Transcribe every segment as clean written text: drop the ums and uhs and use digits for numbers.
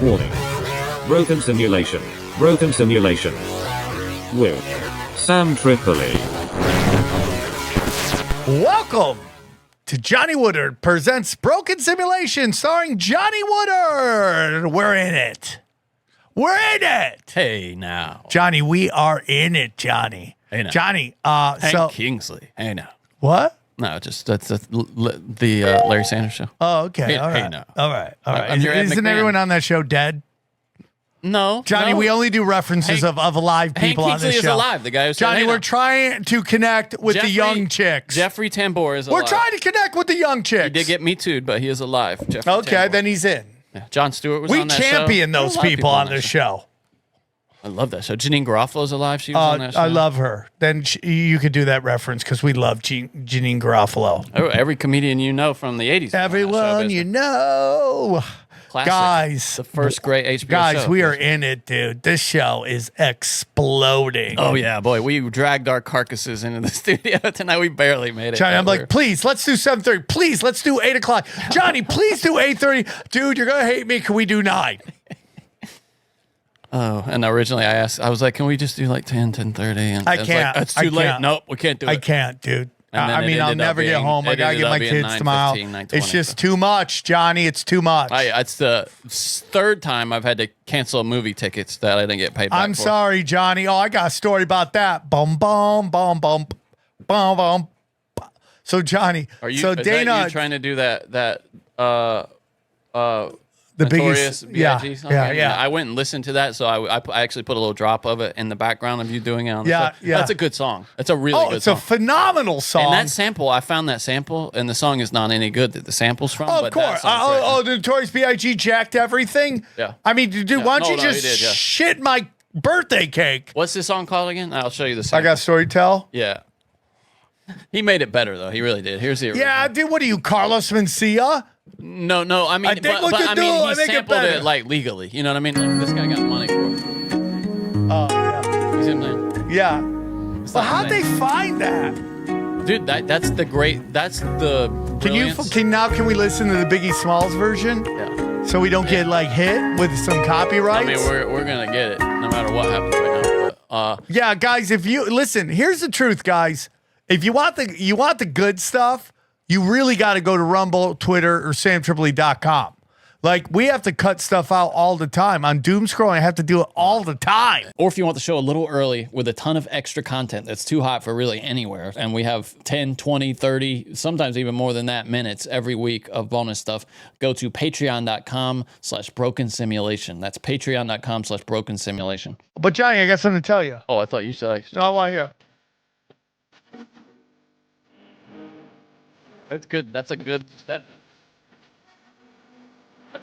Warning. Broken simulation. Broken simulation. With Sam Tripoli. Welcome to Johnny Woodard presents Broken Simulation starring Johnny Woodard. We're in it. We're in it. Hey now. Johnny, we are in it, Johnny. Hey now. Johnny, Hank Kingsley. Hey now. What? No, just that's the Larry Sanders Show. Oh, okay. All right. Hey now. All right. All right. I'm your Ed Isn't McMahon. everyone on that show dead? No. Johnny, no. we only do references Hank- of alive Hank people on Kingsley this is show. alive. The guy who said, Johnny, hey we're now. trying to connect with the young chicks. Jeffrey Tambor is We're alive. trying to connect with the young chicks. He did get Me Too'd, but he is alive. Jeffrey Okay, Tambor. then he's in. Yeah. John Stewart was We on that show. champion There were those a lot of people on that this show. I love that show. Janine Garofalo's alive. She was on that show. I love her. Then you could do that reference because we love Janine Garofalo. Oh, every comedian you know from the 80s. Everyone you know. Classic. Guys. The first great HBO Guys, show. we are in it, dude. This show is exploding. Oh, yeah, boy. We dragged our carcasses into the studio tonight. We barely made it. Johnny, I'm but like, please, let's do 7:30. Please, let's do 8 o'clock. Johnny, please do 8:30. Dude, you're going to hate me. Can we do 9? Oh, and originally I was like, can we just do like 10, 10:30? And I it's can't. Like, it's I too late. can't. Nope, we can't do it. I can't, dude. And then I it mean, I'll ended up never get being- home. I it got to ended get up my being kids tomorrow. 9:15, 9:20, It's just so. too much, Johnny. It's too much. It's the third time I've had to cancel movie tickets that I didn't get paid back I'm for. sorry, Johnny. Oh, I got a story about that. Bum, bum, bum, bum, bum, bum. So, Johnny. Are you, so, is Dana. that you trying to do that the Notorious biggest. B.I.G. song? Yeah. I went and listened to that, so I actually put a little drop of it in the background of you doing it on the Yeah, show. yeah. That's a good song. It's a really Oh, good it's song. a phenomenal song. And that sample, I found that sample, and the song is not any good that the sample's from. Oh, but of course. That song's great. The Notorious B.I.G. jacked everything? Yeah. I mean, dude, Yeah. why don't No, you no, just he did, yeah. shit my birthday cake? What's this song called again? I'll show you the I sample. got Storytell. Yeah. He made it better, though. He really did. Here's the original. Yeah, dude, what are you, Carlos Mencia? No, I mean, I think what you I do, mean, I he make it sampled better. it like legally. You know what I mean? Like, this guy got money for it. Oh, yeah. You see what I'm saying? Yeah. It's But not how'd they insane. find that? Dude, that's the brilliance. Can we listen to the Biggie Smalls version? Yeah. So we don't get like hit with some copyrights? I mean, we're gonna get it no matter what happens right now. But, yeah, guys, if you listen, here's the truth, guys. If you want the good stuff, you really got to go to Rumble, Twitter, or samtripoli.com. Like, we have to cut stuff out all the time. On Doom Scrolling, I have to do it all the time. or if you want the show a little early with a ton of extra content that's too hot for really anywhere, and we have 10, 20, 30, sometimes even more than that minutes every week of bonus stuff, go to patreon.com/broken simulation. That's patreon.com/broken simulation. But, Johnny, I got something to tell you. Oh, I thought you said. No, I want to hear. That's good. That's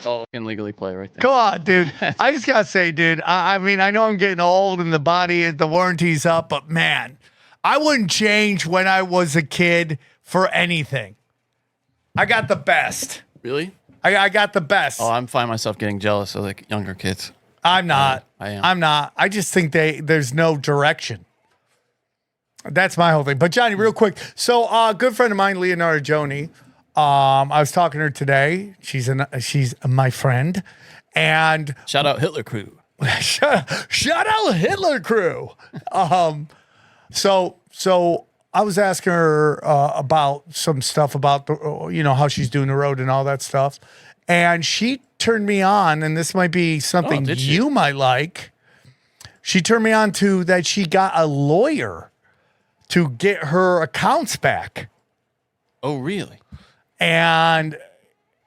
all we can legally play right there. Come on, dude. I just got to say, dude, I mean, I know I'm getting old and the body, the warranty's up, but man, I wouldn't change when I was a kid for anything. I got the best. Really? I got the best. Oh, I'm finding myself getting jealous of the younger kids. I'm not. I am. I'm not. I just think there's no direction. That's my whole thing. But Johnny, real quick. So, a good friend of mine, Leonardo Joni, I was talking to her today. She's my friend. And Shout out Hitler Crew. shout out Hitler Crew. So I was asking her about some stuff about how she's doing the road and all that stuff, and she turned me on. And this might be something did she? you might like. She turned me on to that she got a lawyer to get her accounts back. Oh, really? And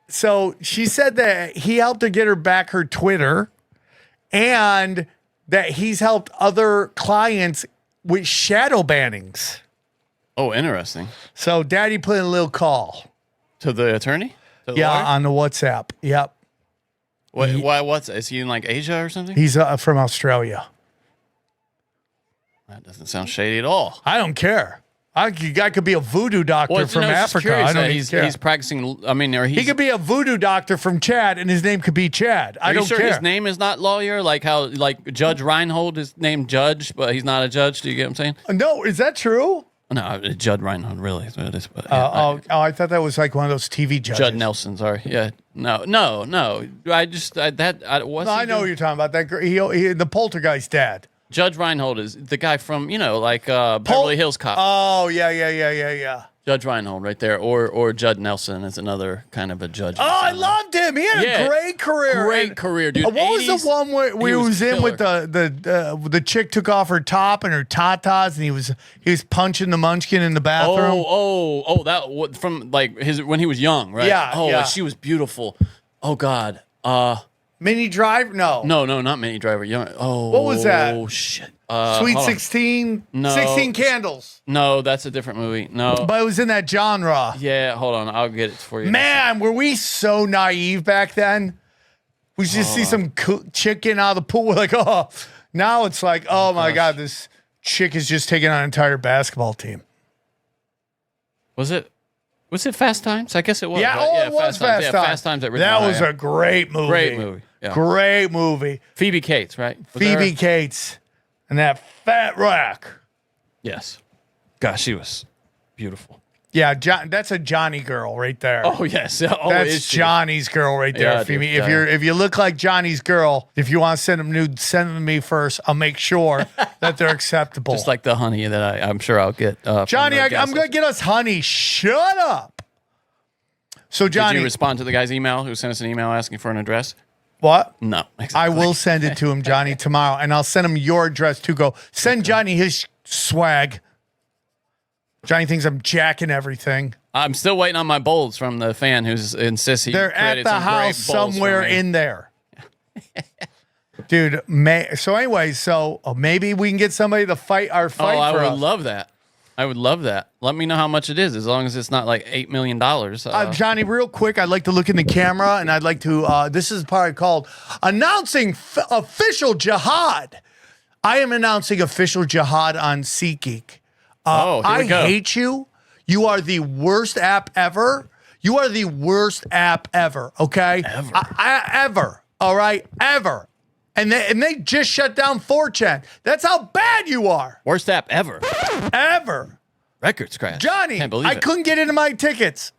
so she said that he helped her get her back her Twitter and that he's helped other clients with shadow bannings. Oh, interesting. So Daddy put in a little call. To the attorney? To the Yeah, lawyer? on the WhatsApp. Yep. Is he in like Asia or something? He's from Australia. That doesn't sound shady at all. I don't care. I could be a voodoo doctor from Africa. I don't even care. He's practicing. I mean, or He could be a voodoo doctor from Chad, and his name could be Chad. I Are you don't sure care. his name is not lawyer? Like how Judge Reinhold is named Judge, but he's not a judge. Do you get what I'm saying? No, is that true? No, Judd Reinhold, really. Is what it is, but, I thought that was like one of those TV judges. Judd Nelson, sorry. Yeah. No. I No, I know what you're talking about. That the Poltergeist dad. Judge Reinhold is the guy from, Beverly Hills Cop. Oh, yeah. Judge Reinhold right there. Or Judd Nelson is another kind of a judge. Oh, I loved him. He had a great career. Great career, dude. What was the one where he was in with the chick took off her top and her tatas and he was punching the munchkin in the bathroom? That from like when he was young, right? Yeah. Oh, yeah. she was beautiful. Oh God. Mini Drive? No, not Mini Driver. Oh, what was that? Oh shit. Sweet 16? No. 16 Candles. No, that's a different movie. No. But it was in that genre. Yeah, hold on. I'll get it for you. Man, were we so naive back then? We just see some chick getting out of the pool. We're like, oh. Now it's like, oh my God, this chick is just taking on an entire basketball team. Was it Fast Times? I guess it was. Yeah, right? it was Fast Times. Yeah, Fast Times at Richmond That was High. a great movie. Great movie. Yeah. Great movie. Phoebe Cates, right? Phoebe Cates and that fat rack. Yes. Gosh, she was beautiful. Yeah, that's a Johnny girl right there. Oh yes. Oh, that's Johnny's girl right there, Yeah, Phoebe. dude, If you look like Johnny's girl, if you want to send them nudes, send them to me first. I'll make sure that they're acceptable. Just like the honey that I'm sure I'll get. Johnny, I'm going to get us honey. Shut up. So Johnny, did you respond to the guy's email who sent us an email asking for an address? what? No. Exactly. I will send it to him, Johnny, tomorrow, and I'll send him your address to go. Send Johnny his swag. Johnny thinks I'm jacking everything. I'm still waiting on my bowls from the fan who's insists he They're at created the some great house bowls somewhere for me. in there. Dude, maybe we can get somebody to fight our fight I for would us. love that. I would love that. Let me know how much it is, as long as it's not like $8 million. Johnny, real quick, I'd like to look in the camera, and I'd like to, this is part called Announcing Official Jihad. I am announcing official jihad on SeatGeek. Here we go. I hate you. You are the worst app ever. You are the worst app ever, okay? Ever. Ever, all right? Ever. And they just shut down 4chan. That's how bad you are. Worst app ever. Ever. Records crash. Johnny, Can't believe I it. couldn't get into my tickets.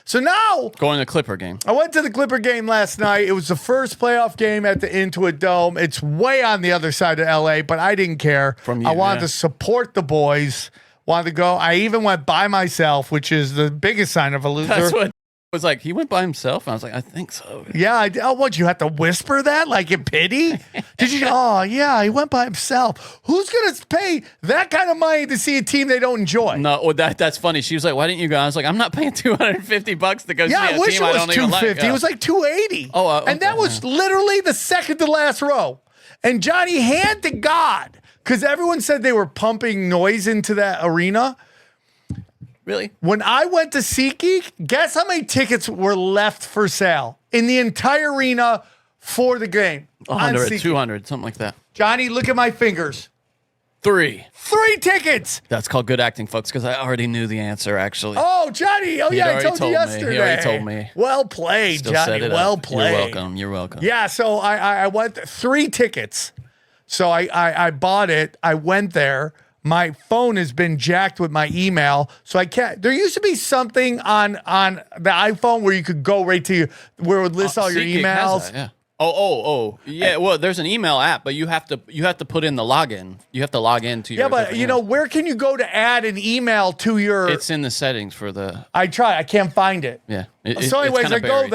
So now Going to the Clipper game. I went to the Clipper game last night. It was the first playoff game at the Intuit Dome. It's way on the other side of LA, but I didn't care. From you, I wanted yeah. to support the boys. Wanted to go. I even went by myself, which is the biggest sign of a loser. That's what was like. He went by himself. And I was like, I think so. Yeah, what, you have to whisper that like in pity? Did you? Oh, yeah, he went by himself. Who's going to pay that kind of money to see a team they don't enjoy? No, well, that's funny. She was like, why didn't you go? I was like, I'm not paying $250 to go see Yeah, a I wish team it I was don't even like. $250. It was like $280. Oh, and that okay, was literally the second to last row. And Johnny, hand to God, because everyone said they were pumping noise into that arena. Really? When I went to SeatGeek, guess how many tickets were left for sale in the entire arena for the game? 100, SeatGeek. 200, something like that. Johnny, look at my fingers. 3. 3 tickets. That's called good acting, folks, because I already knew the answer, actually. Oh, Johnny. Oh, He'd yeah, I already told you told me. yesterday. He already told me. Well played, Still Johnny. set it Well up. played. You're welcome. You're welcome. Yeah, so I went 3 tickets. So I bought it. I went there. My phone has been jacked with my email, so I can't. There used to be something on the iPhone where you could go right to where it would list all your SeatGeek has emails. that, yeah. Oh. Yeah, well, there's an email app, but you have to put in the login. You have to log in to your Yeah, but different you know, emails. where can you go to add an email to your? It's in the settings for the I can't find it. yeah. So anyways, I go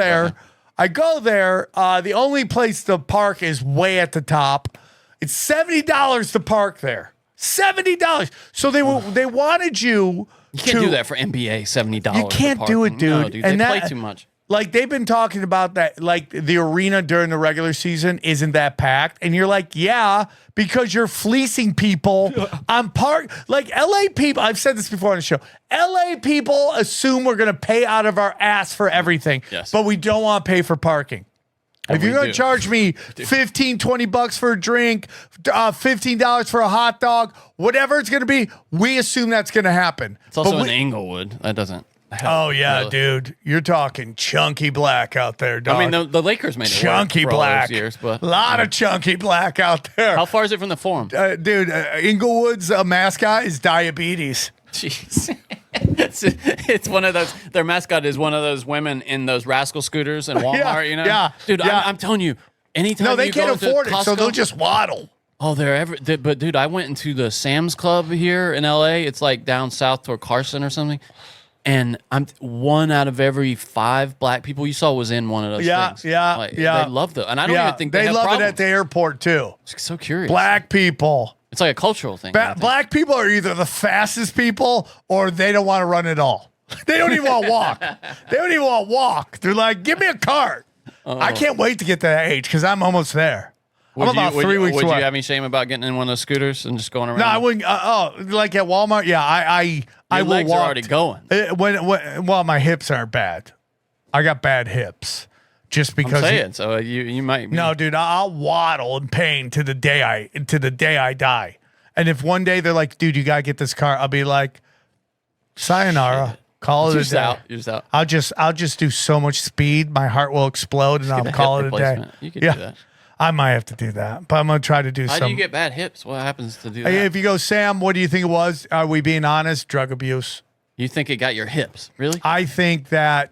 there. The only place to park is way at the top. It's $70 to park there. $70. So they wanted you. You can't do that for NBA. $70. You can't do it, dude. No, dude. And They that- play too much. Like they've been talking about that, like the arena during the regular season isn't that packed, and you're like, yeah, because you're fleecing people on park. Like LA people, I've said this before on the show. LA people assume we're gonna pay out of our ass for everything, Yes. but we don't want to pay for parking. If we you're going do. to charge me $15-20 for a drink, $15 for a hot dog, whatever it's going to be, we assume that's going to happen. It's also But in Inglewood. That doesn't Oh yeah, really. dude. You're talking chunky black out there, dog. I mean, the Lakers made it chunky work for all black. those years, but A lot of chunky black out there. how far is it from the Forum? Dude, Inglewood's mascot is diabetes. Jeez. it's one of those. Their mascot is one of those women in those rascal scooters in Walmart. You know, yeah, dude. yeah. I'm telling you, anytime No, they you can't go into afford it, so Costco- they'll just waddle. Oh, but dude, I went into the Sam's Club here in LA. It's like down south toward Carson or something. And I'm 1 out of every 5 black people you saw was in one of those things. Yeah. They love it. And I don't even think they have love problems. it at the airport too. It's so curious. Black people. It's like a cultural thing. I think. Black people are either the fastest people or they don't want to run at all. They don't even want to walk. They don't even want to walk. They're like, give me a cart. I can't wait to get to that age because I'm almost there. I'm about 3 weeks Would away. you have any shame about getting in one of those scooters and just going around? No, I wouldn't. Like at Walmart, yeah, I Your will legs walk. are already going. Well, my hips aren't bad. I got bad hips. Just because. I'm saying, so you might. No, dude, I'll waddle in pain to the day I die. And if one day they're like, dude, you gotta get this car, I'll be like, sayonara. Call it a day. You're just out. I'll just do so much speed, my heart will explode, and I'll call it a day. You could do that. I might have to do that, but I'm gonna try to do How some. do you get bad hips? What happens to do that? If you go, Sam, what do you think it was? Are we being honest? Drug abuse. You think it got your hips? Really? I think that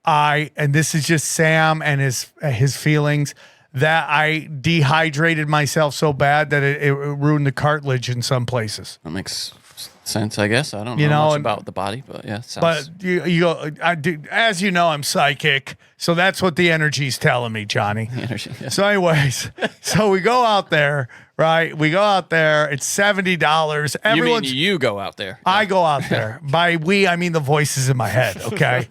and this is just Sam and his feelings, that I dehydrated myself so bad that it ruined the cartilage in some places. That makes sense, I guess. I don't You know know, much and- about the body, but yeah. But you go, I do, as you know, I'm psychic, so that's what the energy's telling me, Johnny. energy. Yeah. So, anyways, so we go out there, right? We go out there. It's $70. You mean Everyone's. you go out there? I go out there. By we, I mean the voices in my head. Okay,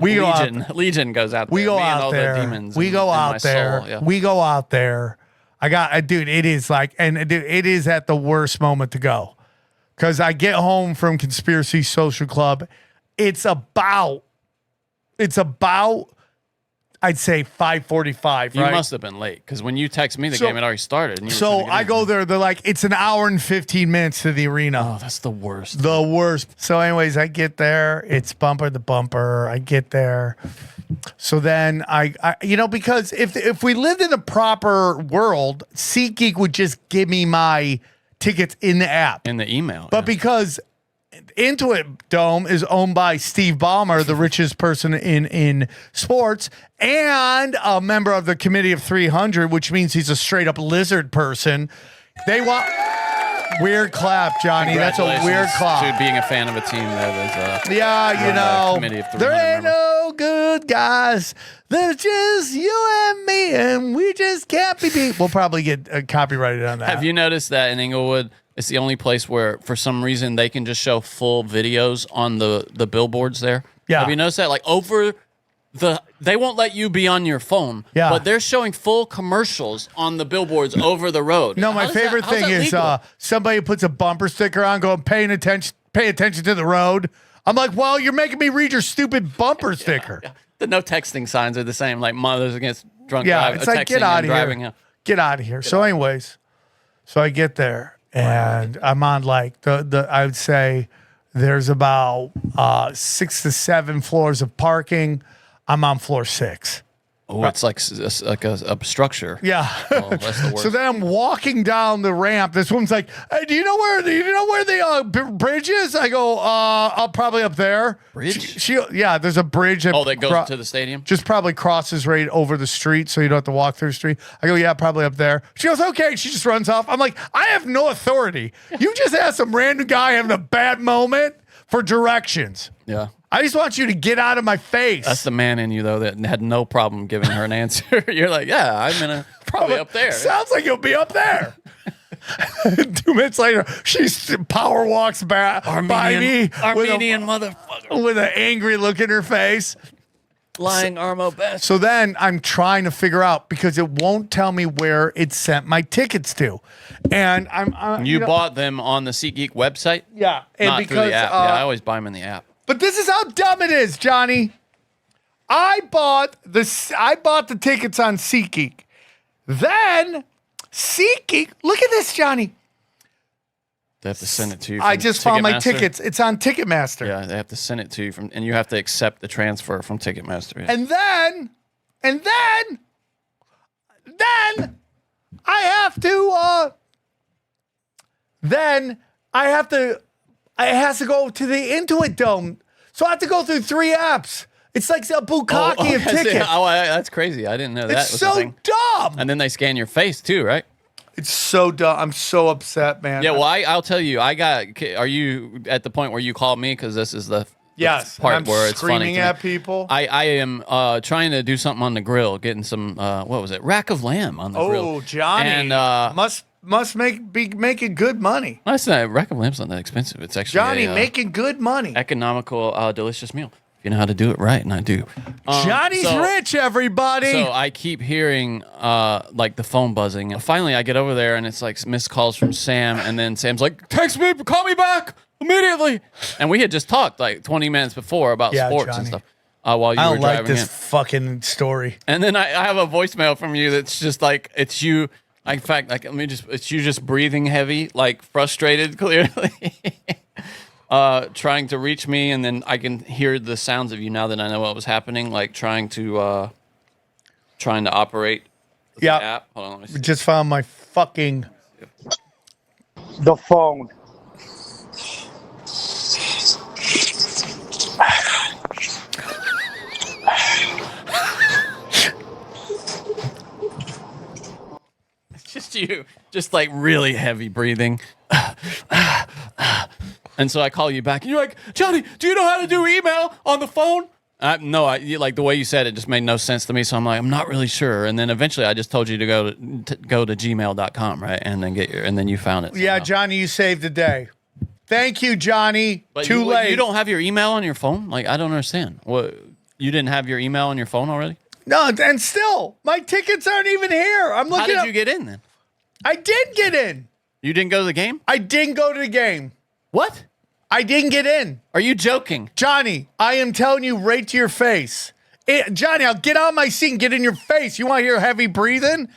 we go out. Legion goes out there. We go Me and out all there. The demons We in- go in my out there. soul, yeah. We go out there. Dude, it is like, and dude, it is at the worst moment to go. Because I get home from Conspiracy Social Club. It's about, I'd say 5:45, You right? must have been late because when you text me, the game had already started. And you were So trying to get I in. go there. They're like, it's an hour and 15 minutes to the arena. Oh, that's the worst. The worst. So, anyways, I get there. It's bumper to bumper. I get there. So then I because if we lived in a proper world, SeatGeek would just give me my tickets in the app. In the email. But because Intuit Dome is owned by Steve Ballmer, the richest person in sports, and a member of the Committee of 300, which means he's a straight up lizard person. They want weird clap, Johnny. That's a weird Congratulations clap. to being a fan of a team that is. Yeah, you know, Committee of 300 there ain't members. no good guys. There's just you and me, and we just can't be beat. We'll probably get copyrighted on that. Have you noticed that in Inglewood, it's the only place where, for some reason, they can just show full videos on the billboards there? Yeah. Have you noticed that? Like they won't let you be on your phone. Yeah. But they're showing full commercials on the billboards over the road. No, my How's that- favorite how's thing that is legal? somebody puts a bumper sticker on going, pay attention to the road. I'm like, well, you're making me read your stupid bumper sticker. Yeah. The no texting signs are the same, like mothers against drunk Yeah, driving. it's like, get texting out and of driving. here. Yeah. Get out of here. So, anyways, so I get there and I'm on like I would say there's about 6 to 7 floors of parking. I'm on floor 6. Oh, it's like a structure. Yeah. Oh, that's the worst. So then I'm walking down the ramp. This woman's like, "Hey, do you know where the bridge is?" I go, "Up probably up there." Bridge? Yeah, there's a bridge that goes to the stadium? Just probably crosses right over the street, so you don't have to walk through the street. I go, "Yeah, probably up there." She goes, "Okay." She just runs off. I'm like, I have no authority. You just asked some random guy having a bad moment for directions. Yeah. I just want you to get out of my face. That's the man in you, though, that had no problem giving her an answer. You're like, yeah, I'm probably up there. Sounds like you'll be up there. 2 minutes later, she power walks back by me Armenian motherfucker. with an angry look in her face. Lying Armo best. So then I'm trying to figure out because it won't tell me where it sent my tickets to, and I'm You bought them on the SeatGeek website? yeah, and Not because through the app. Yeah, I always buy them in the app. but this is how dumb it is, Johnny. I bought the tickets on SeatGeek. Then SeatGeek, look at this, Johnny. They have to send it to you. I from just found my Ticketmaster. tickets. It's on Ticketmaster. Yeah, they have to send it to you and you have to accept the transfer from Ticketmaster. Yeah. And then I have to, it has to go to the Intuit Dome. So I have to go through 3 apps. It's like a bukkake of tickets. That's crazy. I didn't know that It's was so a thing. dumb. And then they scan your face too, right? It's so dumb. I'm so upset, man. Yeah, well, I'll tell you. Are you at the point where you called me? Because this is the part I'm where it's funny. screaming at people. I am trying to do something on the grill, getting some, what was it? Rack of lamb on the grill. Oh, Johnny. And must be making good money. that's not, rack of lamb's not that expensive. It's actually Johnny a, making good money. economical, delicious meal. If you know how to do it right, and I do. Johnny's rich, everybody. So I keep hearing like the phone buzzing. And finally, I get over there, and it's like missed calls from Sam. And then Sam's like, "Text me, call me back immediately." And we had just talked like 20 minutes before about sports Johnny. and stuff while you I were don't like driving this in. fucking story. And then I have a voicemail from you that's just like it's you. In fact, like it's you just breathing heavy, like frustrated, clearly. Trying to reach me, and then I can hear the sounds of you now that I know what was happening, like trying to operate the app. Hold on, let me see. Just found my fucking The phone. It's just you, just like really heavy breathing. And so I call you back, and you're like, "Johnny, do you know how to do email on the phone?" No, like the way you said it just made no sense to me. So I'm like, I'm not really sure. And then eventually, I just told you to go to gmail.com, right, and then and then you found it. Yeah, somehow. Johnny, you saved the day. Thank you, Johnny. But Too late. You don't have your email on your phone? Like, I don't understand. What? You didn't have your email on your phone already? No, and still, my tickets aren't even here. I'm How looking. did you get in then? I did get in. You didn't go to the game? I didn't go to the game. What? I didn't get in. Are you joking? Johnny, I am telling you right to your face. Johnny, I'll get out of my seat and get in your face. You want to hear heavy breathing?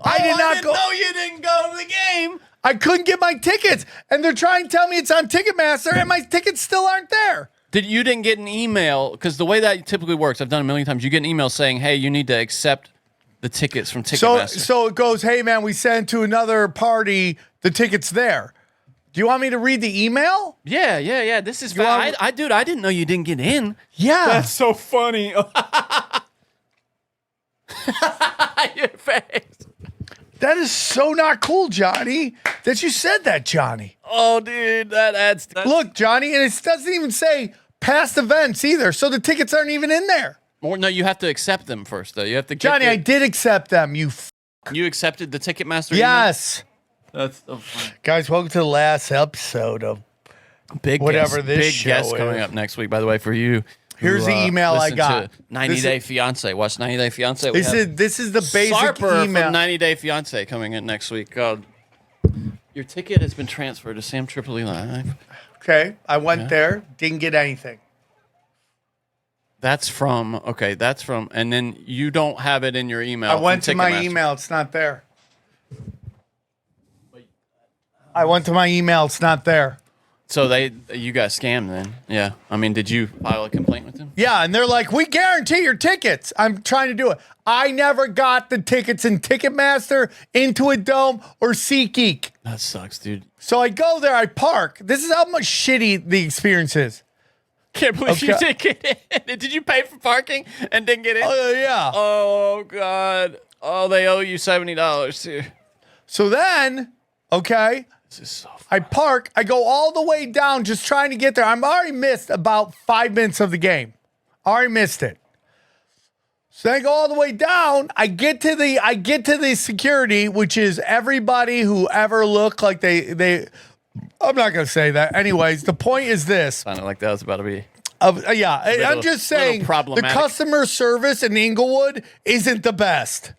I did not go. know you didn't go to the game. I couldn't get my tickets, and they're trying to tell me it's on Ticketmaster, and my tickets still aren't there. You didn't get an email, because the way that typically works, I've done it a million times, you get an email saying, "Hey, you need to accept the tickets from Ticketmaster." So it goes, "Hey, man, we sent to another party the tickets there." Do you want me to read the email? Yeah. This is dude, I didn't know you didn't get in. Yeah. That's so funny. Your face. That is so not cool, Johnny, that you said that, Johnny. Oh, dude, that's Look, Johnny, and it doesn't even say past events either, so the tickets aren't even in there. Or no, you have to accept them first, though. You have to get Johnny, I did accept them, You accepted the Ticketmaster Yes. email? That's so funny. Guys, welcome to the last episode of Big whatever guest, this big show guest is. coming up next week, by the way, for you. Here's the email I got. 90 Day Fiance. Watch 90 Day Fiance. This is the basic Sarper email. from 90 Day Fiance coming in next week. Your ticket has been transferred to Sam Tripoli Live. Okay, I went there, didn't get anything. That's from, and then you don't have it in your email. I went from to my Ticketmaster. email, it's not there. I went to my email, it's not there. So you got scammed then? Yeah. I mean, did you file a complaint with them? Yeah, and they're like, "We guarantee your tickets." I'm trying to do it. I never got the tickets in Ticketmaster, Intuit Dome, or SeatGeek. That sucks, dude. So I go there, I park. This is how much shitty the experience is. Can't believe you didn't get in. Did you pay for parking and didn't get in? Oh, yeah. Oh, God. Oh, they owe you $70 too. So then, okay, This is so I park. I go all the way down just trying to get there. I'm already missed about 5 minutes of the game. Already missed it. So I go all the way down. I get to the security, which is everybody who ever looked like they I'm not going to say that. Anyways, the point is this. sounded like that was about to be. I'm just saying the problematic. customer service in Inglewood isn't the best.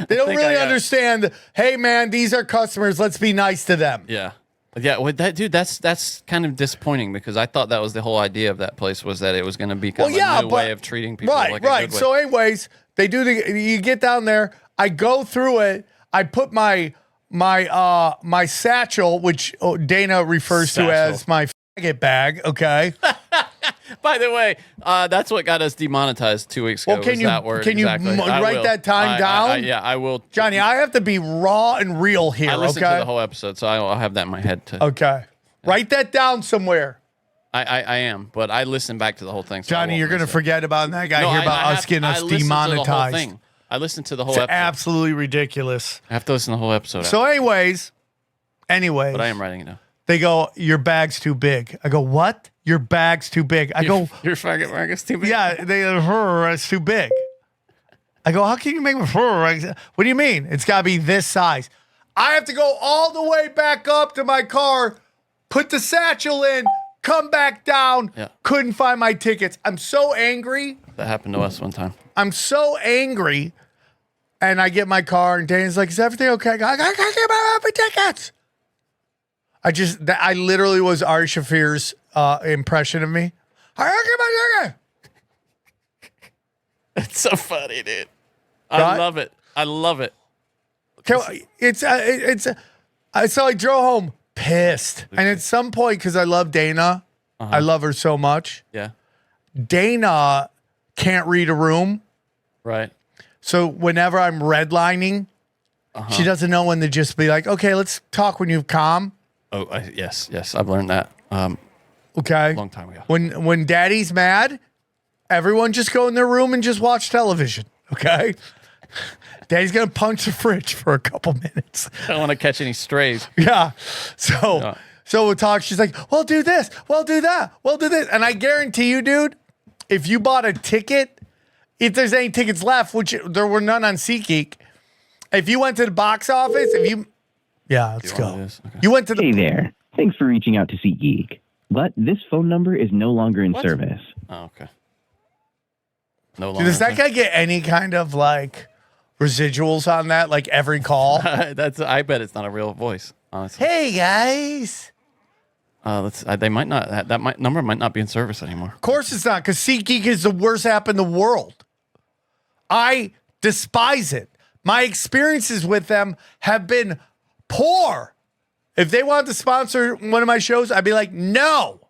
They don't think really I got it. understand. Hey, man, these are customers. Let's be nice to them. Yeah. Yeah, well, that's kind of disappointing because I thought that was the whole idea of that place was that it was going to become a new way of treating people Right, like a right. good way. So, anyways, you get down there. I go through it. I put my my satchel, which Dana refers to as my faggot bag. Okay. By the way, that's what got us demonetized 2 weeks ago. Well, can you exactly. write that time down? Yeah, I will. Johnny, I have to be raw and real here. I listened okay. to the whole episode, so I'll have that in my head too. Okay. Write that down somewhere. I am, but I listened back to the whole thing. So Johnny, you're going to forget about that guy here about us getting us demonetized. I listened to the whole It's episode. absolutely ridiculous. I have to listen to the whole episode. So, anyways, but I am writing it down. They go, your bag's too big. I go, what? Your bag's too big. I go, your faggot bag is too big. yeah, it's too big. I go, how can you make me? What do you mean? It's got to be this size. I have to go all the way back up to my car, put the satchel in, come back down. Yeah. Couldn't find my tickets. I'm so angry. That happened to us one time. I'm so angry. And I get my car, and Dana's like, is everything okay? I go, I can't get my tickets. I literally was Ari Shafir's impression of me. I can't get my ticket. It's so funny, dude. Right? I love it. I love it. So I drove home pissed. And at some point, because I love Dana, I love her so much. Yeah. Dana can't read a room. Right. So whenever I'm redlining, she doesn't know when to just be like, okay, let's talk when you've calm. Oh, yes. I've learned that. Okay. A long time ago. When daddy's mad, everyone just go in their room and just watch television. Okay. Daddy's going to punch the fridge for a couple minutes. I don't want to catch any strays. Yeah. So we'll talk. She's like, well, do this. Well, do that. Well, do this. And I guarantee you, dude, if you bought a ticket, if there's any tickets left, which there were none on SeatGeek, if you went to the box office, let's go. Okay. You went to the... Hey there. Thanks for reaching out to SeatGeek. But this phone number is no longer in service. Oh, okay. No longer. Does that guy get any kind of like residuals on that? Like every call? I bet it's not a real voice, honestly. Hey guys. They might not. That number might not be in service anymore. Of course it's not, because SeatGeek is the worst app in the world. I despise it. My experiences with them have been poor. If they wanted to sponsor one of my shows, I'd be like, no.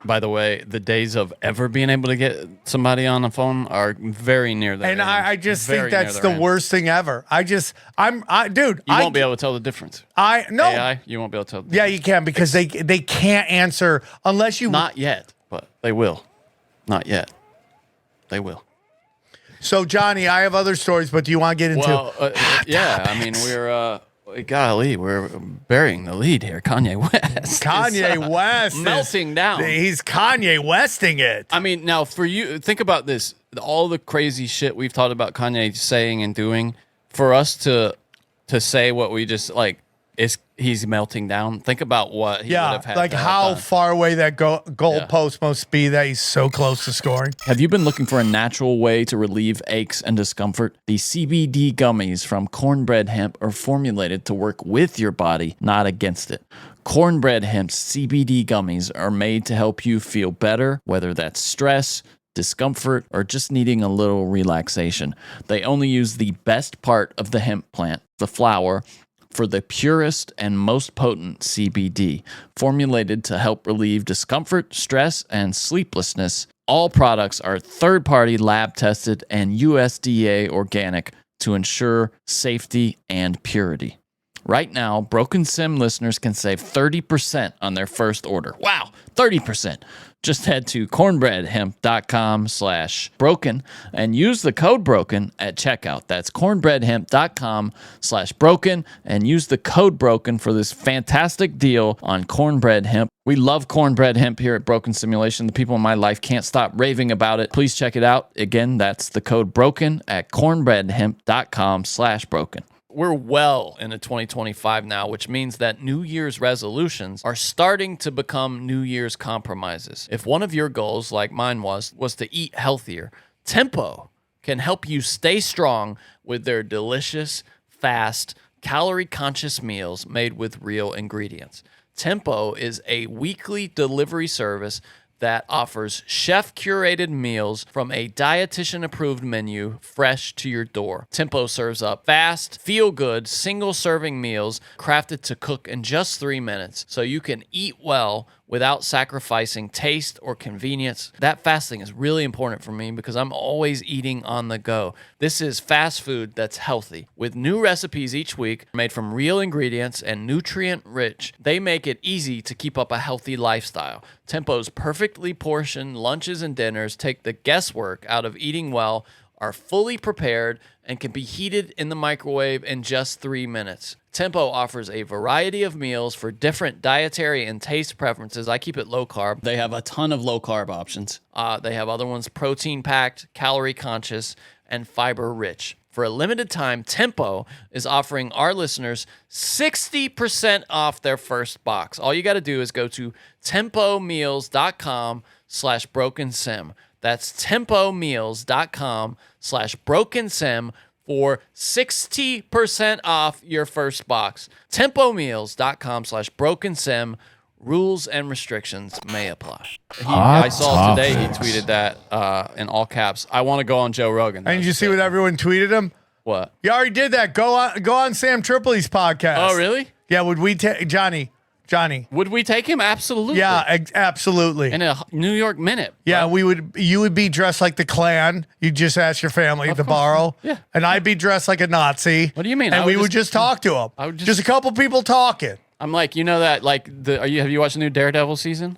By the way, the days of ever being able to get somebody on the phone are very near their And end. I just think Very that's near the their end. worst thing ever. Dude. You won't be able to tell the difference. No. AI, you won't be able to tell the Yeah, difference. you can, because they can't answer unless you... Not yet, but they will. Not yet. They will. So, Johnny, I have other stories, but do you want to get into... Well, yeah, I mean, we're burying the lead here. Kanye West. Kanye West melting down. He's Kanye Westing it. I mean, now for you, think about this. All the crazy shit we've talked about Kanye saying and doing, for us to say what we just like is he's melting down. Think about what he would have had. Like to have how done. far away that goal post must be that he's so close to scoring. Have you been looking for a natural way to relieve aches and discomfort? The CBD gummies from Cornbread Hemp are formulated to work with your body, not against it. Cornbread Hemp's CBD gummies are made to help you feel better, whether that's stress, discomfort, or just needing a little relaxation. They only use the best part of the hemp plant, the flower, for the purest and most potent CBD, formulated to help relieve discomfort, stress, and sleeplessness. All products are third-party lab tested and USDA organic to ensure safety and purity. Right now, Broken Sim listeners can save 30% on their first order. Wow, 30%. Just head to cornbreadhemp.com/broken and use the code broken at checkout. That's cornbreadhemp.com/broken and use the code broken for this fantastic deal on cornbread hemp. We love cornbread hemp here at Broken Simulation. The people in my life can't stop raving about it. Please check it out. Again, that's the code broken at cornbreadhemp.com/broken. We're well into 2025 now, which means that New Year's resolutions are starting to become New Year's compromises. If one of your goals, like mine was to eat healthier, Tempo can help you stay strong with their delicious, fast, calorie-conscious meals made with real ingredients. Tempo is a weekly delivery service that offers chef-curated meals from a dietitian-approved menu fresh to your door. Tempo serves up fast, feel-good, single-serving meals crafted to cook in just 3 minutes, so you can eat well without sacrificing taste or convenience. That fasting is really important for me because I'm always eating on the go. This is fast food that's healthy. With new recipes each week made from real ingredients and nutrient-rich, they make it easy to keep up a healthy lifestyle. Tempo's perfectly portioned lunches and dinners take the guesswork out of eating well, are fully prepared, and can be heated in the microwave in just 3 minutes. Tempo offers a variety of meals for different dietary and taste preferences. I keep it low carb. They have a ton of low carb options. They have other ones protein packed, calorie conscious, and fiber rich. For a limited time, Tempo is offering our listeners 60% off their first box. All you got to do is go to tempomeals.com/brokensim. That's tempomeals.com/brokensim for 60% off your first box. Tempomeals.com/brokensim. Rules and restrictions may apply. I saw today he tweeted that in all caps. I want to go on Joe Rogan. And did you see what everyone tweeted him? What? You already did that. Go on Sam Tripoli's podcast. Oh, really? Yeah, would we take Johnny? Would we take him? Absolutely. Yeah, absolutely. In a New York minute. Yeah, you would be dressed like the Klan. You'd just ask your family to borrow. Yeah. And I'd be dressed like a Nazi. What do you mean? And we would just talk to him. I would just a couple people talking. I'm like, you know that, like, have you watched the new Daredevil season?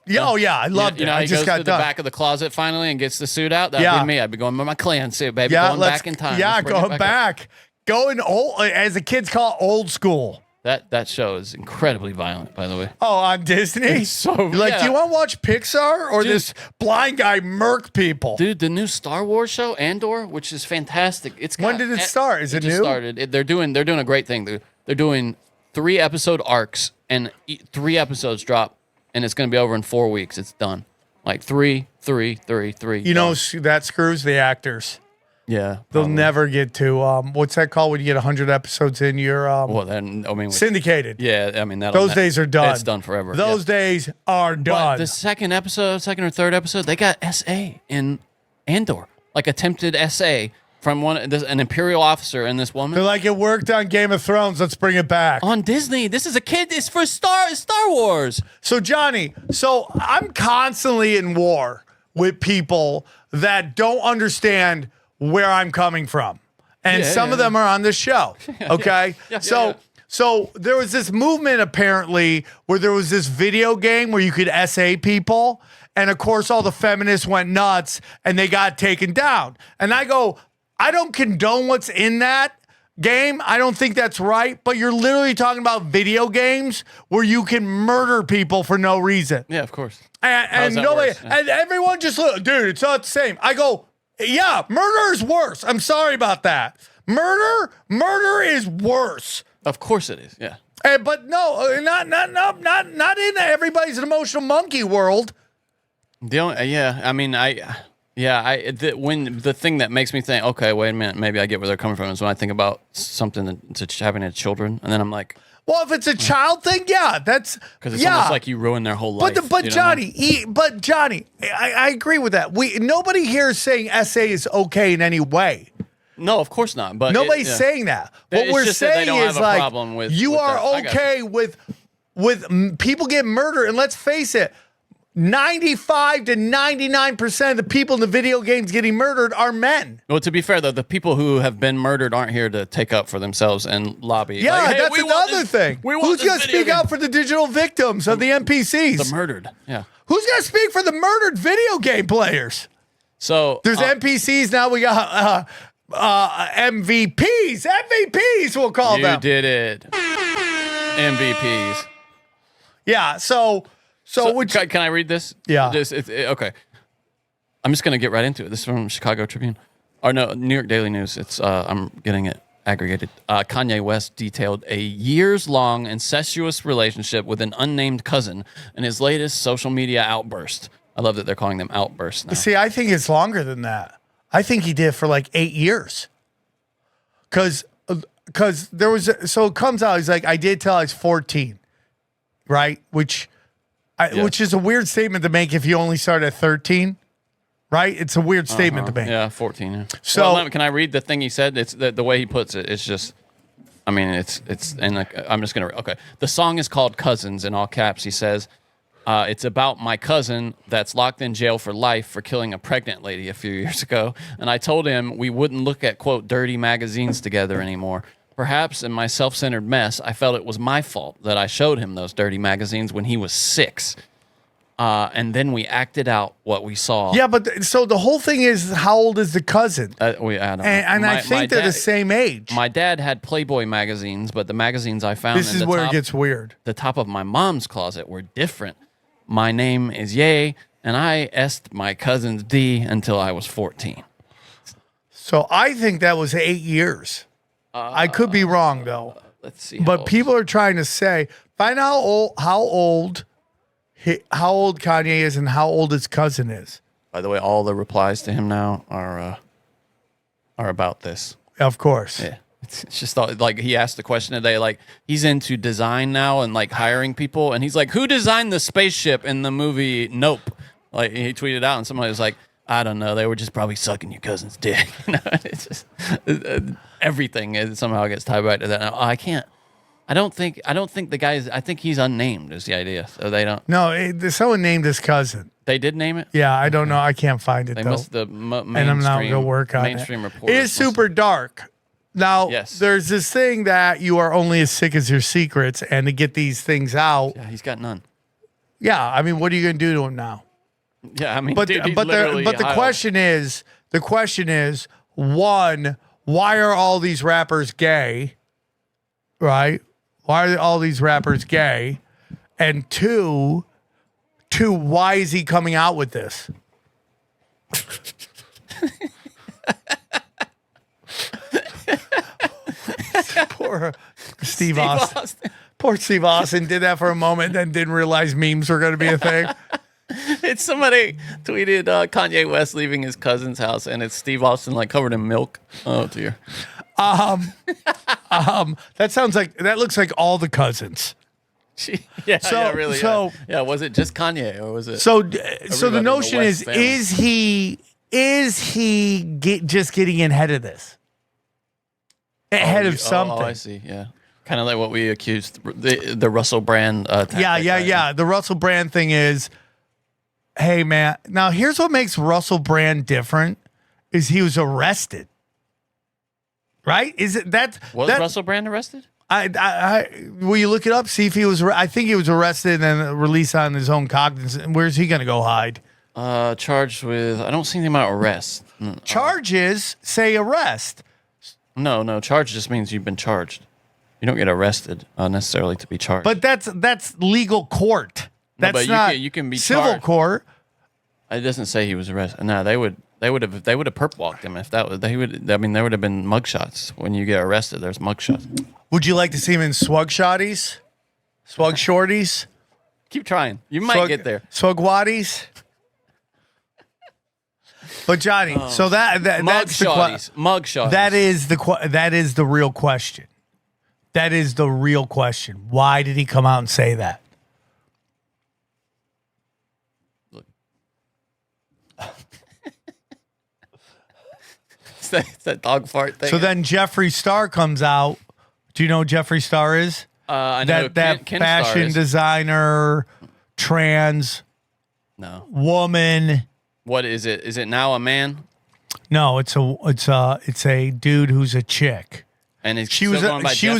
Yeah, oh yeah, I loved it. How I he just goes got to done. the back of the closet finally and gets the suit out? That'd be me. I'd be going with my Klan suit, baby. Yeah, going back in time. Yeah, Let's bring it going back. Going old, as the kids call it, old school. That show is incredibly violent, by the way. Oh, on Disney? It's so like, yeah. do you want to watch Pixar or this blind guy murk people? Dude, the new Star Wars show, Andor, which is fantastic. When did it start? Is it just new? Started. They're doing a great thing. They're doing 3 episode arcs, and 3 episodes drop, and it's going to be over in 4 weeks. It's done. Like 3. You know, that screws the actors. Yeah. They'll never get to, what's that called when you get 100 episodes in your well, then, I mean, syndicated? Yeah, I mean, those days are done. It's done forever. Those days are done. But the second or third episode, they got SA in Andor, like attempted SA from an Imperial officer and this woman. They're like, it worked on Game of Thrones. Let's bring it back. On Disney. This is a kid. It's for Star Wars. So, Johnny, I'm constantly in war with people that don't understand where I'm coming from. And some of them are on this show. Okay? So there was this movement apparently where there was this video game where you could SA people. And of course, all the feminists went nuts and they got taken down. And I go, I don't condone what's in that game. I don't think that's right. But you're literally talking about video games where you can murder people for no reason. Yeah, of course. And nobody, and everyone just look, dude, it's not the same. I go, yeah, murder is worse. I'm sorry about that. Murder is worse. Of course it is. Yeah. But no, not in everybody's an emotional monkey world. When the thing that makes me think, okay, wait a minute, maybe I get where they're coming from is when I think about something that's happening to children, and then I'm like, well, if it's a child thing, yeah, that's because it's almost like you ruin their whole life. But Johnny, I agree with that. Nobody here is saying SA is okay in any way. No, of course not. But nobody's saying that. What we're saying is like you are okay with people getting murdered, and let's face it, 95 to 99% of the people in the video games getting murdered are men. Well, to be fair, though, the people who have been murdered aren't here to take up for themselves and lobby. Yeah, like, hey, that's another thing. Who's going to speak out for the digital victims of the NPCs? The murdered, yeah. Who's going to speak for the murdered video game players? So there's NPCs now. We got MVPs. MVPs, we'll call them. You did it. MVPs. Yeah, So can I read this? Yeah. Okay. I'm just gonna get right into it. This is from Chicago Tribune, or no, New York Daily News. It's I'm getting it aggregated. Kanye West detailed a years-long incestuous relationship with an unnamed cousin in his latest social media outburst. I love that they're calling them outbursts now. See, I think it's longer than that. I think he did it for like 8 years. Because there was so it comes out. He's like, I did till I was 14, right? Which which is a weird statement to make if you only start at 13, right? It's a weird statement to make. Yeah, 14. Yeah. So Well, can I read the thing he said? It's the way he puts it. It's just, I mean, it's and like, I'm just gonna. Okay, the song is called "Cousins" in all caps. He says. It's about my cousin that's locked in jail for life for killing a pregnant lady a few years ago. And I told him we wouldn't look at, quote, dirty magazines together anymore. Perhaps in my self-centered mess, I felt it was my fault that I showed him those dirty magazines when he was 6. And then we acted out what we saw. Yeah, but so the whole thing is, how old is the cousin? I don't know. And I think they're the same age. My dad had Playboy magazines, but the magazines I found This is where it gets weird. The top of my mom's closet were different. My name is Ye, and I est my cousin's D until I was 14. So I think that was 8 years. I could be wrong, though. Let's see. But people are trying to say, find out how old Kanye is and how old his cousin is. By the way, all the replies to him now are about this. Of course. Yeah. It's just like he asked the question today, like he's into design now and like hiring people. And he's like, who designed the spaceship in the movie Nope? Like he tweeted out and somebody was like, I don't know. They were just probably sucking your cousin's dick. It's just everything somehow gets tied back to that. Now, I don't think the guy is, I think he's unnamed is the idea. So they don't. No, someone named his cousin. They did name it? Yeah, I don't know. I can't find it, They though. must, the mainstream, and I'm not going to work on mainstream it. reporters It is super dark. Now, Yes. there's this thing that you are only as sick as your secrets, and to get these things out, Yeah, he's got none. yeah, I mean, what are you going to do to him now? Yeah, I mean, But dude, he's but literally the high. question is, one, why are all these rappers gay? Right? Why are all these rappers gay? And two, why is he coming out with this? Poor Steve Austin. Poor Steve Austin did that for a moment, then didn't realize memes were going to be a thing. It's somebody tweeted Kanye West leaving his cousin's house, and it's Steve Austin like covered in milk. Oh dear. That looks like all the cousins. Yeah, So- yeah, really. so- yeah, was it just Kanye or was it? So the Everybody in notion the is, West family. is he just getting ahead of this? Ahead of something. Oh, I see. Yeah, kind of like what we accused the Russell Brand. Tactic, Yeah. The Russell Brand thing is, hey man. Now here's what makes Russell Brand different: is he was arrested, right? Is it that Was that, Russell Brand arrested? Will you look it up? See if he was. I think he was arrested and then released on his own cognizance. Where's he going to go hide? Charged with. I don't see anything about arrest. Charges say arrest. No. Charge just means you've been charged. You don't get arrested necessarily to be charged. But that's legal court. No, That's but not you can be civil charged. court. It doesn't say he was arrested. No, they would have perp walked him if that was. They would. I mean, there would have been mugshots when you get arrested. There's mugshots. Would you like to see him in swug shotties? Swug shorties? Keep trying. You might get there. Swug waddies? But Johnny, so that's the Mugshots. that is the real question. That is the real question. Why did he come out and say that? It's that dog fart thing. So then Jeffree Star comes out. Do you know who Jeffree Star is? I know that Ken fashion Star is. designer, trans No. woman. What is it? Is it now a man? No, it's a dude who's a chick. And is She was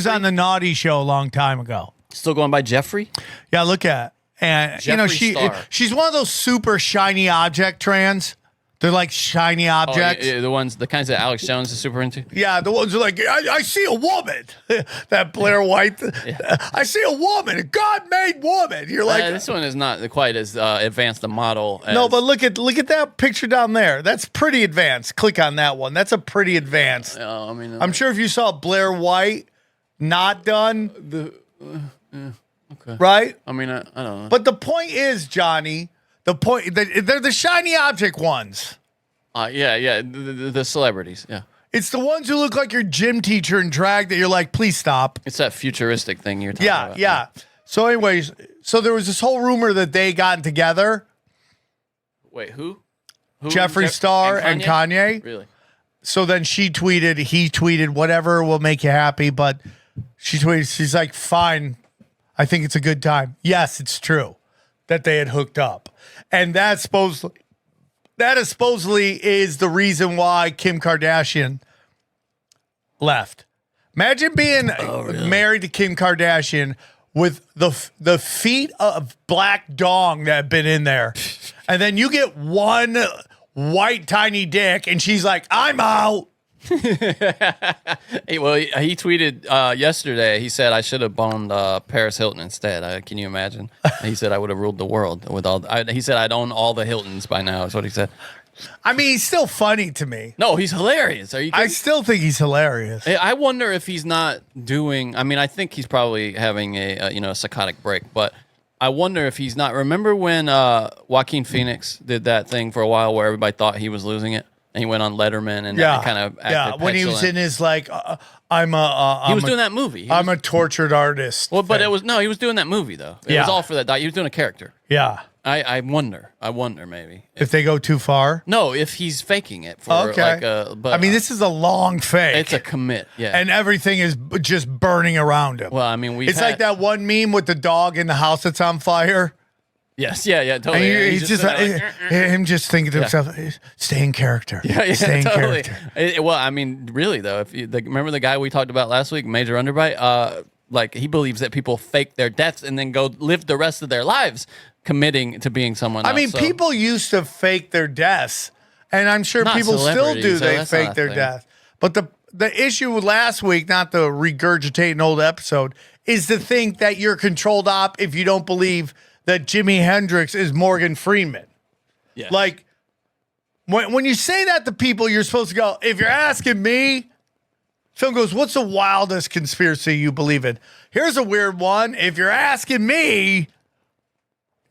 on the Naughty Show a long time ago. still going by Jeffrey. Yeah, look at it. And Jeffree Star. she's one of those super shiny object trans. They're like shiny objects. Oh, yeah, the kinds that Alex Jones is super into. Yeah, the ones who are like, I see a woman. That Blair White. I see a woman, a God-made woman. You're like, This one is not quite as advanced a model. As, no, but look at that picture down there. That's pretty advanced. Click on that one. That's a pretty advanced. I mean, I'm sure if you saw Blair White not done, okay. right? I mean, I don't know. But the point is, Johnny, they're the shiny object ones. Yeah, the celebrities. Yeah, It's the ones who look like your gym teacher in drag that you're like, please stop. it's that futuristic thing you're talking Yeah, about. yeah. So, anyways, so there was this whole rumor that they gotten together. Wait, who? Jeffree Star and Kanye. Really? So then he tweeted, whatever will make you happy. But she tweeted, she's like, fine, I think it's a good time. Yes, it's true that they had hooked up. And that supposedly is the reason why Kim Kardashian left. Imagine being married to Kim Kardashian with the feet of black dong that have been in there. And then you get one white tiny dick and she's like, I'm out. Hey, well, he tweeted yesterday. He said I should have boned Paris Hilton instead. Can you imagine? He said I would have ruled the world with all. He said I'd own all the Hiltons by now. Is what he said. I mean, he's still funny to me. No, he's hilarious. Are you kidding? I still think he's hilarious. I wonder if he's not doing. I mean, I think he's probably having a psychotic break, but I wonder if he's not. Remember when Joaquin Phoenix did that thing for a while where everybody thought he was losing it? And he went on Letterman and kind of acted when he was in his like, he was doing that movie. I'm a tortured artist. Well, but he was doing that movie though. It was all for that. He was doing a character. Yeah. I wonder maybe if they go too far. No, if he's faking it for but I mean, this is a long fake. It's a commit, yeah. And everything is just burning around him. Well, I mean, it's like that one meme with the dog in the house that's on fire. Yes, yeah, totally. And he's just him just thinking to himself, stay in character. Stay in totally. character. Well, I mean, really though, if you remember the guy we talked about last week, Major Underbite, like he believes that people fake their deaths and then go live the rest of their lives committing to being someone else. I mean, people used to fake their deaths, and I'm sure people still do. They fake their death. But the issue last week, not to regurgitate an old episode, is to think that you're controlled op if you don't believe that Jimi Hendrix is Morgan Freeman. Yeah. Like, when you say that to people, you're supposed to go, if you're asking me, Phil goes, what's the wildest conspiracy you believe in? Here's a weird one. If you're asking me,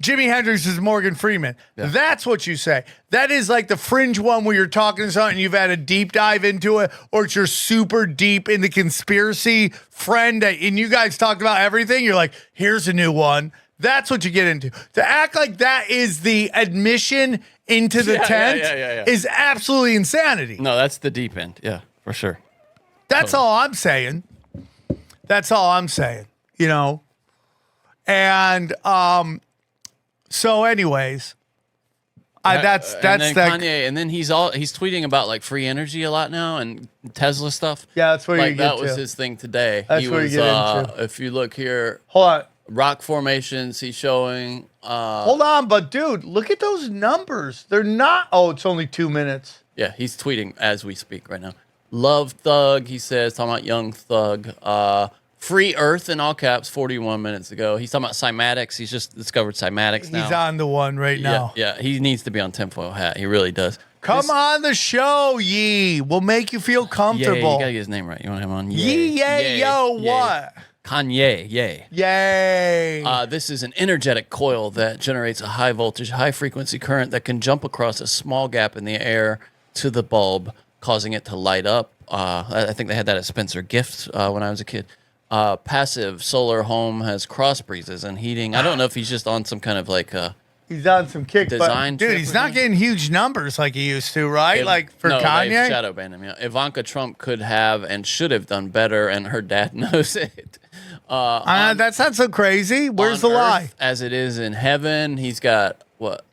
Jimi Hendrix is Morgan Freeman. Yeah. That's what you say. That is like the fringe one where you're talking to something and you've had a deep dive into it, or it's your super deep into conspiracy friend and you guys talked about everything. You're like, here's a new one. That's what you get into. To act like that is the admission into the tent is absolutely insanity. No, that's the deep end. Yeah, for sure. That's all I'm saying. That's all I'm saying, you know? And so anyways, that's Kanye, and then he's tweeting about like free energy a lot now and Tesla stuff. Yeah, that's where like, you get that was his thing today. That's where you get into. If you look here, hold on. Rock formations he's showing. Hold on, but dude, look at those numbers. They're not. Oh, it's only 2 minutes. Yeah, he's tweeting as we speak right now. Love Thug, he says, talking about Young Thug. Free Earth in all caps 41 minutes ago. He's talking about cymatics. He's just discovered cymatics now. He's on the one right now. Yeah, he needs to be on tinfoil hat. He really does. Come on the show, Yee. We'll make you feel comfortable. Yeah, you gotta get his name right. You want him on? Yee, what? Kanye, yay. Yay. This is an energetic coil that generates a high voltage, high frequency current that can jump across a small gap in the air to the bulb, causing it to light up. I think they had that at Spencer Gifts when I was a kid. Passive solar home has cross breezes and heating. I don't know if he's just on some kind of like he's on some kick, design. But dude, he's not getting huge numbers like he used to, right? Like for Kanye. They shadow banned him. Yeah, Ivanka Trump could have and should have done better, and her dad knows it. That's not so crazy. Where's the lie? As it is in heaven, he's got what?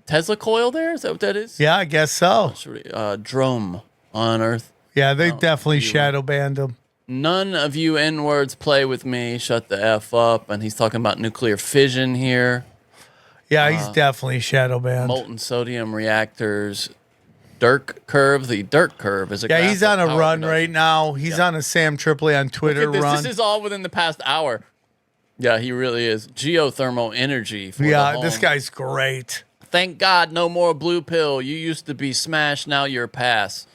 Tesla coil there? Is that what that is? Yeah, I guess so. Drome on Earth. Yeah, they definitely shadow banned him. None of you N-words play with me. Shut the F up. And he's talking about nuclear fission here. Yeah, he's definitely shadow banned. Molten sodium reactors. Dirk curve. The Dirk curve is a yeah, he's on a run right now. He's on a Sam Tripoli on Twitter run. This is all within the past hour. Yeah, he really is. Geothermal energy for the home. This guy's great. Thank God no more blue pill. You used to be smash, now you're pass.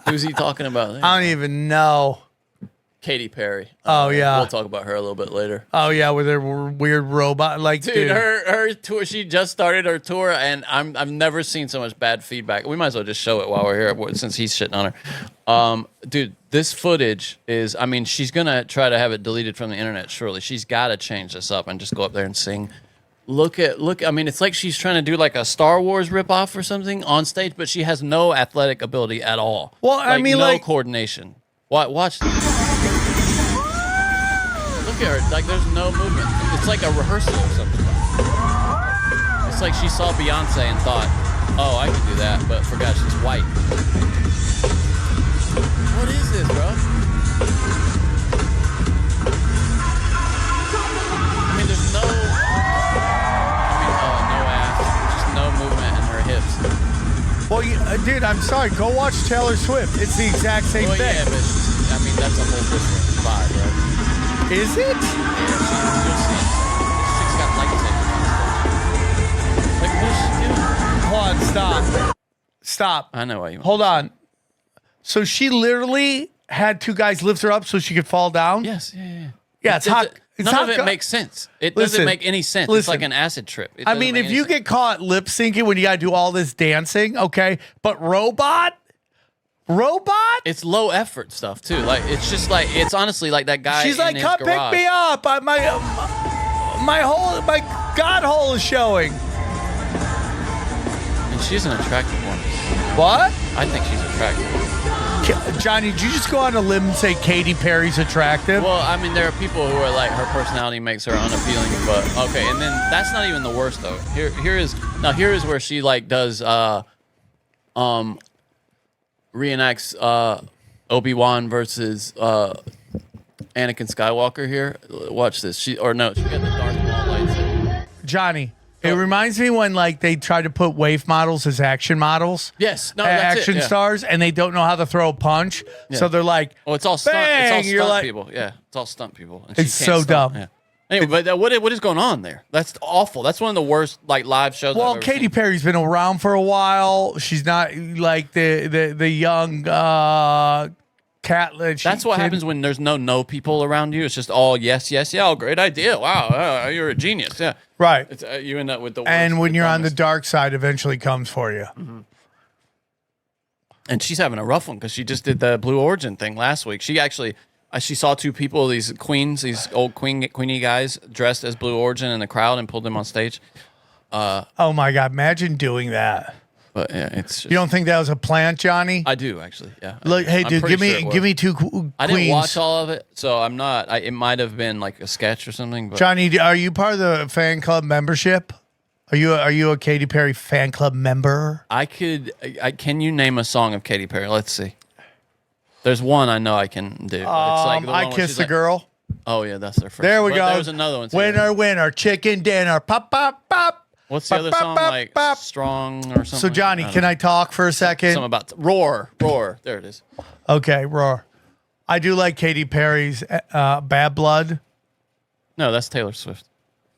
Who's he talking about there? I don't even know. Katy Perry. Oh, yeah. We'll talk about her a little bit later. Oh yeah, with her weird robot, like Dude, her tour. She just started her tour, and I've never seen so much bad feedback. We might as well just show it while we're here, since he's shitting on her. Dude, this footage is. I mean, she's gonna try to have it deleted from the internet. Surely, she's got to change this up and just go up there and sing. Look. I mean, it's like she's trying to do like a Star Wars ripoff or something on stage, but she has no athletic ability at all. Well, I mean, no like coordination. Watch this. Look at her. Like, there's no movement. It's like a rehearsal or something. It's like she saw Beyonce and thought, oh, I can do that, but forgot she's white. What is this, bro? I mean, there's no... no ass. Just no movement in her hips. Well, dude, I'm sorry. Go watch Taylor Swift. It's the exact same thing. Yeah, but, I mean, that's a whole different vibe, right? Is it? Yeah, you'll see. This chick's got lightsabers on stage. Like, what is she doing? Hold on, stop. I know why you want Hold on. So she literally had two guys lift her up so she could fall down? Yes, yeah. Yeah, it's hot. It's None hot of it makes sense. It doesn't make any sense. It's like an acid trip. I mean, if you get caught lip syncing when you got to do all this dancing, okay, but robot? It's low effort stuff too. Like, it's just like, it's honestly like that guy. She's in like, his come garage. pick me up. My god hole is showing. And she's an attractive woman. What? I think she's attractive. Johnny, did you just go on a limb and say Katy Perry's attractive? Well, I mean, there are people who are like, her personality makes her unappealing, but okay. And then that's not even the worst though. Here is where she like does reenacts Obi-Wan versus Anakin Skywalker here. Watch this. She got the Darth Maul lightsaber. Johnny, it reminds me when like they try to put wave models as action models. Yes, no, that's action it, yeah. stars, and they don't know how to throw a punch, so they're like, "Oh, it's all stunt. bang! It's all You're stunt like, people. Yeah, it's all stunt people." And it's she can't so stunt. dumb. Yeah. Anyway, but what is going on there? That's awful. That's one of the worst like live shows. Well, I've ever Katy seen. Perry's been around for a while. She's not like the young cat. That's what happens when there's no people around you. It's just all yes. Oh, great idea. Wow, you're a genius. Yeah, right. It's, you end up with the worst, and when you're on the dumbest. dark side, eventually comes for you. Mm-hmm. And she's having a rough one because she just did the Blue Origin thing last week. She actually. She saw two people, these old queenie guys dressed as Blue Origin in the crowd and pulled them on stage. Oh my God! Imagine doing that. But yeah, it's just, You don't think that was a plant, Johnny? I do actually. Yeah. Look, hey, I'm dude, pretty sure it give was. me two queens. I didn't watch all of it, so I'm not. It might have been like a sketch or something. But Johnny, are you part of the fan club membership? Are you a Katy Perry fan club member? Can you name a song of Katy Perry? Let's see. There's one I know I can do. It's like the one I where Kissed she's a like, Girl. Oh yeah, that's their first. There we But go. There's another one too. Winner, chicken dinner. Pop, pop, pop. What's the other Pop, song? pop, Like pop. Strong or something? So Johnny, can I talk for a second? Something about Roar. There it is. Okay, roar. I do like Katy Perry's Bad Blood. No, that's Taylor Swift.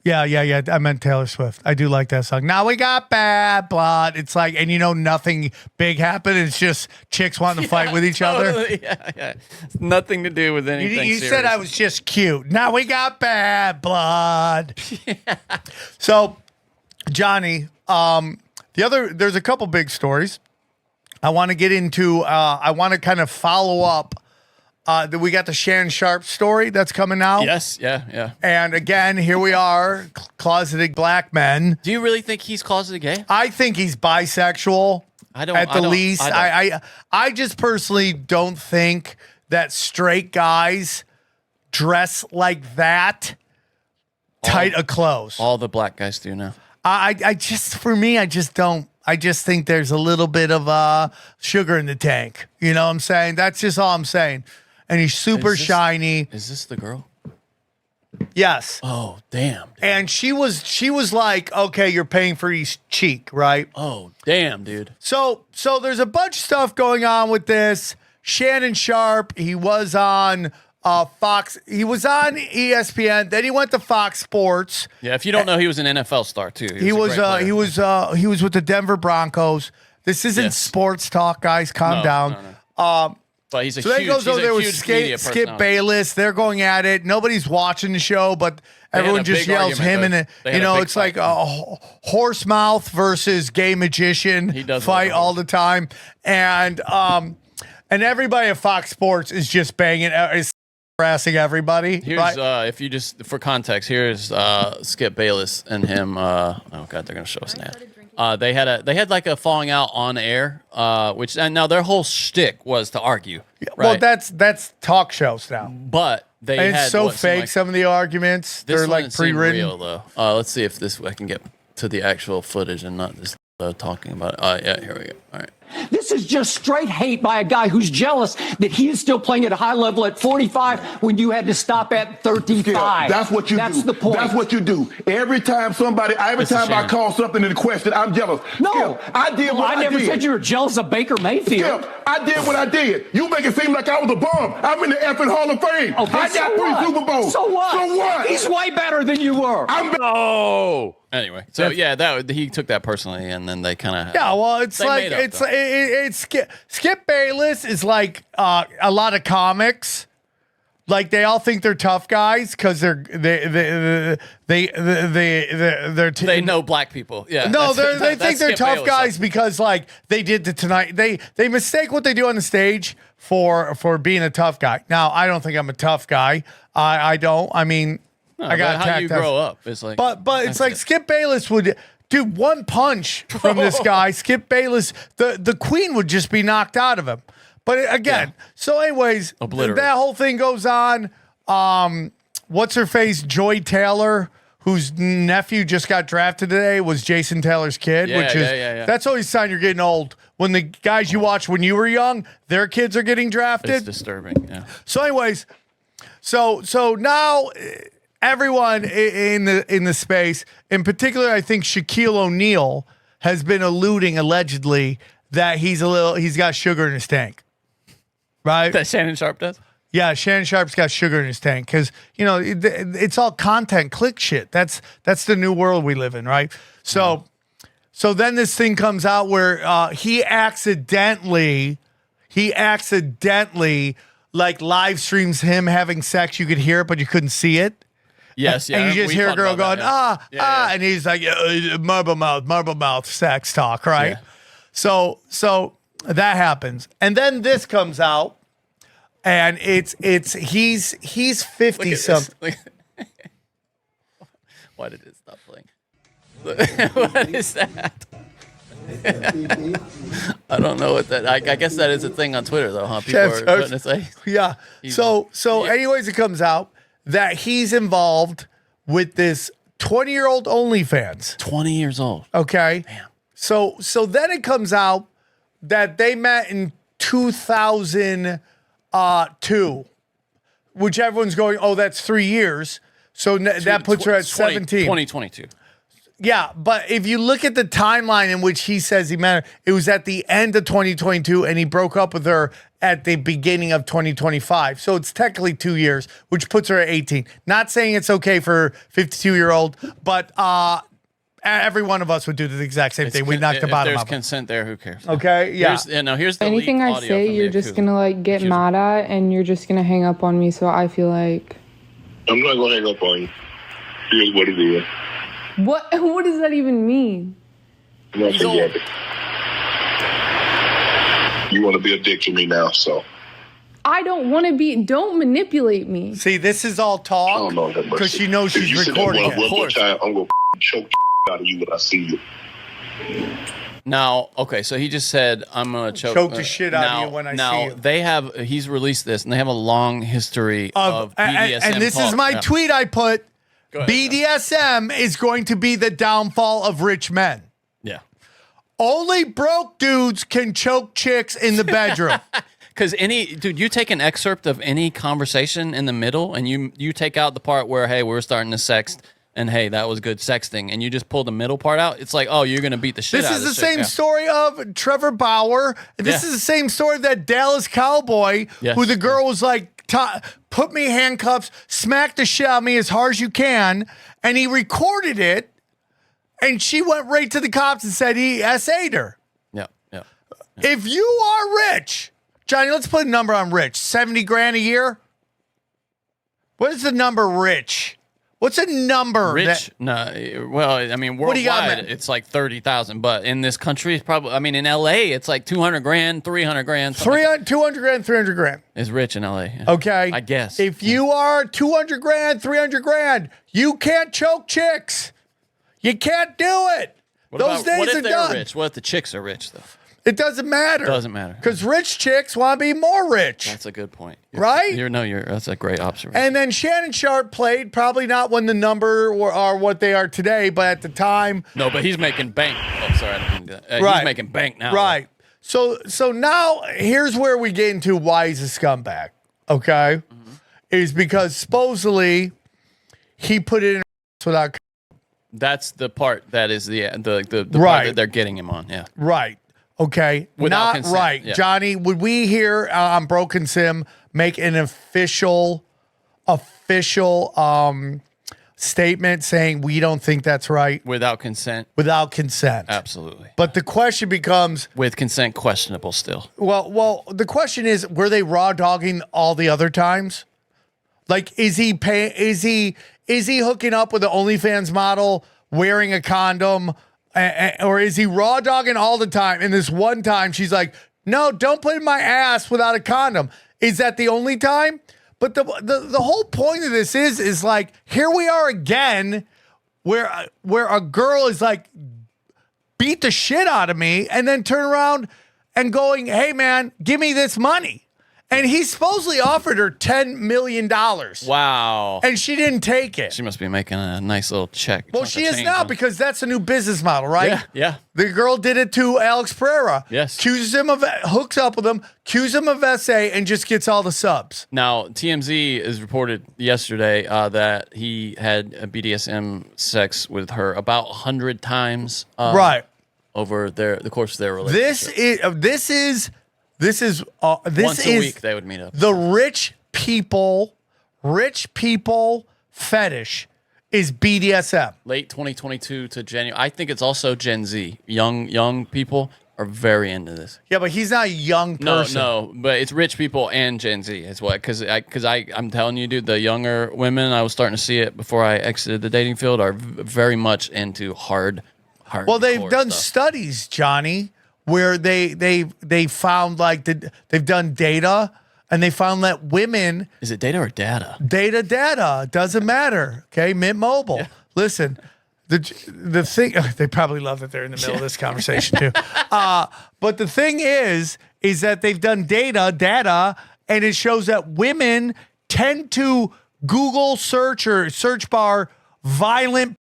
Yeah. I meant Taylor Swift. I do like that song. Now we got Bad Blood. It's like, and nothing big happened. It's just chicks wanting to fight with each other. Totally. Yeah. It's nothing to do with anything. You serious. said I was just cute. Now we got Bad Blood. So, Johnny, there's a couple big stories I want to get into. I want to kind of follow up. We got the Shannon Sharpe story that's coming out. Yes. Yeah. And again, here we are, closeted black men. Do you really think he's closeted gay? I think he's bisexual. At the least. I just personally don't think that straight guys dress like that tight of clothes. All the black guys do now. I just don't. I just think there's a little bit of sugar in the tank. You know what I'm saying? That's just all I'm saying. And he's super shiny. Is this the girl? Yes. Oh, damn. And she was like, okay, you're paying for each cheek, right? Oh, damn, dude. So there's a bunch of stuff going on with this. Shannon Sharpe, he was on Fox. He was on ESPN. Then he went to Fox Sports. Yeah, if you don't know, he was an NFL star too. He was with the Denver Broncos. This isn't Yes. sports talk, guys. Calm down. No. But he's a So then huge, he goes over there with huge media Skip personality. Bayless. They're going at it. Nobody's watching the show, but They had everyone a just big yells argument, him and though. They had a big it's like fight. a horse mouth versus gay magician He does fight like a all horse. the time, and everybody at Fox Sports is just banging, is harassing everybody. Here's right? if you just for context, here's Skip Bayless and him. Oh god, they're gonna show us now. They had like a falling out on air, which and now their whole shtick was to argue. Well, Right? that's talk shows now. But they And had it's so what seemed fake. like- Some of the arguments this they're one like seemed pre-written. real though. Let's see if I can get to the actual footage and not just talking about it. Yeah, here we go. All right. This is just straight hate by a guy who's jealous that he is still playing at a high level at 45 when you had to stop at 35. That's what you do. That's the point. That's what you do. Every time I It's a call shame. something into question, I'm jealous. No, Skip, I did what I never did. said you were jealous of Baker Mayfield. Skip, I did what I did. You make it seem like I was a bum. I'm in the effing Hall of Fame. Okay, I got so 3 what? Super Bowls. So what? So what? He's way better than you were. Anyway, so yeah, he took that personally, and then they kind of Yeah, well, it's They like made up, though. it's Skip Bayless is like a lot of comics. Like they all think they're tough guys because they're they know black people. Yeah, no, that's- they that's think they're Skip tough Bayless guys stuff. because like they did the Tonight. They mistake what they do on the stage for being a tough guy. Now I don't think I'm a tough guy. I don't. I mean, No, I got but how attacked. you grow up is like, But it's that's like it. Skip Bayless would do one punch from this guy. Skip Bayless, the queen would just be knocked out of him. But again, so anyways, Obliterate. that whole thing goes on. What's her face? Joy Taylor, whose nephew just got drafted today, was Jason Taylor's kid, Yeah, which is yeah. that's always a sign you're getting old. When the guys you watch when you were young, their kids are getting It's drafted. disturbing. Yeah. So, anyways, so now everyone in the space, in particular, I think Shaquille O'Neal has been alluding allegedly that he's got sugar in his tank, right? That Shannon Sharpe does. Yeah, Shannon Sharpe's got sugar in his tank because it's all content click shit. That's the new world we live in, right? So then this thing comes out where he accidentally like live streams him having sex. You could hear it, but you couldn't see it. Yes, yeah. And you just we hear a talked girl about going, that, yeah. and he's like, marble mouth, sex talk, right? Yeah. So that happens. And then this comes out, and he's 50 Look at something. this. Why did it stop playing? What is that? I don't know what that. I guess that is a thing on Twitter, though, huh? People are putting it say. Yeah. So yeah. anyways, it comes out that he's involved with this 20-year-old OnlyFans. 20 years old. Okay. Damn. So then it comes out that they met in 2002, which everyone's going, oh, that's 3 years. So that puts her at 17. 2022. Yeah, but if you look at the timeline in which he says he met her, it was at the end of 2022, and he broke up with her at the beginning of 2025. So it's technically 2 years, which puts her at 18. Not saying it's okay for 52-year-old, but every one of us would do the exact same thing. We'd knock the bottom There's off. consent there. Who cares? Okay, yeah. Here's the Anything leaked I audio say, from you're the just accuser. gonna like get mad at, and you're just gonna hang up on me. So I feel like, I'm not going to hang up on you. Here's what it is. what does that even mean? I'm not together. You want to be a dick to me now, so. I don't want to be. Don't manipulate me. See, this is all I talk don't know that much. because she knows If she's you say that recording one it. more time, I'm going to choke out of you when I see you. Now, okay, so he just said, I'm going to Choke the shit out of you when I see you. Now, he's released this, and they have a long history of BDSM and this is talk. my Yeah. tweet I put. Go ahead, BDSM is going to be the downfall of rich men. Yeah. Only broke dudes can choke chicks in the bedroom. Because you take an excerpt of any conversation in the middle, and you take out the part where, hey, we're starting to sext, and hey, that was good sexting, and you just pull the middle part out. It's like, oh, you're gonna beat the shit This out is of the this same chick. story of Trevor Bauer. This Yeah. is the same story of that Dallas Cowboy Yes. who the girl was like, put me in handcuffs, smack the shit out of me as hard as you can. And he recorded it, and she went right to the cops and said he SA'd her. Yeah. If you are rich, Johnny, let's put a number on rich. 70 grand a year? What is the number rich? What's a number? Rich? No. Well, I mean, What do you got, worldwide, man? it's like 30,000. But in this country, it's probably, I mean, in LA, it's like 200 grand, 300 grand. 200 grand, 300 grand. Is rich in LA. Yeah. Okay. I guess. If you are 200 grand, 300 grand, you can't choke chicks. You can't do it. Those days what if are they're done. rich? What if the chicks are rich, though? It doesn't matter. Doesn't matter. Because rich chicks want to be more rich. That's a good point. Right? That's a great observation. And then Shannon Sharpe played, probably not when the number are what they are today, but at the time. No, but he's making bank. Oh, sorry, I didn't mean that. Right. He's making bank now. Right. So now here's where we get into why he's a scumbag. Okay, is because supposedly he put it in without. That's the part that is the part Right. that they're getting him on. Yeah. Right. Okay. Without Not consent, right. yeah. Johnny, would we here on Broken Sim make an official statement saying we don't think that's right Without consent. without consent? Absolutely. But the question becomes, With consent, questionable still. well, the question is, were they raw dogging all the other times? Like, is he hooking up with the OnlyFans model wearing a condom, or is he raw dogging all the time? And this one time, she's like, "No, don't put it in my ass without a condom." Is that the only time? But the whole point of this is like, here we are again, where a girl is like, beat the shit out of me, and then turn around and going, "Hey man, give me this money." And he supposedly offered her $10 million. Wow. And she didn't take it. She must be making a nice little check. Well, chunk she of is change, now huh? because that's a new business model, right? Yeah, yeah. The girl did it to Alex Pereira. Yes. Accuses him of, hooks up with him, accuses him of SA, and just gets all the subs. Now, TMZ is reported yesterday that he had a BDSM sex with her about 100 times. Right. Over the course of their relationship. This is Once a week they would meet up. The rich people fetish is BDSM. Late 2022 to January. I think it's also Gen Z. Young people are very into this. Yeah, but he's not a young person. No, but it's rich people and Gen Z is what, because I'm telling you, dude, the younger women, I was starting to see it before I exited the dating field, are very much into hard. Well, they've done stuff. studies, Johnny, where they found like they've done data, and they found that women. Is it data or data? Data doesn't matter. Okay, Mint Mobile. Yeah. Listen, the thing they probably love that they're in the middle of this conversation too. But the thing is that they've done data, and it shows that women tend to Google search or search bar violent.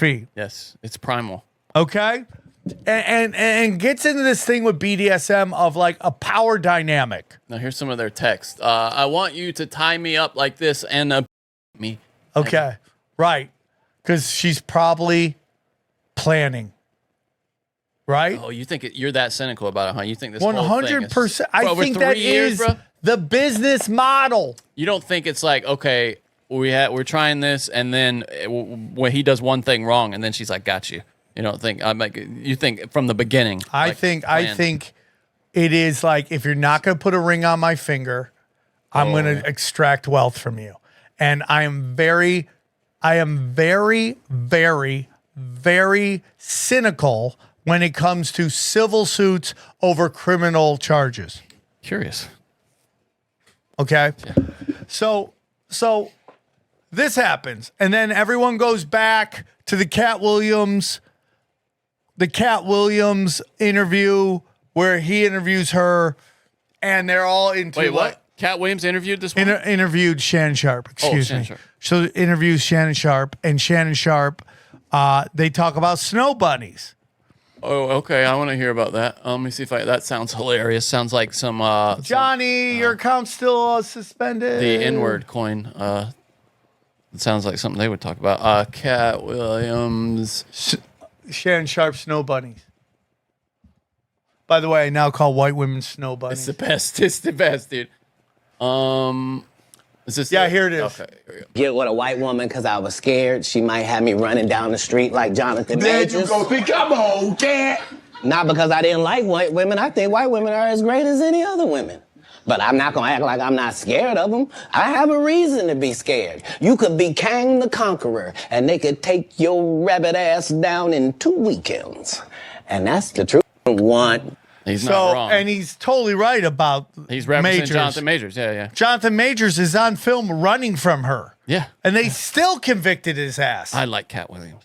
Yes, it's primal. Okay, and gets into this thing with BDSM of like a power dynamic. Now here's some of their text. I want you to tie me up like this and me. Okay, right, because she's probably planning. Right? Oh, you think you're that cynical about it, huh? You think this 100%. I think that is the business model. You don't think it's like, okay, we're trying this, and then when he does one thing wrong, and then she's like, "Got you." You don't think you think from the beginning. I think it is like, if you're not going to put a ring on my finger, I'm going to extract wealth from you, and I am very, very, very cynical when it comes to civil suits over criminal charges. Curious. Okay, yeah. So this happens, and then everyone goes back to the Cat Williams interview where he interviews her, and they're all into Wait, what? Cat Williams interviewed this one? Interviewed Shannon Sharpe. Excuse me. Sharpe. So interviews Shannon Sharpe, and Shannon Sharpe. They talk about snow bunnies. Oh, okay. I want to hear about that. Let me see if that sounds hilarious. Sounds like some Johnny, your account's still suspended. The N-word coin. It sounds like something they would talk about. Cat Williams. Shannon Sharpe snow bunnies. By the way, I now call white women snow bunnies. It's the best. It's the best, dude. Is this here it is. Okay, here we go. Get with a white woman because I was scared she might have me running down the street like Jonathan There Majors. you go. See, come on, cat. Not because I didn't like white women. I think white women are as great as any other women. But I'm not gonna act like I'm not scared of them. I have a reason to be scared. You could be Kang the Conqueror, and they could take your rabbit ass down in 2 weekends. And that's the truth. He's not wrong. And he's totally right about He's representing Majors. Jonathan Majors. Yeah. Jonathan Majors is on film running from her. Yeah. And they still convicted his ass. I like Cat Williams.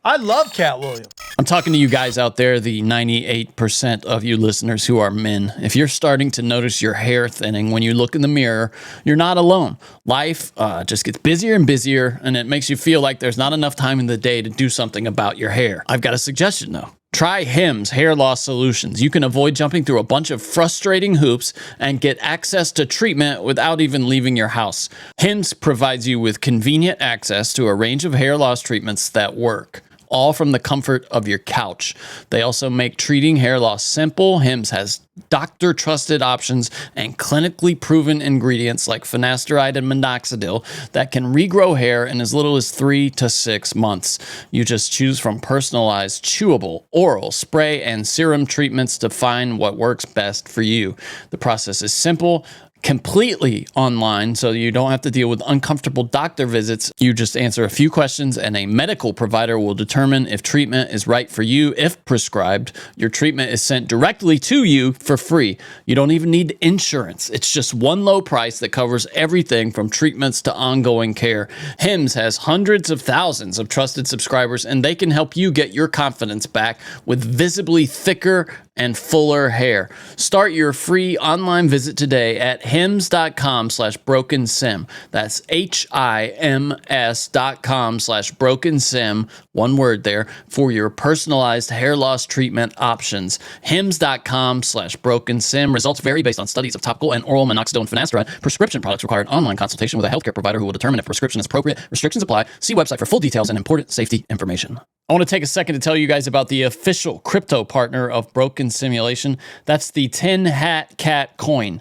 I love Cat Williams. I'm talking to you guys out there, the 98% of you listeners who are men. If you're starting to notice your hair thinning when you look in the mirror, you're not alone. Life just gets busier and busier, and it makes you feel like there's not enough time in the day to do something about your hair. I've got a suggestion, though. Try Hims Hair Loss Solutions. You can avoid jumping through a bunch of frustrating hoops and get access to treatment without even leaving your house. Hims provides you with convenient access to a range of hair loss treatments that work, all from the comfort of your couch. They also make treating hair loss simple. Hims has doctor-trusted options and clinically proven ingredients like finasteride and minoxidil that can regrow hair in as little as 3 to 6 months. You just choose from personalized, chewable, oral, spray, and serum treatments to find what works best for you. The process is simple, completely online, so you don't have to deal with uncomfortable doctor visits. You just answer a few questions and a medical provider will determine if treatment is right for you. If prescribed, your treatment is sent directly to you for free. You don't even need insurance. It's just one low price that covers everything from treatments to ongoing care. Hims has hundreds of thousands of trusted subscribers, and they can help you get your confidence back with visibly thicker and fuller hair. Start your free online visit today at hims.com/brokensim. That's HIMS.com/brokensim, one word there, for your personalized hair loss treatment options. hims.com/brokensim. Results vary based on studies of topical and oral minoxidil and finasteride. Prescription products require an online consultation with a healthcare provider who will determine if prescription is appropriate. Restrictions apply. See website for full details and important safety information. I want to take a second to tell you guys about the official crypto partner of Broken Simulation. That's the Tin Hat Cat coin.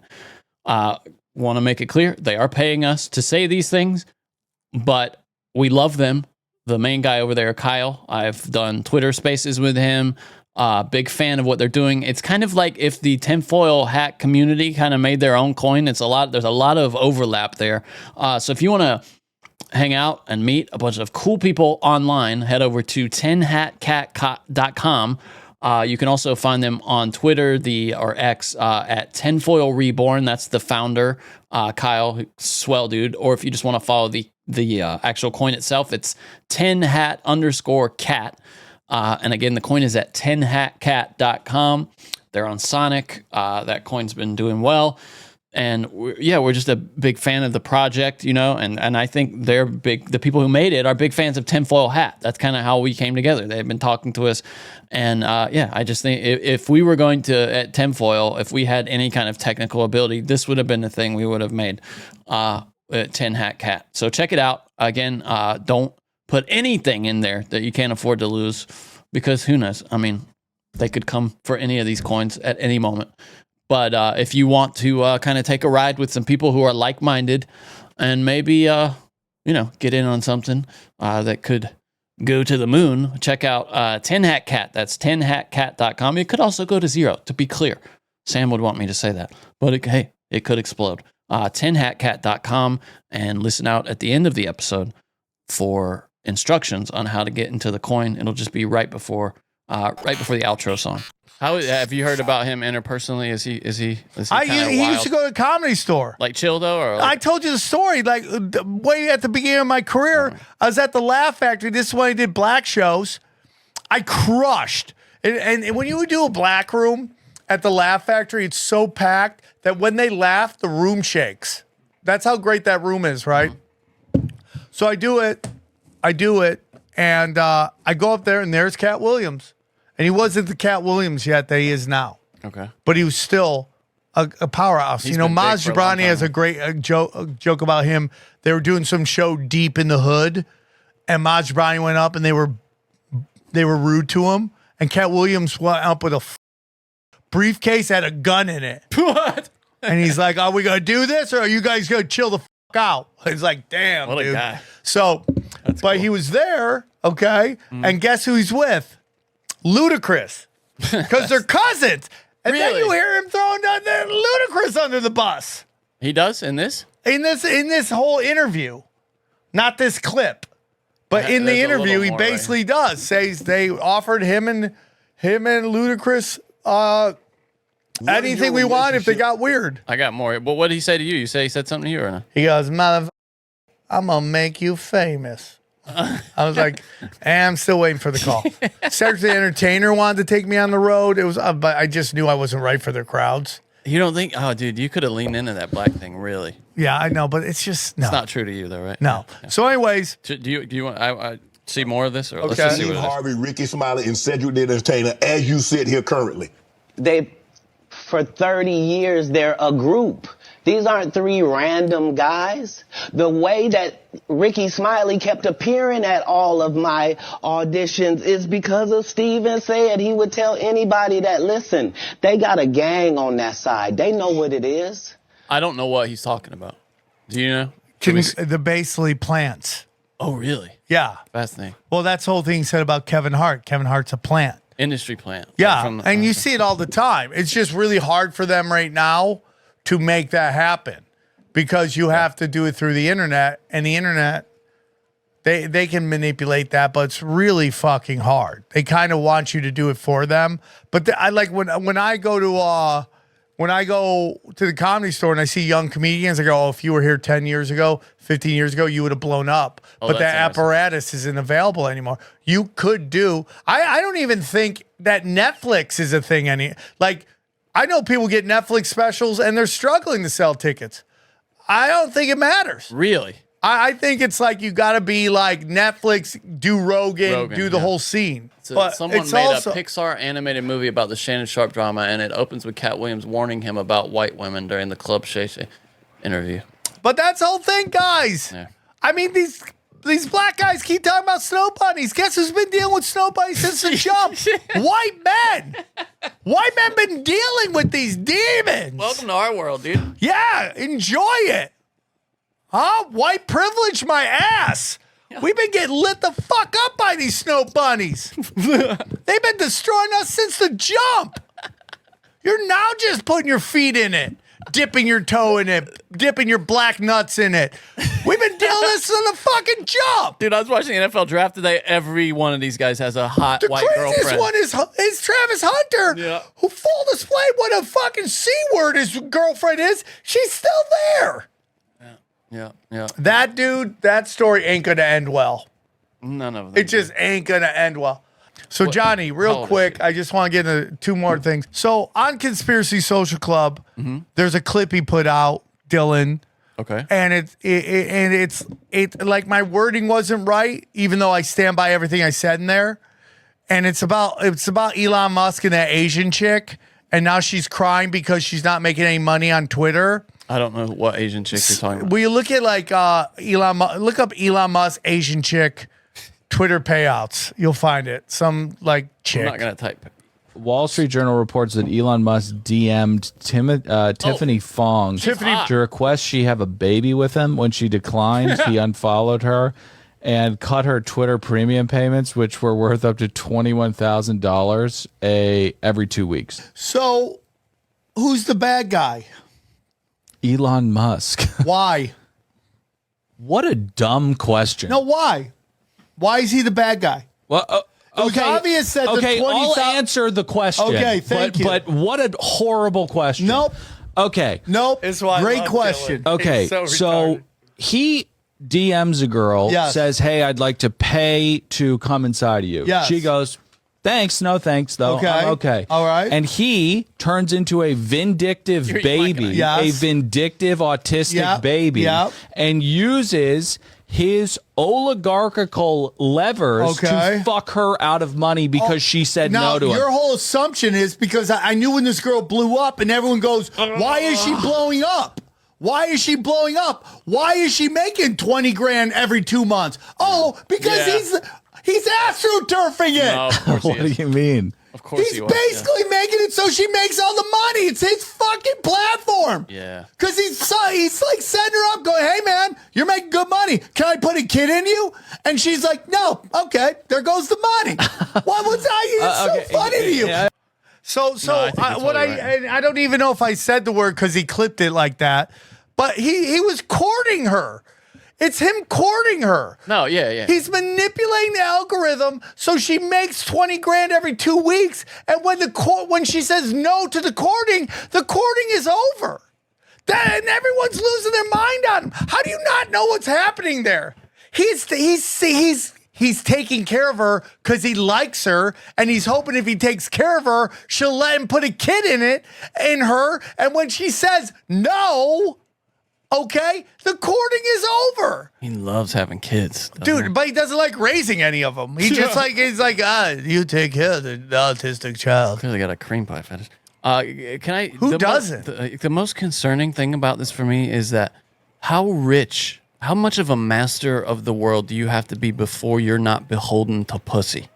Want to make it clear, they are paying us to say these things, but we love them. The main guy over there, Kyle, I've done Twitter spaces with him. Big fan of what they're doing. It's kind of like if the tinfoil hat community kind of made their own coin. There's a lot of overlap there. So if you want to hang out and meet a bunch of cool people online, head over to tinhatcat.com. You can also find them on Twitter or X at Tinfoil Reborn. That's the founder, Kyle, swell dude. Or if you just want to follow the actual coin itself, it's tinhat_cat. And again, the coin is at tinhatcat.com. They're on Sonic. That coin's been doing well. And we're just a big fan of the project, and I think they're big. The people who made it are big fans of Tinfoil Hat. That's kind of how we came together. They've been talking to us. And I just think if we were going to, at Tinfoil, if we had any kind of technical ability, this would have been the thing we would have made, Tin Hat Cat. So check it out. Again, don't put anything in there that you can't afford to lose, because who knows? I mean, they could come for any of these coins at any moment. But if you want to kind of take a ride with some people who are like-minded and maybe, get in on something that could go to the moon, check out Tin Hat Cat. That's tinhatcat.com. It could also go to zero, to be clear. Sam would want me to say that. But, it could explode. Tinhatcat.com, and listen out at the end of the episode for instructions on how to get into the coin. It'll just be right before the outro song. How have you heard about him interpersonally? Is he he used to go to the Comedy Store. Like chill though? Or I told you the story. Like way at the beginning of my career, I was at the Laugh Factory. This is when I did black shows. I crushed. And when you do a black room at the Laugh Factory, it's so packed that when they laugh, the room shakes. That's how great that room is, right? So I do it, and I go up there, and there's Cat Williams. And he wasn't the Cat Williams yet that he is now. Okay. But he was still a powerhouse. Maz Jobrani has a great joke about him. They were doing some show deep in the hood, and Maz Jobrani went up, and they were rude to him. And Cat Williams went up with a briefcase, had a gun in it. What? And he's like, "Are we gonna do this, or are you guys gonna chill the out?" He's like, "Damn, what dude." a guy. So, but cool. He was there, okay. And guess who he's with? Ludacris, because they're cousins. And then you hear him throwing Ludacris under the bus. He does in this? In this whole interview. Not this clip. But in the interview, he basically does. Says they offered him and Ludacris anything we want if they got weird. I got more. But what did he say to you? You say he said something to you or not? He goes, I'm going to make you famous. I was like, I'm still waiting for the call. Cedric the Entertainer wanted to take me on the road. It was, but I just knew I wasn't right for their crowds. You don't think? Oh, dude, you could have leaned into that black thing, really. Yeah, I know, but it's just no. It's not true to you, though, right? No. Yeah. So, anyways, do you want? I see more of this, or okay. let's just see what it is. Harvey, Ricky Smiley, and Cedric the Entertainer, as you sit here currently. For 30 years, they're a group. These aren't three random guys. The way that Ricky Smiley kept appearing at all of my auditions is because of Steven said he would tell anybody that, listen, they got a gang on that side. They know what it is. I don't know what he's talking about. Do you know? The basically plants. Oh, really? Yeah. Fascinating. Well, that's the whole thing he said about Kevin Hart. Kevin Hart's a plant. Industry plant. Yeah, and you see it all the time. It's just really hard for them right now to make that happen because you have to do it through the internet, and the internet, they can manipulate that, but it's really fucking hard. They kind of want you to do it for them. But I like when I go to the Comedy Store and I see young comedians, I go, oh, if you were here 10 years ago, 15 years ago, you would have blown up. Oh, but that apparatus isn't available anymore. You could do, I don't even think that Netflix is a thing I know people get Netflix specials and they're struggling to sell tickets. I don't think it matters. Really? I think it's like you got to be like Netflix, do Rogan do the whole scene. So but someone made a Pixar animated movie about the Shannon Sharpe drama, and it opens with Cat Williams warning him about white women during the Club Shay Shay interview. But that's the whole thing, guys. Yeah. I mean, these black guys keep talking about snow bunnies. Guess who's been dealing with snow bunnies since the jump? White men. White men been dealing with these demons. Welcome to our world, dude. Yeah, enjoy it. Huh? White privilege my ass. We've been getting lit the fuck up by these snow bunnies. They've been destroying us since the jump. You're now just putting your feet in it, dipping your toe in it, dipping your black nuts in it. We've been dealing this from the fucking jump. Dude, I was watching the NFL draft today. Every one of these guys has a hot white girlfriend. The craziest one is Travis Hunter, who full display what a fucking C-word his girlfriend is. She's still there. Yeah. That dude, that story ain't gonna end well. None of them. It just ain't gonna end well. So, Johnny, real quick, I just want to get into two more things. So, on Conspiracy Social Club, there's a clip he put out, Dylan. Okay. And it's like my wording wasn't right, even though I stand by everything I said in there. And it's about Elon Musk and that Asian chick, and now she's crying because she's not making any money on Twitter. I don't know what Asian chick you're talking about. Will you look at look up Elon Musk Asian chick Twitter payouts? You'll find it. Some like chick. I'm not gonna type it. Wall Street Journal reports that Elon Musk DM'd Tiffany Fong to request she have a baby with him. When she declined, he unfollowed her and cut her Twitter premium payments, which were worth up to $21,000 every 2 weeks. So, who's the bad guy? Elon Musk. Why? What a dumb question. No, why? Why is he the bad guy? Well, it was obvious that the 20,000... I'll answer the question. Okay, thank you. But what a horrible question. Nope. Okay. Nope. Great question. Dylan. Okay, so he DMs a girl, says, hey, I'd like to pay to come inside of you. Yes. She goes, thanks, no thanks, though. Okay. I'm okay. All right. And he turns into a vindictive baby, a vindictive autistic baby, and uses his oligarchical levers to fuck her out of money because she said no to him. Your whole assumption is because I knew when this girl blew up and everyone goes, why is she blowing up? Why is she blowing up? Why is she making 20 grand every 2 months? Oh, because he's astroturfing it. No, of course what do you mean? Of course he's basically making it so she makes all the money. It's his fucking platform. Yeah. Because he's like setting her up, going, hey, man, you're making good money. Can I put a kid in you? And she's like, no. Okay, there goes the money. What's that? It's so funny to you. So I don't even know if I said the word because he clipped it like that, but he was courting her. It's him courting her. No, yeah. He's manipulating the algorithm so she makes 20 grand every 2 weeks, and when she says no to the courting is over. And everyone's losing their mind on him. How do you not know what's happening there? He's taking care of her because he likes her, and he's hoping if he takes care of her, she'll let him put a kid in her. And when she says no, okay, the courting is over. He loves having kids, dude, but he doesn't like raising any of them. He's like, you take care of the autistic child. Clearly got a cream pie fetish. Who doesn't? The most concerning thing about this for me is that how much of a master of the world do you have to be before you're not beholden to pussy?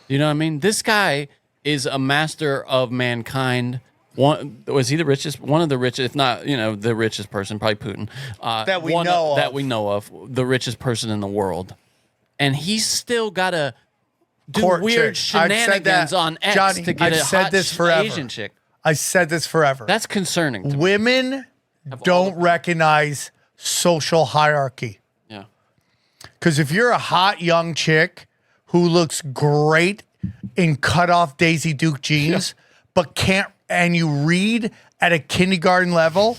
You know what I mean? This guy is a master of mankind. Was he the richest? One of the richest, if not, the richest person, probably Putin. That we know of, the richest person in the world. And he's still got to do Court weird chick. shenanigans on X Johnny, to get I've a said hot this forever. Asian chick. I said this forever. That's concerning to me. Women don't recognize social hierarchy. Yeah. Because if you're a hot young chick who looks great in cut-off Daisy Duke jeans, but and you read at a kindergarten level,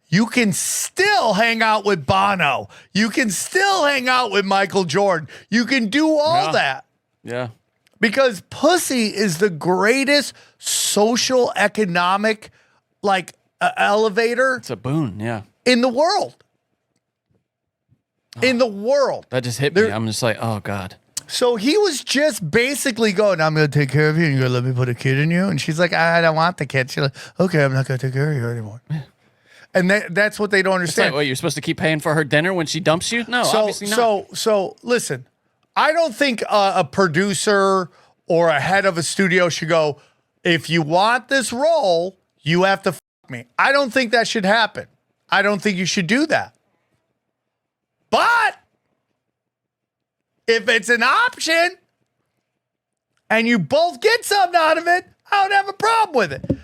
you can still hang out with Bono. You can still hang out with Michael Jordan. You can do all that. Yeah. Because pussy is the greatest social economic elevator. It's a boon, yeah. In the world. In the world. That just hit me. I'm just like, oh, God. So he was just basically going, I'm going to take care of you and you're going to let me put a kid in you. And she's like, I don't want the kid. She's like, okay, I'm not going to take care of you anymore. Yeah. And that's what they don't understand. It's like, you're supposed to keep paying for her dinner when she dumps you? No, obviously not. So listen, I don't think a producer or a head of a studio should go, if you want this role, you have to f me. I don't think that should happen. I don't think you should do that. But if it's an option and you both get something out of it, I don't have a problem with it.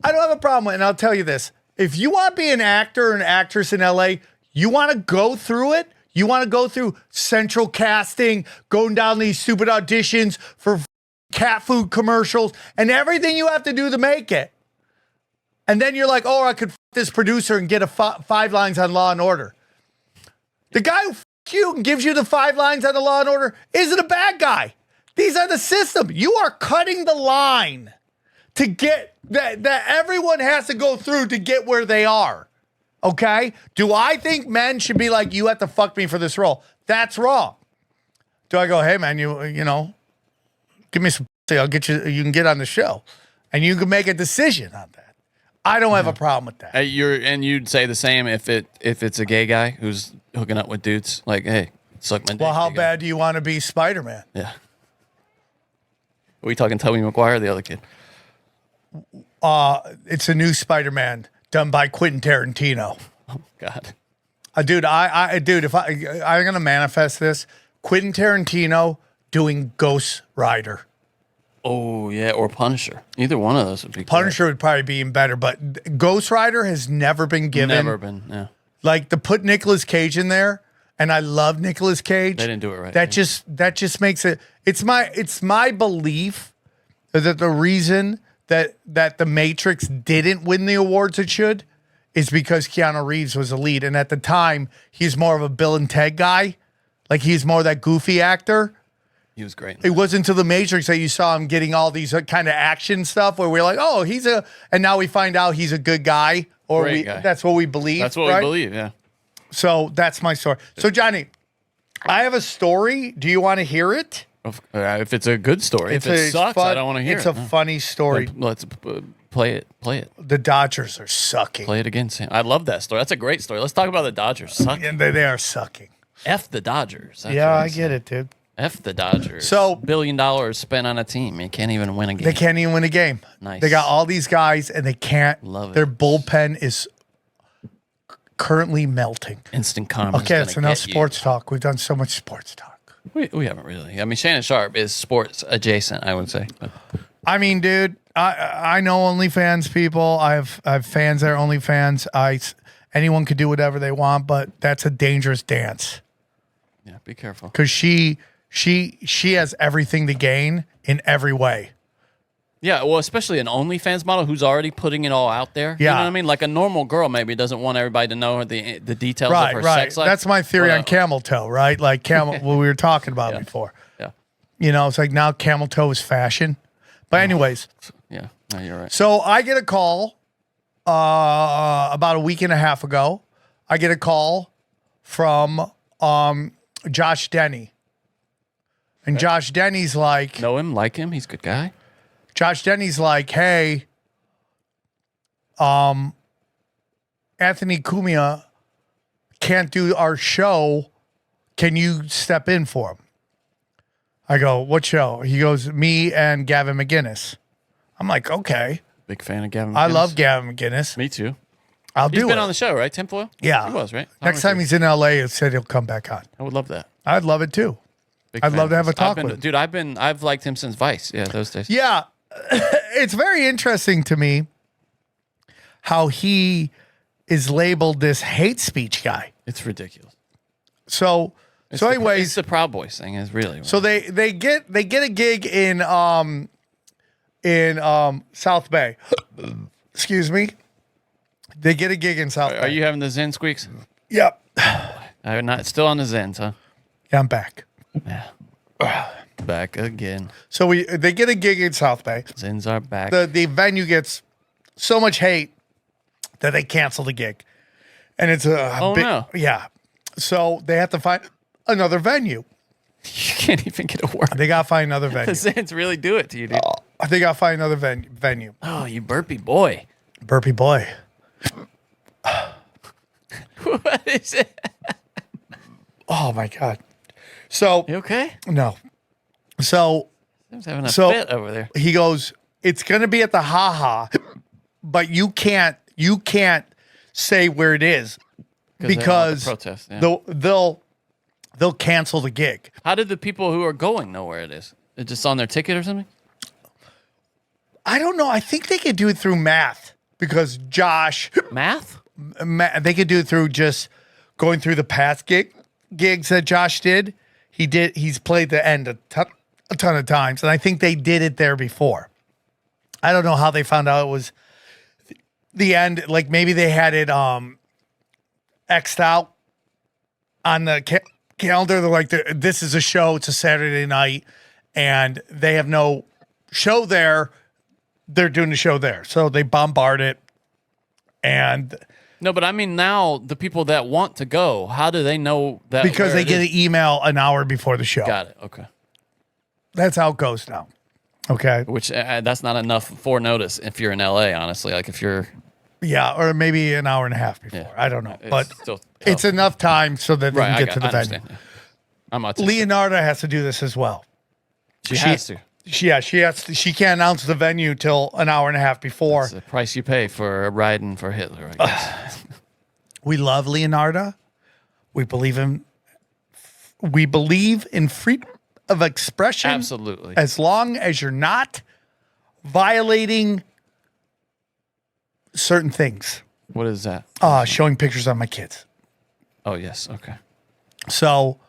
I don't have a problem with it. And I'll tell you this. If you want to be an actor or an actress in LA, you want to go through it. You want to go through central casting, going down these stupid auditions for cat food commercials and everything you have to do to make it. And then you're like, oh, I could f this producer and get a 5 lines on Law and Order. The guy who you and gives you the 5 lines on the Law and Order isn't a bad guy. These are the system. You are cutting the line to get that everyone has to go through to get where they are. Okay? Do I think men should be like, you have to fuck me for this role? That's wrong. Do I go, hey man, you know, give me some pussy, I'll get you, you can get on the show. And you can make a decision on that. I don't have a problem with that. You'd say the same if it's a gay guy who's hooking up with dudes. Like, hey, suck my dick. Well, how bad do you want to be Spider-Man? Yeah. Are we talking Tobey Maguire or the other kid? It's a new Spider-Man done by Quentin Tarantino. Oh God. Dude, if I'm gonna manifest this, Quentin Tarantino doing Ghost Rider. Oh yeah, or Punisher. Either one of those would be. Punisher would probably be even better, but Ghost Rider has never been given. Never been. Yeah. Like to put Nicolas Cage in there, and I love Nicolas Cage. They didn't do it right. That just makes it. It's my belief that the reason that the Matrix didn't win the awards it should is because Keanu Reeves was the lead, and at the time he's more of a Bill and Ted guy, like he's more that goofy actor. He was great. It wasn't until the Matrix that you saw him getting all these kind of action stuff where we're like, oh, and now we find out he's a good guy, or that's what we believe. That's what we believe, yeah. So that's my story. So Johnny, I have a story. Do you want to hear it? If it's a good story. If it sucks, I don't want to hear it. It's a funny story. Let's play it. Play it. The Dodgers are sucking. Play it again, Sam. I love that story. That's a great story. Let's talk about the Dodgers sucking. Yeah, they are sucking. F the Dodgers. That's yeah, I get it, dude. F the Dodgers. So $1 billion spent on a team. You can't even win a game. They can't even win a game. Nice. They got all these guys and they can't. Love it. Their bullpen is currently melting. Instant karma. Okay, it's enough sports talk. We've done so much sports talk. We haven't really. I mean, Shannon Sharpe is sports adjacent, I would say. But. I mean, dude, I know OnlyFans people. I have fans that are OnlyFans. Anyone could do whatever they want, but that's a dangerous dance. Yeah, be careful. Because she has everything to gain in every way. Yeah, well, especially an OnlyFans model who's already putting it all out there. Yeah. You know what I mean? Like a normal girl maybe doesn't want everybody to know the details of her sex life. That's my theory on camel toe, right? Like what we were talking about before. Yeah. You know, it's like now camel toe is fashion. But anyways. Yeah, no, you're right. So I get a call about a week and a half ago. I get a call from Josh Denny. And Josh Denny's like... Know him, like him, he's a good guy. Josh Denny's like, hey, Anthony Cumia can't do our show. Can you step in for him? I go, what show? He goes, me and Gavin McInnes. I'm like, okay. Big fan of Gavin McInnes. I love Gavin McInnes. Me too. I'll do it. He's been on the show, right? Tinfoil? Yeah. He was, right? Next time he's in LA, he said he'll come back on. I would love that. I'd love it too. I'd love to have a talk with him. Dude, I've liked him since Vice. Yeah, those days. Yeah. It's very interesting to me how he is labeled this hate speech guy. It's ridiculous. So anyways, it's the Proud Boys thing is really. So they get a gig in South Bay. Excuse me. They get a gig in South Bay. Are you having the Zen squeaks? Yep. I'm not still on the Zens, huh? Yeah, I'm back. Yeah. Back again. So they get a gig in South Bay. Zens are back. The venue gets so much hate that they cancel the gig. And it's no. Yeah. So they have to find another venue. You can't even get a word. They got to find another venue. The Zens really do it to you, dude. They got to find another venue. Oh, you burpy boy. Burpy boy. What is it? Oh, my God. So. You okay? No. So. He's having a fit over there. He goes, it's going to be at the Ha-Ha, but you can't say where it is because the protest, they'll cancel the gig. How did the people who are going know where it is? It's just on their ticket or something? I don't know. I think they could do it through math because Josh. Math? They could do it through just going through the past gigs that Josh did. He's played the end a ton of times, and I think they did it there before. I don't know how they found out it was the end. Like maybe they had it X'd out on the calendar. They're like, this is a show. It's a Saturday night, and they have no show there. They're doing the show there, so they bombard it. And no, but I mean now the people that want to go, how do they know that? Because they get an email an hour before the show. Got it. Okay. That's how it goes now. Okay. Which that's not enough for notice if you're in LA, honestly. Like if you're. Yeah, or maybe an hour and a half before. Yeah. I don't know. But it's enough time so that they can get to the venue. Yeah. I'm autistic. Leonardo has to do this as well. She has to. Yeah, she has to. She can't announce the venue till an hour and a half before. It's the price you pay for riding for Hitler, I guess. We love Leonardo. We believe in freedom of expression. Absolutely. As long as you're not violating certain things. What is that? Showing pictures of my kids. Oh, yes. Okay. So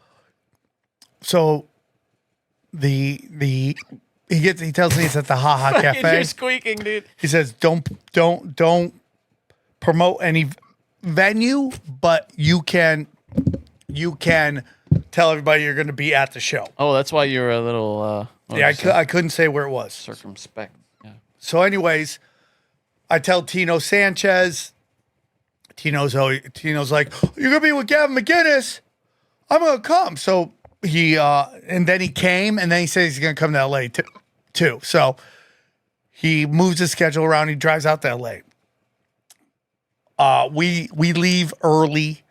he tells me it's at the Ha-Ha Cafe. You're squeaking, dude. He says, don't promote any venue, but you can tell everybody you're going to be at the show. Oh, that's why you're a little. I couldn't say where it was. Circumspect. Yeah. So, anyways, I tell Tino Sanchez. Tino's like, you're gonna be with Gavin McInnes. I'm gonna come. So he and then he came, and then he says he's gonna come to LA too. So he moves his schedule around. He drives out to LA. We leave early,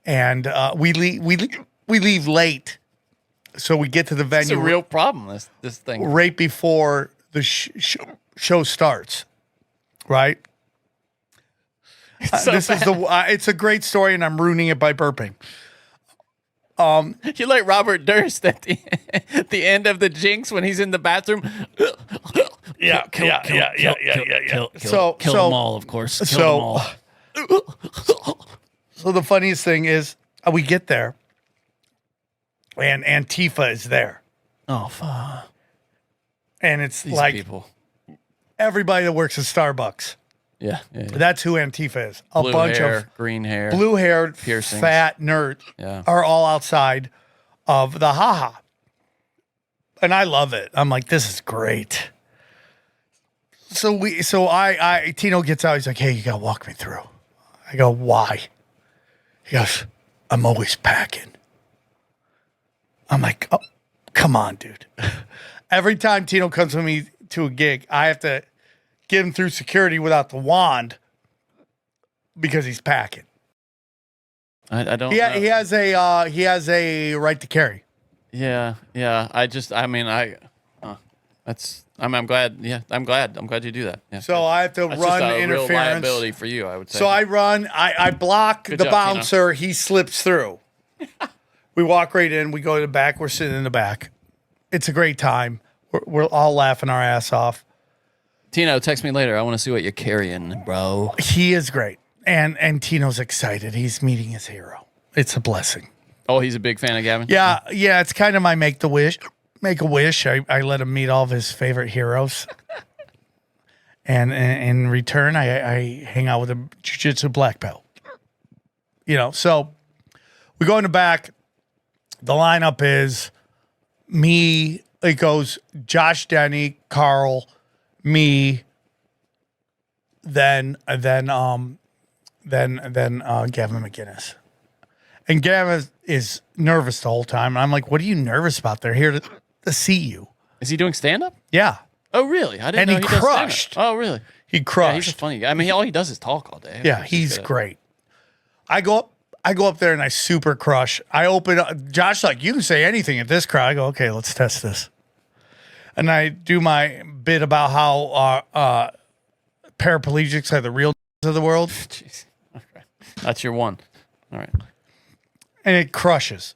and we leave late. So we get to the venue. It's a real problem. This thing right before the show starts, right? It's a great story, and I'm ruining it by burping. You're like Robert Durst at the end of the Jinx when he's in the bathroom. Yeah, Kill So them all, of course. Kill them all. So the funniest thing is we get there and Antifa is there. Oh, fuck. And it's These like people. everybody that works at Starbucks. Yeah. That's who Antifa is. A Blue bunch hair, of green-haired, blue-haired, piercings. fat nerds are all outside of the haha. And I love it. I'm like, this is great. So Tino gets out. He's like, hey, you got to walk me through. I go, why? He goes, I'm always packing. I'm like, oh, come on, dude. Every time Tino comes with me to a gig, I have to get him through security without the wand because he's packing. I don't. He has a right to carry. Yeah. I'm glad. Yeah, I'm glad you do that. Yeah. So I have to That's run just a interference. Real liability for you, I would say. So I run. I block Good the job, bouncer. He slips through. We walk right in. We go to the back. We're sitting in the back. It's a great time. We're all laughing our ass off. Tino, text me later. I want to see what you're carrying, bro. He is great. And Tino's excited. He's meeting his hero. It's a blessing. Oh, he's a big fan of Gavin? Yeah. It's kind of my make a wish. I let him meet all of his favorite heroes. And in return, I hang out with a jiu-jitsu black belt. So we go in the back. The lineup is me. It goes Josh Denny, Carl, me, then Gavin McInnes. And Gavin is nervous the whole time. And I'm like, what are you nervous about? They're here to see you. Is he doing stand-up? Yeah. Oh, really? I didn't know he does crushed. stand-up. Oh, really? He crushed. Yeah, he's a funny guy. I mean, all he does is talk all day. Yeah, he's great. I go up there and I super crush. I open up. Josh's like, you can say anything at this crowd. I go, okay, let's test this. And I do my bit about how paraplegics are the real of the world. Jeez. Okay. That's your one. All right. And it crushes.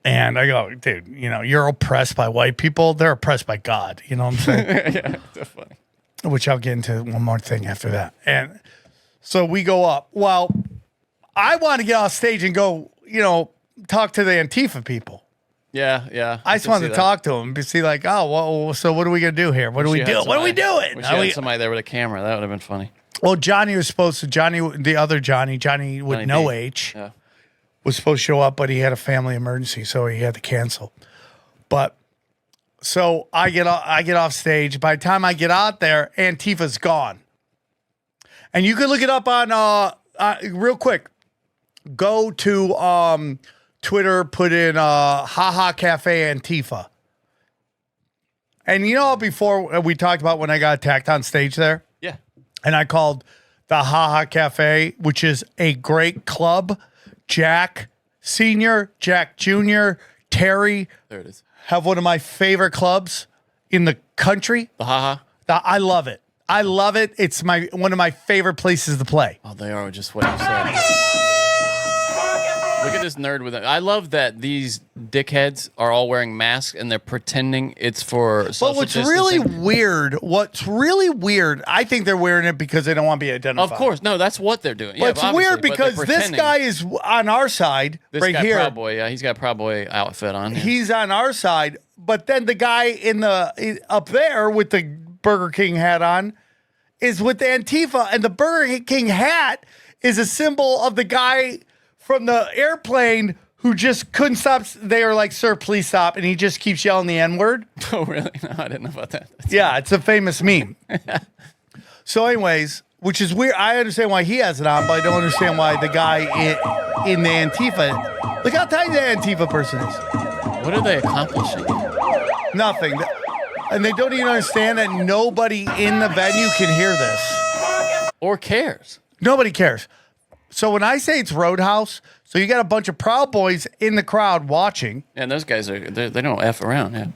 And I go, dude, you're oppressed by white people. They're oppressed by God. You know what I'm saying? Yeah, definitely. Which I'll get into one more thing after that. And so we go up. Well, I want to get off stage and go, talk to the Antifa people. Yeah. I just wanted to talk to them to see like, oh, well, so what are we going to do here? What do we do? What are we doing? Wish you had somebody there with a camera. That would have been funny. Well, Johnny was supposed to, the other Johnny with no H, was supposed to show up, but he had a family emergency, so he had to cancel. But so I get off stage. By the time I get out there, Antifa's gone. And you can look it up on real quick. Go to Twitter, put in Haha Cafe Antifa. And before we talked about when I got attacked on stage there? Yeah. And I called the Haha Cafe, which is a great club. Jack Sr., Jack Jr., Terry. There it is. Have one of my favorite clubs in the country. The Haha? I love it. I love it. It's one of my favorite places to play. Oh, they are just what you said. Look at this nerd with it. I love that these dickheads are all wearing masks and they're pretending it's for social distancing. What's really weird, I think they're wearing it because they don't want to be identified. Of course. No, that's what they're doing. But it's weird because this guy is on our side right here. Proud Boy, yeah, he's got a Proud Boy outfit on. Yeah. He's on our side, but then the guy up there with the Burger King hat on is with the Antifa, and the Burger King hat is a symbol of the guy from the airplane who just couldn't stop. They were like, sir, please stop. And he just keeps yelling the N-word. Oh, really? No, I didn't know about that. Yeah, it's a famous meme. So anyways, which is weird. I understand why he has it on, but I don't understand why the guy in the Antifa. Look how tiny the Antifa person is. What are they accomplishing? Nothing. And they don't even understand that nobody in the venue can hear this. Or cares. Nobody cares. So when I say it's Roadhouse, so you got a bunch of Proud Boys in the crowd watching. And those guys they don't F around. Yeah.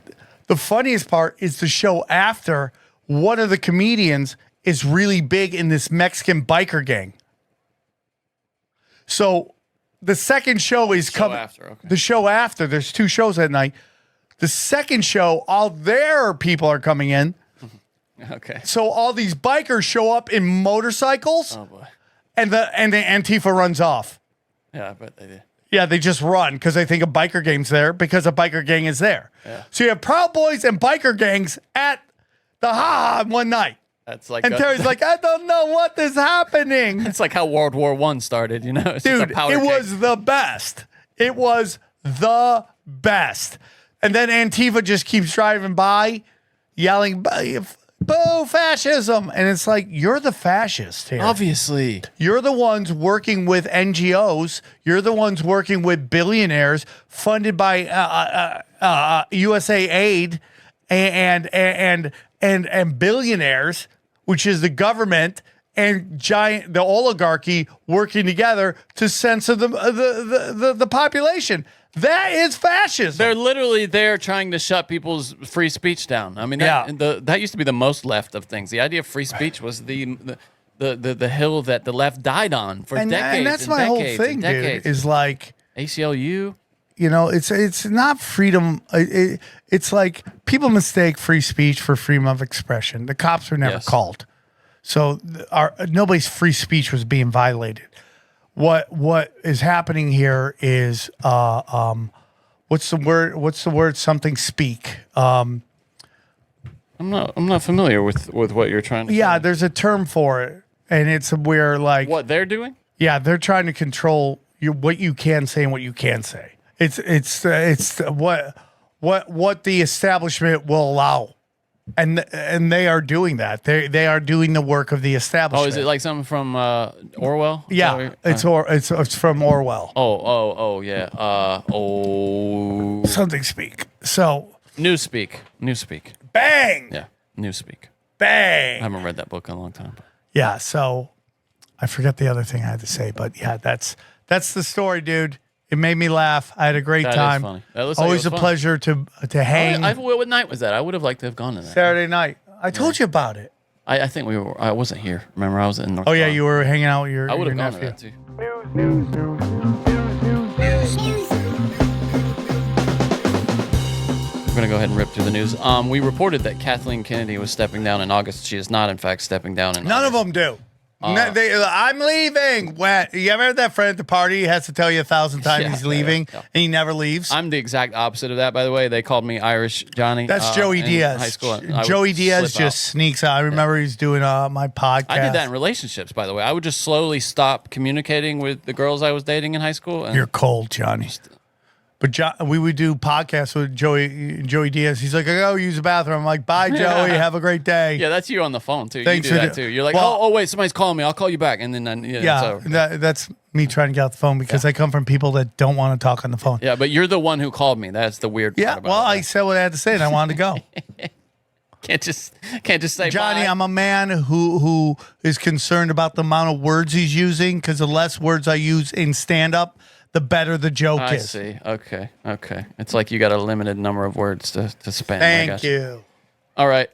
The funniest part is the show after one of the comedians is really big in this Mexican biker gang. So the second show is coming. Okay. The show after, there's 2 shows that night. The second show, all their people are coming in. Mm-hmm. Okay. So all these bikers show up in motorcycles. Oh boy. And the Antifa runs off. Yeah, I bet they did. Yeah, they just run because they think a biker gang's there because a biker gang is there. Yeah. So you have Proud Boys and biker gangs at the Ha one night. That's like And Terry's like, I don't know what is happening. It's like how World War I started, you know? It's just a Dude, powder it keg. was the best. It was the best. And then Antifa just keeps driving by, yelling, boo, fascism. And it's like, you're the fascist here. Obviously. You're the ones working with NGOs. You're the ones working with billionaires funded by USA Aid and billionaires, which is the government and the oligarchy working together to censor the population. That is fascism. They're literally there trying to shut people's free speech down. I mean, that used to be the most left of things. The idea of free speech was the hill that the left died on for decades. And that's my whole thing, dude, is like ACLU. You know, it's not freedom. It's like people mistake free speech for freedom of expression. The cops were never called. So nobody's free speech was being violated. What is happening here is what's the word? Something speak. I'm not familiar with what you're trying to say. Yeah, there's a term for it, and it's where like what they're doing. Yeah, they're trying to control what you can say and what you can't say. It's what the establishment will allow. And they are doing that. They are doing the work of the establishment. Oh, is it like something from Orwell? Yeah, it's from Orwell. Oh, yeah. Something speak. So Newspeak. Bang. Yeah, Newspeak. Bang. I haven't read that book in a long time. Yeah, so I forget the other thing I had to say, but yeah, that's the story, dude. It made me laugh. I had a great time. Is funny. That looks like Always it a was fun. pleasure to hang. What night was that? I would have liked to have gone to that. Saturday night. I told you about it. I think we were. I wasn't here. Remember, I was in North. Oh yeah, you were hanging out with your. I would have your gone nephew. to that too. We're gonna go ahead and rip through the news. We reported that Kathleen Kennedy was stepping down in August. She is not, in fact, stepping down in. None of them do. I'm leaving. You ever had that friend at the party? He has to tell you 1,000 times he's leaving, and he never leaves. I'm the exact opposite of that, by the way. They called me Irish Johnny. That's Joey Diaz. In high school. Joey Diaz just sneaks out. I remember he's doing my podcast. I did that in relationships, by the way. I would just slowly stop communicating with the girls I was dating in high school. And you're cold, Johnny. But we would do podcasts with Joey Diaz. He's like, I go use the bathroom. I'm like, bye, Joey. Have a great day. Yeah, that's you on the phone, too. Thanks you do that, too. You're like, oh, wait, somebody's calling me. I'll call you back. And then, that's me trying to get off the phone because I come from people that don't want to talk on the phone. Yeah, but you're the one who called me. That's the weird part about it. I said what I had to say, and I wanted to go. Can't just say Johnny, bye. I'm a man who is concerned about the amount of words he's using because the less words I use in stand-up, the better the joke is. I see. Okay. It's like you got a limited number of words to spend. Thank you. All right.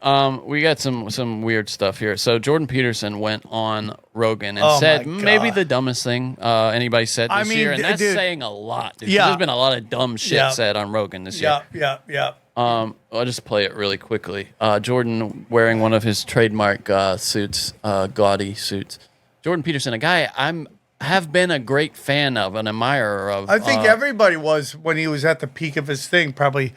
We got some weird stuff here. So Jordan Peterson went on Rogan and said maybe the dumbest thing anybody said this year, and that's saying a lot. Dude. Yeah. There's been a lot of dumb shit said on Rogan this year. Yeah. I'll just play it really quickly. Jordan wearing one of his trademark suits, gaudy suits. Jordan Peterson, a guy have been a great fan of, an admirer of. I think everybody was when he was at the peak of his thing, probably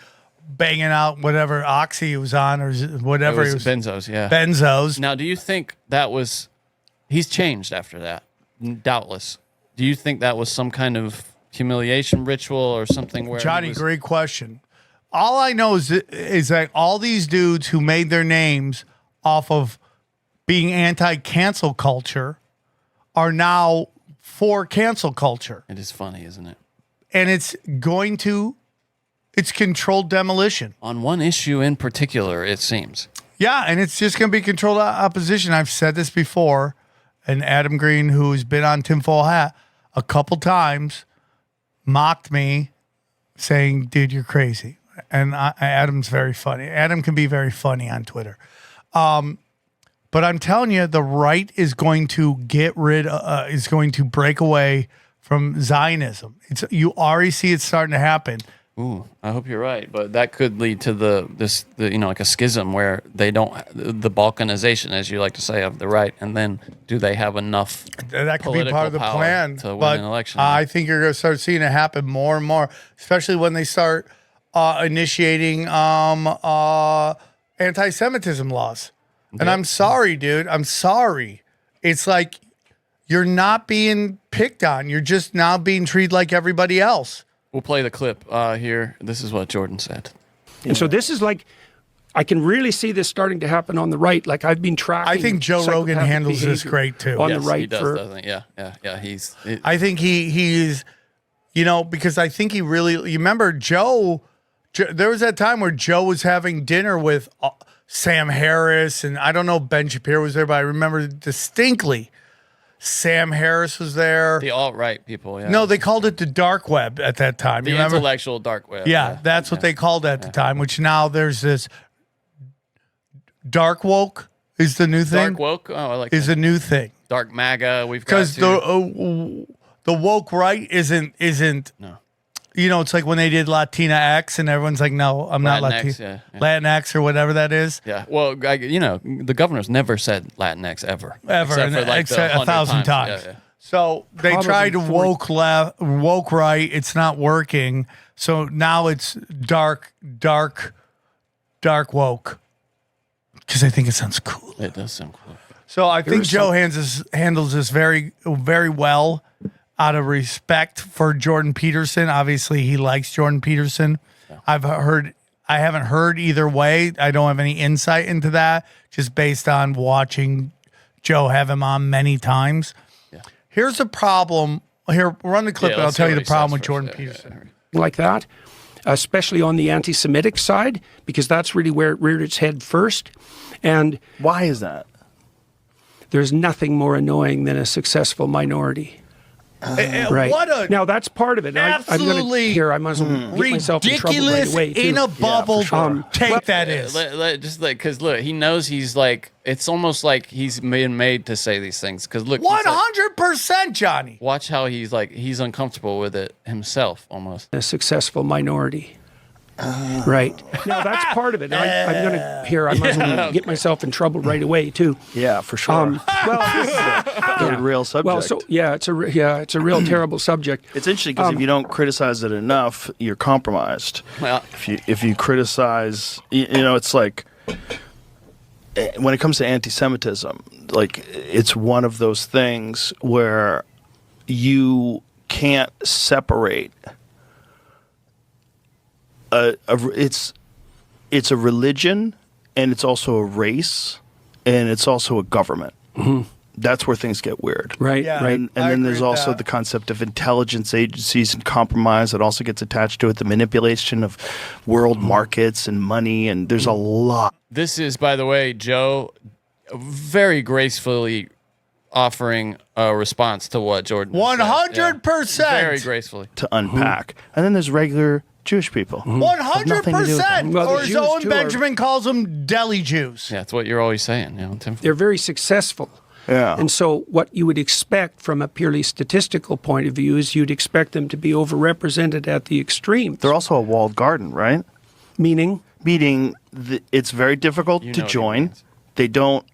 banging out whatever oxy he was on or whatever. It was benzos, yeah. Benzos. Now, do you think that was... He's changed after that, doubtless. Do you think that was some kind of humiliation ritual or something where... Johnny, great question. All I know is that all these dudes who made their names off of being anti-cancel culture are now for cancel culture. It is funny, isn't it? And it's controlled demolition. On one issue in particular, it seems. Yeah, and it's just going to be controlled opposition. I've said this before, and Adam Green, who's been on Tinfoil Hat a couple times, mocked me, saying, dude, you're crazy. And Adam's very funny. Adam can be very funny on Twitter. But I'm telling you, the right is going to is going to break away from Zionism. You already see it starting to happen. Ooh, I hope you're right, but that could lead to the like a schism where they don't the balkanization, as you like to say, of the right, and then do they have enough? That could be part of the plan to win but an election. I think you're going to start seeing it happen more and more, especially when they start initiating anti-Semitism laws. And I'm sorry, dude. I'm sorry. It's like you're not being picked on. You're just now being treated like everybody else. We'll play the clip here. This is what Jordan said. And so this is like, I can really see this starting to happen on the right. Like I've been tracking. I think Joe Rogan handles this great too. On the right, he does, doesn't he? Yeah. I think he's, because I think he really. You remember Joe? There was that time where Joe was having dinner with Sam Harris, and I don't know if Ben Shapiro was there, but I remember distinctly. Sam Harris was there. The alt-right people, yeah. No, they called it the dark web at that time. The intellectual dark web. Yeah, that's what they called it at the time, which now there's this dark woke is the new thing. Dark woke? Oh, I like is that. a new thing. Dark MAGA, we've got Because the woke right isn't no. It's like when they did Latina X and everyone's like, no, I'm not Latinx, Latina. Latinx or whatever that is. Yeah. Well, the governor's never said Latinx ever. Except for like 1,000 times. Yeah. So they tried to woke right. It's not working. So now it's dark woke. Because I think it sounds cool. It does sound cool. So I think Joe handles this very, very well. Out of respect for Jordan Peterson. Obviously, he likes Jordan Peterson. Yeah. I haven't heard either way. I don't have any insight into that, just based on watching Joe have him on many times. Yeah. Here's the problem. Here, run the clip and I'll tell you the problem with Jordan Peterson. Like that, especially on the anti-Semitic side, because that's really where it reared its head first. And why is that? There's nothing more annoying than a successful minority. Right. Now that's part of it. Absolutely I might as well get myself in trouble right away, too. In a bubble. Yeah, that is. Just like, because look, he knows he's like, it's almost like he's been made to say these things. Because look, 100%, Johnny. Watch how he's uncomfortable with it himself almost. A successful minority. Right. Now that's part of it. I'm going to I might as well get myself in trouble right away too. Yeah, for sure. It's a real subject. Well, so it's a real terrible subject. It's interesting because if you don't criticize it enough, you're compromised. Well, if you criticize, it's like when it comes to anti-Semitism, like it's one of those things where you can't separate. It's a religion, and it's also a race, and it's also a government. Mm-hmm. That's where things get weird. Right. Yeah, right. And then there's also the concept of intelligence agencies and compromise that also gets attached to it, the manipulation of world markets and money, and there's a lot. This is, by the way, Joe very gracefully offering a response to what Jordan 100%. Yeah. Very gracefully. To unpack. And then there's regular Jewish people. 100%. Well, or as Owen Benjamin calls them, deli Jews. Yeah, that's what you're always saying. Tim. They're very successful. Yeah. And so what you would expect from a purely statistical point of view is you'd expect them to be overrepresented at the extremes. They're also a walled garden, right? Meaning it's very difficult to join. They don't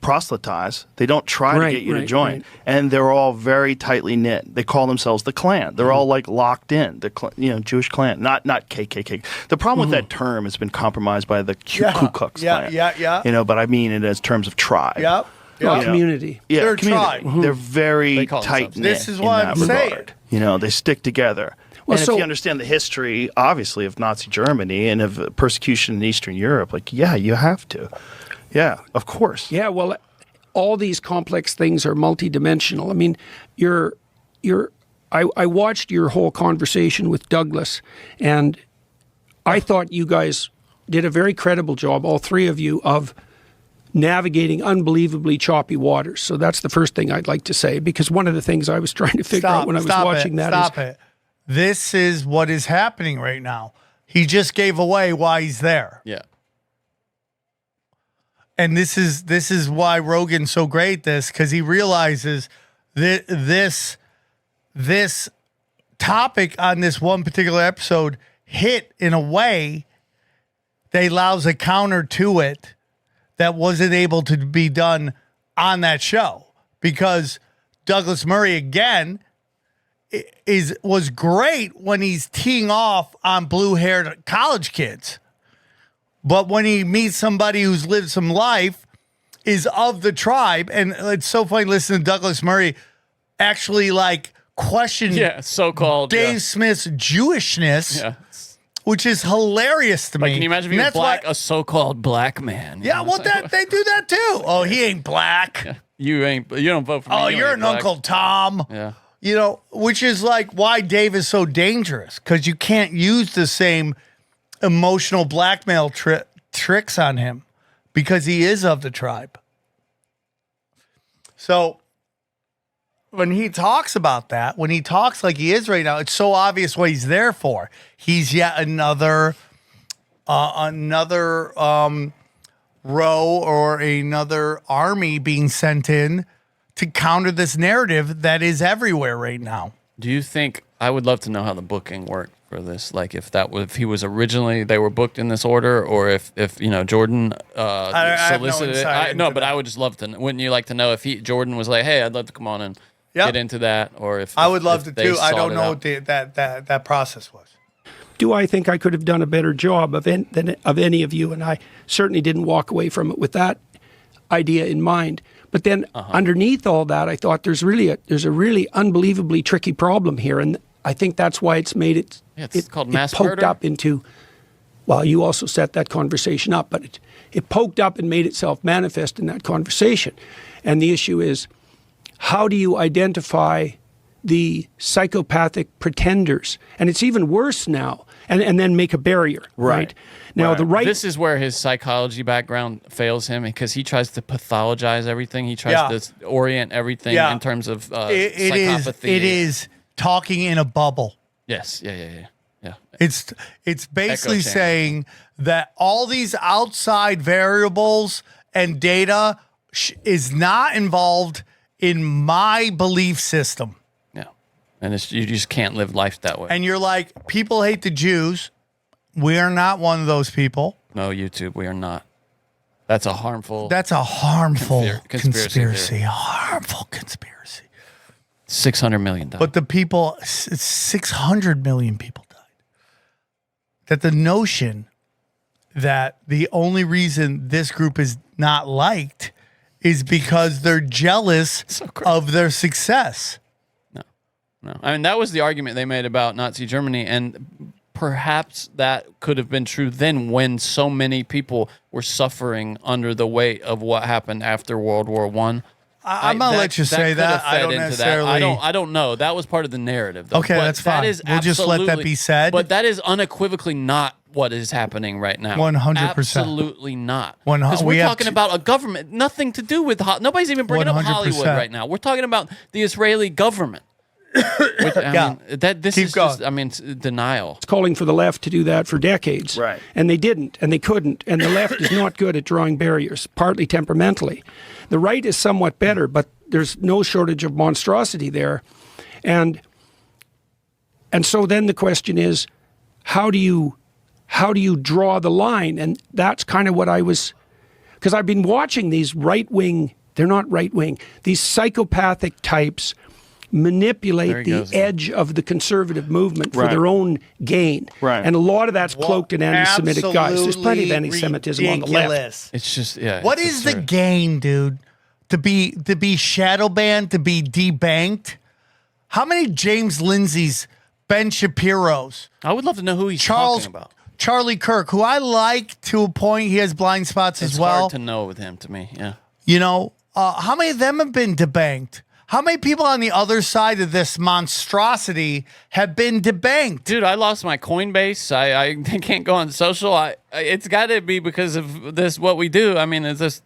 proselytize. They don't try to get you to join. Right. And they're all very tightly knit. They call themselves the Klan. They're all like locked in. The Jewish Klan, not KKK. The problem with that term has been compromised by the Ku Klux Klan. Yeah. But I mean it as terms of tribe. Yep. Community. Yeah, they're community. tribe. They're very tight knit. This is what I'm saying. They stick together. Well, and if you understand the history, obviously, of Nazi Germany and of persecution in Eastern Europe, you have to. Yeah, of course. Yeah, well, all these complex things are multidimensional. I mean, I watched your whole conversation with Douglas, and I thought you guys did a very credible job, all three of you, of navigating unbelievably choppy waters. So that's the first thing I'd like to say, because one of the things I was trying to figure out when I was watching that is... This is what is happening right now. He just gave away why he's there. Yeah. And this is why Rogan's so great because he realizes that this topic on this one particular episode, hit in a way that allows a counter to it that wasn't able to be done on that show, because Douglas Murray again was great when he's teeing off on blue-haired college kids. But when he meets somebody who's lived some life, is of the tribe, and it's so funny listening to Douglas Murray actually like question so-called Dave Smith's Jewishness, which is hilarious to me. Can you imagine if he was black, a so-called black man? Yeah, well, they do that too. Oh, he ain't black. Yeah. You don't vote for me. Oh, you're an black. Uncle Tom. Yeah. You know, which is like why Dave is so dangerous, because you can't use the same emotional blackmail tricks on him because he is of the tribe. So when he talks about that, when he talks like he is right now, it's so obvious what he's there for. He's yet another row or another army being sent in to counter this narrative that is everywhere right now. Do you think, I would love to know how the booking worked for this, like if he was originally, they were booked in this order, or if Jordan solicited it. I would just love to know. Wouldn't you like to know if Jordan was like, hey, I'd love to come on and get into that, or if I would love to too. I don't know what that process was. Do I think I could have done a better job of any of you? And I certainly didn't walk away from it with that idea in mind. But then underneath all that, I thought there's a really unbelievably tricky problem here, and I think that's why it's made it. It's called mass poked murder? up into. Well, you also set that conversation up, but it poked up and made itself manifest in that conversation. And the issue is, how do you identify the psychopathic pretenders? And it's even worse now. And then make a barrier, right? Now, the right... This is where his psychology background fails him, because he tries to pathologize everything. He tries to orient everything in terms of psychopathy. It is talking in a bubble. Yes. Yeah. It's basically saying that all these outside variables and data is not involved in my belief system. And you just can't live life that way. And you're like, people hate the Jews. We are not one of those people. No, YouTube, we are not. That's a harmful conspiracy. A harmful conspiracy. 600 million died. But the people, 600 million people died. That the notion that the only reason this group is not liked is because they're jealous of their success. No, I mean, that was the argument they made about Nazi Germany, and perhaps that could have been true then, when so many people were suffering under the weight of what happened after World War I. I'm gonna let you say that. I don't necessarily. I don't know. That was part of the narrative, though. Okay, that's fine. We'll just let that be said. But that is unequivocally not what is happening right now. 100%. Absolutely not. Because we're talking about a government, nothing to do with nobody's even bringing 100%. Up Hollywood right now. We're talking about the Israeli government. This is just, it's denial. It's calling for the left to do that for decades. Right. And they didn't, and they couldn't. And the left is not good at drawing barriers, partly temperamentally. The right is somewhat better, but there's no shortage of monstrosity there. And so then the question is, how do you draw the line? And that's kind of what I was, because I've been watching these right-wing, they're not right-wing, these psychopathic types manipulate the edge of the conservative movement for their own gain. Right. And a lot of that's cloaked in anti-Semitic guys. There's plenty of anti-Semitism on the left. It's just, what is the gain, dude? To be shadow banned, to be debanked? How many James Lindsay's, Ben Shapiro's? I would love to know who he's talking about. Charlie Kirk, who I like to a point. He has blind spots as well. It's hard to know with him, to me, yeah. You know, how many of them have been debanked? How many people on the other side of this monstrosity have been debanked? Dude, I lost my Coinbase. I can't go on social. It's got to be because of this, what we do. I mean, it's just...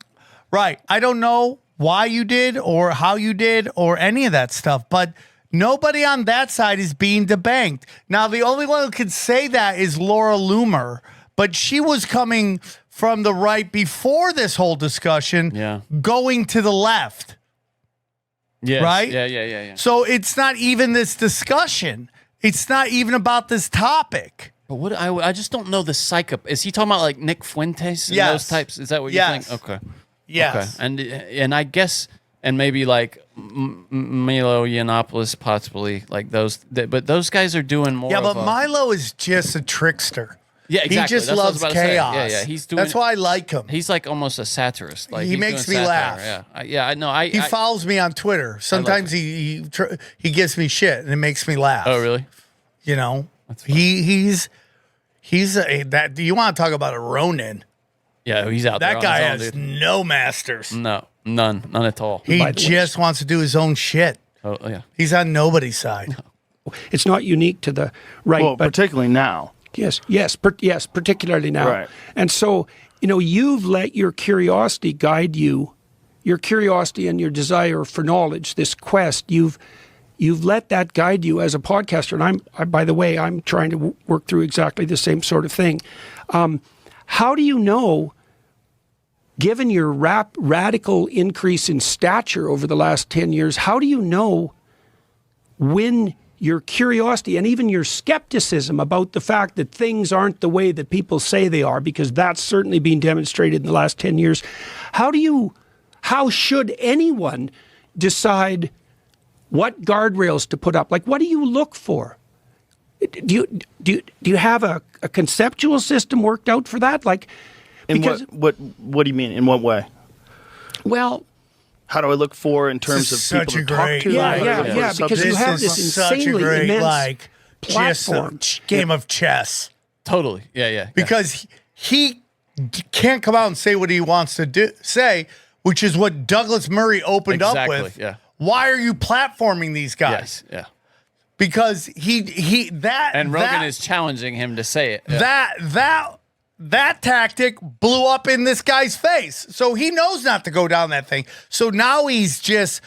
Right. I don't know why you did or how you did or any of that stuff, but nobody on that side is being debanked. Now, the only one who could say that is Laura Loomer, but she was coming from the right before this whole discussion, going to the left. Yes. Right? Yeah. So it's not even this discussion. It's not even about this topic. But what I just don't know the psycho. Is he talking about like Nick Fuentes and those types? Is that what you think? Okay. Yes. Okay. And I guess maybe like Milo Yiannopoulos, possibly like those. But those guys are doing more. Yeah, but Milo is just a trickster. Yeah, exactly. He just loves chaos. Yeah. He's doing. That's why I like him. He's like almost a satirist. Like he makes me laugh. Yeah. I know. He follows me on Twitter. Sometimes he gives me shit and it makes me laugh. Oh, really? You know, he's that. Do you want to talk about a Ronin? Yeah, he's out there. That guy has no masters. No, none at all. He just wants to do his own shit. Oh, yeah. He's on nobody's side. It's not unique to the right, well, but particularly now. Yes, particularly now. Right. And so, you've let your curiosity guide you, your curiosity and your desire for knowledge, this quest, you've let that guide you as a podcaster. And by the way, I'm trying to work through exactly the same sort of thing. How do you know, given your radical increase in stature over the last 10 years, how do you know when your curiosity and even your skepticism about the fact that things aren't the way that people say they are, because that's certainly been demonstrated in the last 10 years, how should anyone decide what guardrails to put up? Like, what do you look for? Do you have a conceptual system worked out for that? Like, because what do you mean? In what way? Well, how do I look for in terms of people to talk to? Yeah, because you have this insanely immense platform. Game of chess. Totally. Yeah. Because he can't come out and say what he wants to say, which is what Douglas Murray opened up with. Yeah. Why are you platforming these guys? Yes. Yeah. Because and Rogan is challenging him to say it. Yeah. That tactic blew up in this guy's face. So he knows not to go down that thing. So now he's just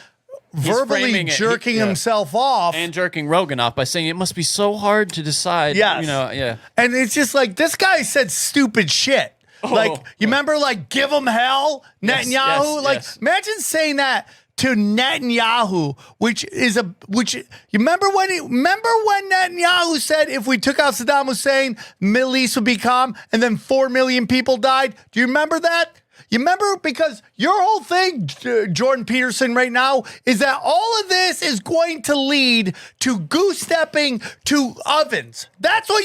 verbally jerking himself off. And jerking Rogan off by saying it must be so hard to decide. Yes. Yeah. And it's just like, this guy said stupid shit. You remember, give him hell, Netanyahu? Yes. Imagine saying that to Netanyahu, you remember when Netanyahu said if we took out Saddam Hussein, Middle East would be calm, and then 4 million people died? Do you remember that? You remember? Because your whole thing, Jordan Peterson, right now, is that all of this is going to lead to goose stepping to ovens. That's what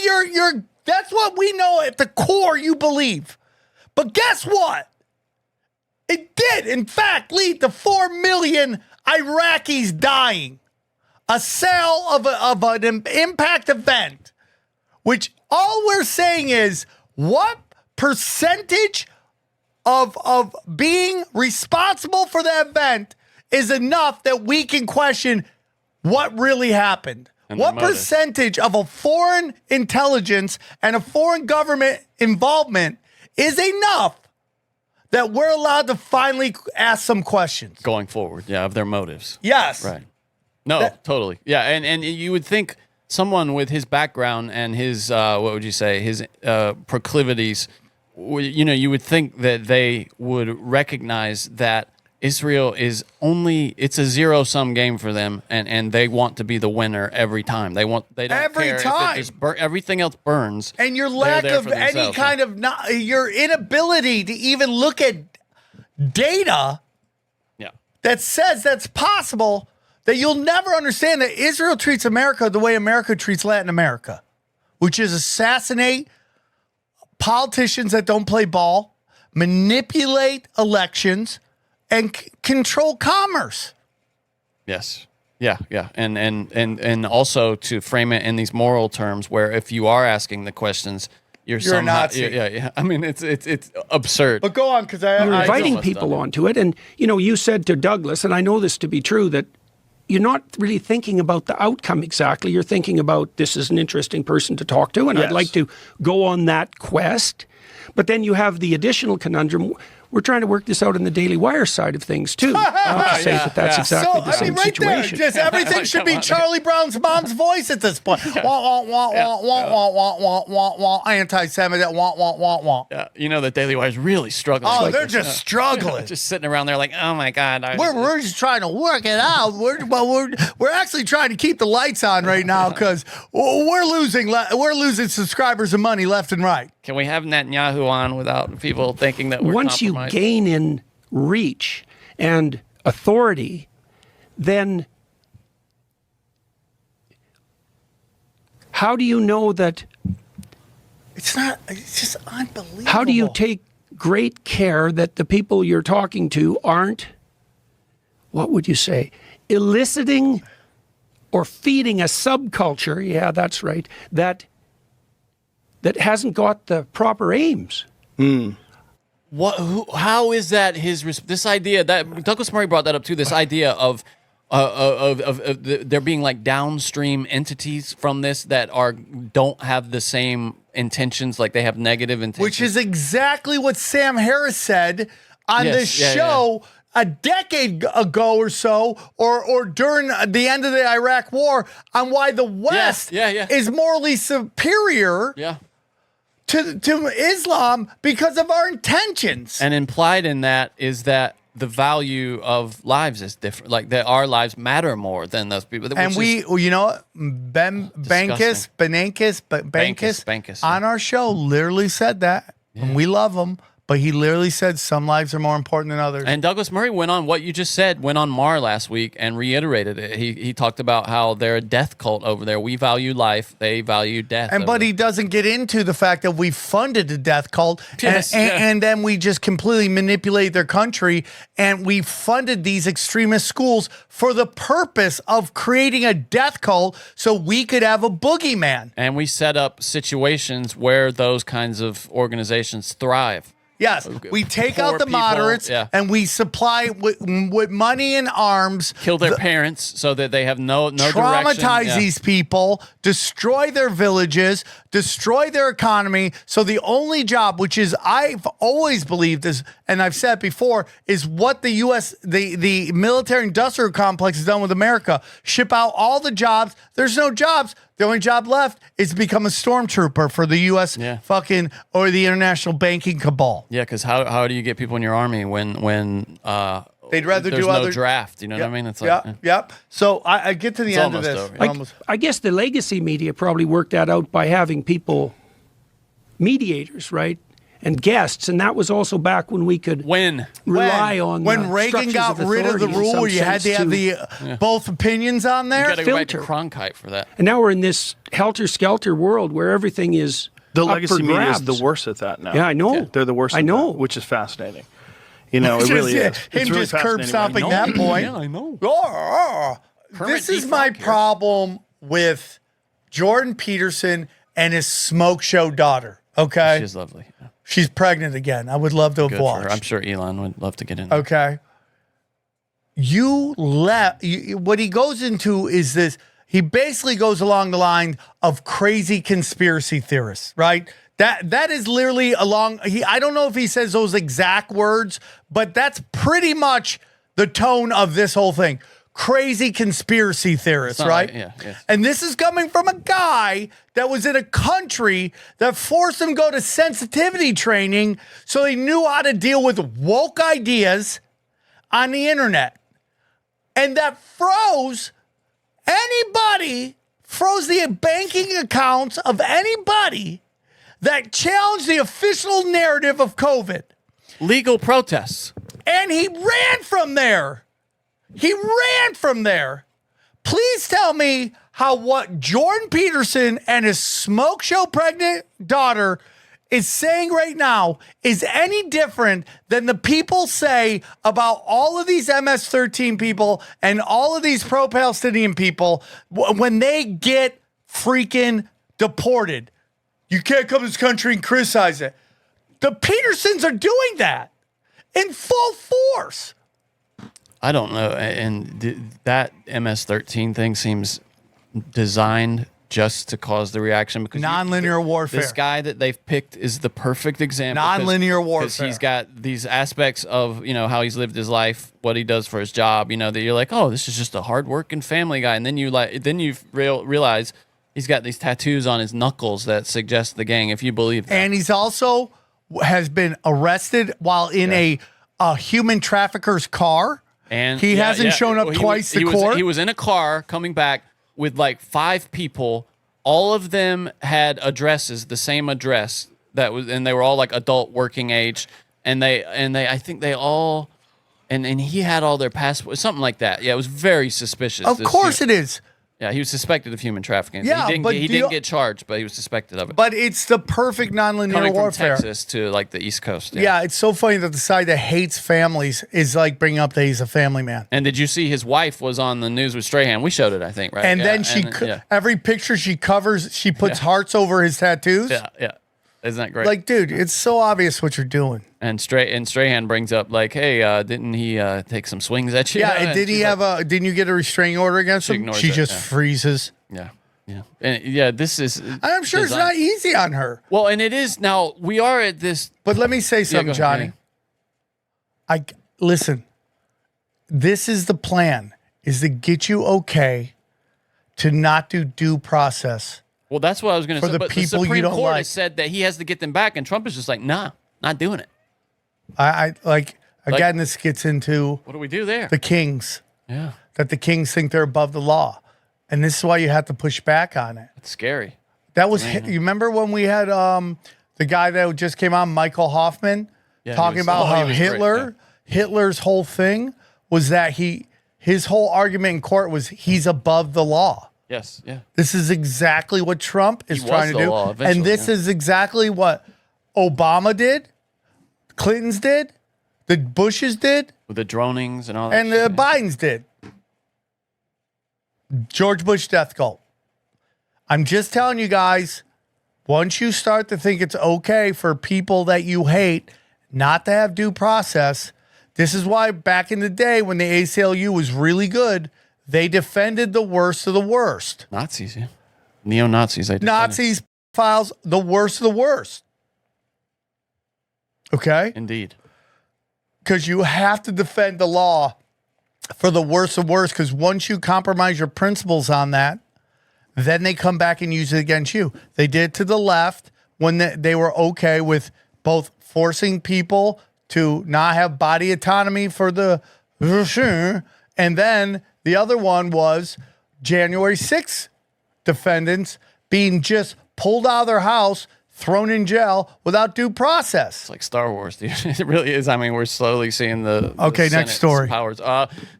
that's what we know at the core you believe. But guess what? It did, in fact, lead to 4 million Iraqis dying. A sale of an impact event, which all we're saying is what percentage of being responsible for the event is enough that we can question what really happened. What percentage of a foreign intelligence and a foreign government involvement is enough that we're allowed to finally ask some questions going forward, of their motives. Yes. Right. No, totally. Yeah, and you would think someone with his background and his, what would you say, his proclivities, you would think that they would recognize that Israel is it's a zero-sum game for them, and they want to be the winner every time. They don't every care time. If everything else burns. And your lack of any kind of your inability to even look at data that says that's possible, that you'll never understand that Israel treats America the way America treats Latin America, which is assassinate politicians that don't play ball, manipulate elections, and control commerce. Yes. Yeah. And also to frame it in these moral terms where if you are asking the questions, you're somehow, a Nazi. Yeah. I mean, it's absurd. But go on, because you're inviting people onto it. And, you said to Douglas, and I know this to be true, that you're not really thinking about the outcome exactly. You're thinking about this is an interesting person to talk to, and I'd like to go on that quest. But then you have the additional conundrum. we're trying to work this out in the Daily Wire side of things too. Not to say that's exactly the same situation. There, just everything should be Charlie Brown's mom's voice at this point. Wah, wah, wah, wah, wah, wah, wah, wah, wah, anti-Semitic, wah, wah, wah, wah. Yeah, you know that Daily Wire is really struggling. Oh, they're just struggling. Just sitting around there like, oh my God. We're just trying to work it out. We're actually trying to keep the lights on right now because we're losing subscribers and money left and right. Can we have Netanyahu on without people thinking that we're once you gain in reach and authority, then how do you know that? It's just unbelievable. How do you take great care that the people you're talking to aren't, what would you say, eliciting or feeding a subculture? Yeah, that's right. That hasn't got the proper aims. How is that this idea that Douglas Murray brought that up too? This idea of there being like downstream entities from this that don't have the same intentions, like they have negative intentions, which is exactly what Sam Harris said on this show. A decade ago or so, or during the end of the Iraq War, on why the West is morally superior to Islam because of our intentions. And implied in that is that the value of lives is different. Like that our lives matter more than those people. And Bankus on our show literally said that. Yeah. And we love him. But he literally said some lives are more important than others. And Douglas Murray went on what you just said, went on Mar last week and reiterated it. He talked about how they're a death cult over there. We value life. They value death. But he doesn't get into the fact that we funded the death cult and then we just completely manipulate their country. And we funded these extremist schools for the purpose of creating a death cult so we could have a boogeyman. And we set up situations where those kinds of organizations thrive. Yes, we take out the moderates and we supply with money and arms. Kill their parents so that they have no traumatize these people, destroy their villages, destroy their economy. So the only job, which is I've always believed is, and I've said before, is what the U.S. the military industrial complex has done with America. Ship out all the jobs. There's no jobs. The only job left is to become a stormtrooper for the U.S. or the international banking cabal. Yeah, because how do you get people in your army when they'd rather there's do no draft? You know what I mean? It's like, yep. So I get to the end of this. I guess the legacy media probably worked that out by having people, mediators, right? And guests, and that was also back when we could rely on when Reagan got rid of the rule where you had to have the both opinions on there. You got to go back to Cronkite for that. And now we're in this helter-skelter world where everything is the legacy media is the worst at that now. Yeah, I know. They're the worst. I know, which is fascinating. You know, it really is. Him really just curb stomping that point. Yeah, I know. This is my problem with Jordan Peterson and his smoke show daughter. Okay, she's lovely. She's pregnant again. I would love to have watched. I'm sure Elon would love to get in. Okay. What he goes into is this. He basically goes along the line of crazy conspiracy theorists, right? That is literally I don't know if he says those exact words, but that's pretty much the tone of this whole thing. Crazy conspiracy theorists, right? And this is coming from a guy that was in a country that forced him to go to sensitivity training so he knew how to deal with woke ideas on the internet. And that froze the banking accounts of anybody that challenged the official narrative of COVID. Legal protests. And he ran from there. Please tell me how what Jordan Peterson and his smoke show pregnant daughter is saying right now is any different than the people say about all of these MS-13 people and all of these pro-Palestinian people when they get freaking deported. You can't come to this country and criticize it. The Petersons are doing that in full force. I don't know. And that MS-13 thing seems designed just to cause the reaction because nonlinear warfare. This guy that they've picked is the perfect example. Nonlinear warfare. Because he's got these aspects of, how he's lived his life, what he does for his job, that you're like, oh, this is just a hardworking family guy. And then you realize he's got these tattoos on his knuckles that suggest the gang, if you believe that. And he's also has been arrested while in a human trafficker's car. And he hasn't shown up twice to court. He was in a car coming back with like 5 people. All of them had addresses, the same address and they were all like adult working age. And I think they all, and he had all their passports, something like that. Yeah, it was very suspicious. Of course it is. Yeah, he was suspected of human trafficking. Yeah, he didn't get charged, but he was suspected of it. But it's the perfect nonlinear Coming warfare. from Texas to like the East Coast. Yeah, it's so funny that the side that hates families is like bringing up that he's a family man. And did you see his wife was on the news with Strahan? We showed it, I think, right? And then every picture she covers, she puts hearts over his tattoos. Yeah. Isn't that great? Like, dude, it's so obvious what you're doing. And Strahan brings up like, hey, didn't he take some swings at you? Yeah, and didn't you get a restraining order against him? She just freezes. Yeah. And this is. I'm sure it's not easy on her. Well, and it is now. We are at this. But let me say something, Johnny. Listen. This is the plan: is to get you okay to not do due process. Well, that's what I was going to say. For the people you don't like. Has said that he has to get them back, and Trump is just like, nah, not doing it. Again, this gets into what do we do there? The kings. Yeah. That the kings think they're above the law. And this is why you have to push back on it. It's scary. That was, you remember when we had the guy that just came on, Michael Hoffman, talking about how Hitler's whole thing was that his whole argument in court was he's above the law. Yes, yeah. This is exactly what Trump is trying to do. And this is exactly what Obama did, Clinton's did, the Bushes did. With the dronings and all that. And the Bidens did. George Bush death cult. I'm just telling you guys, once you start to think it's okay for people that you hate not to have due process, this is why back in the day when the ACLU was really good, they defended the worst of the worst. Nazis, yeah. Neo-Nazis. Nazis, files, the worst of the worst. Okay? Indeed. Because you have to defend the law for the worst of worst, because once you compromise your principles on that, then they come back and use it against you. They did to the left when they were okay with both forcing people to not have body autonomy for the... And then the other one was January 6th defendants being just pulled out of their house, thrown in jail without due process. It's like Star Wars, dude. It really is. I mean, we're slowly seeing the next story. Powers.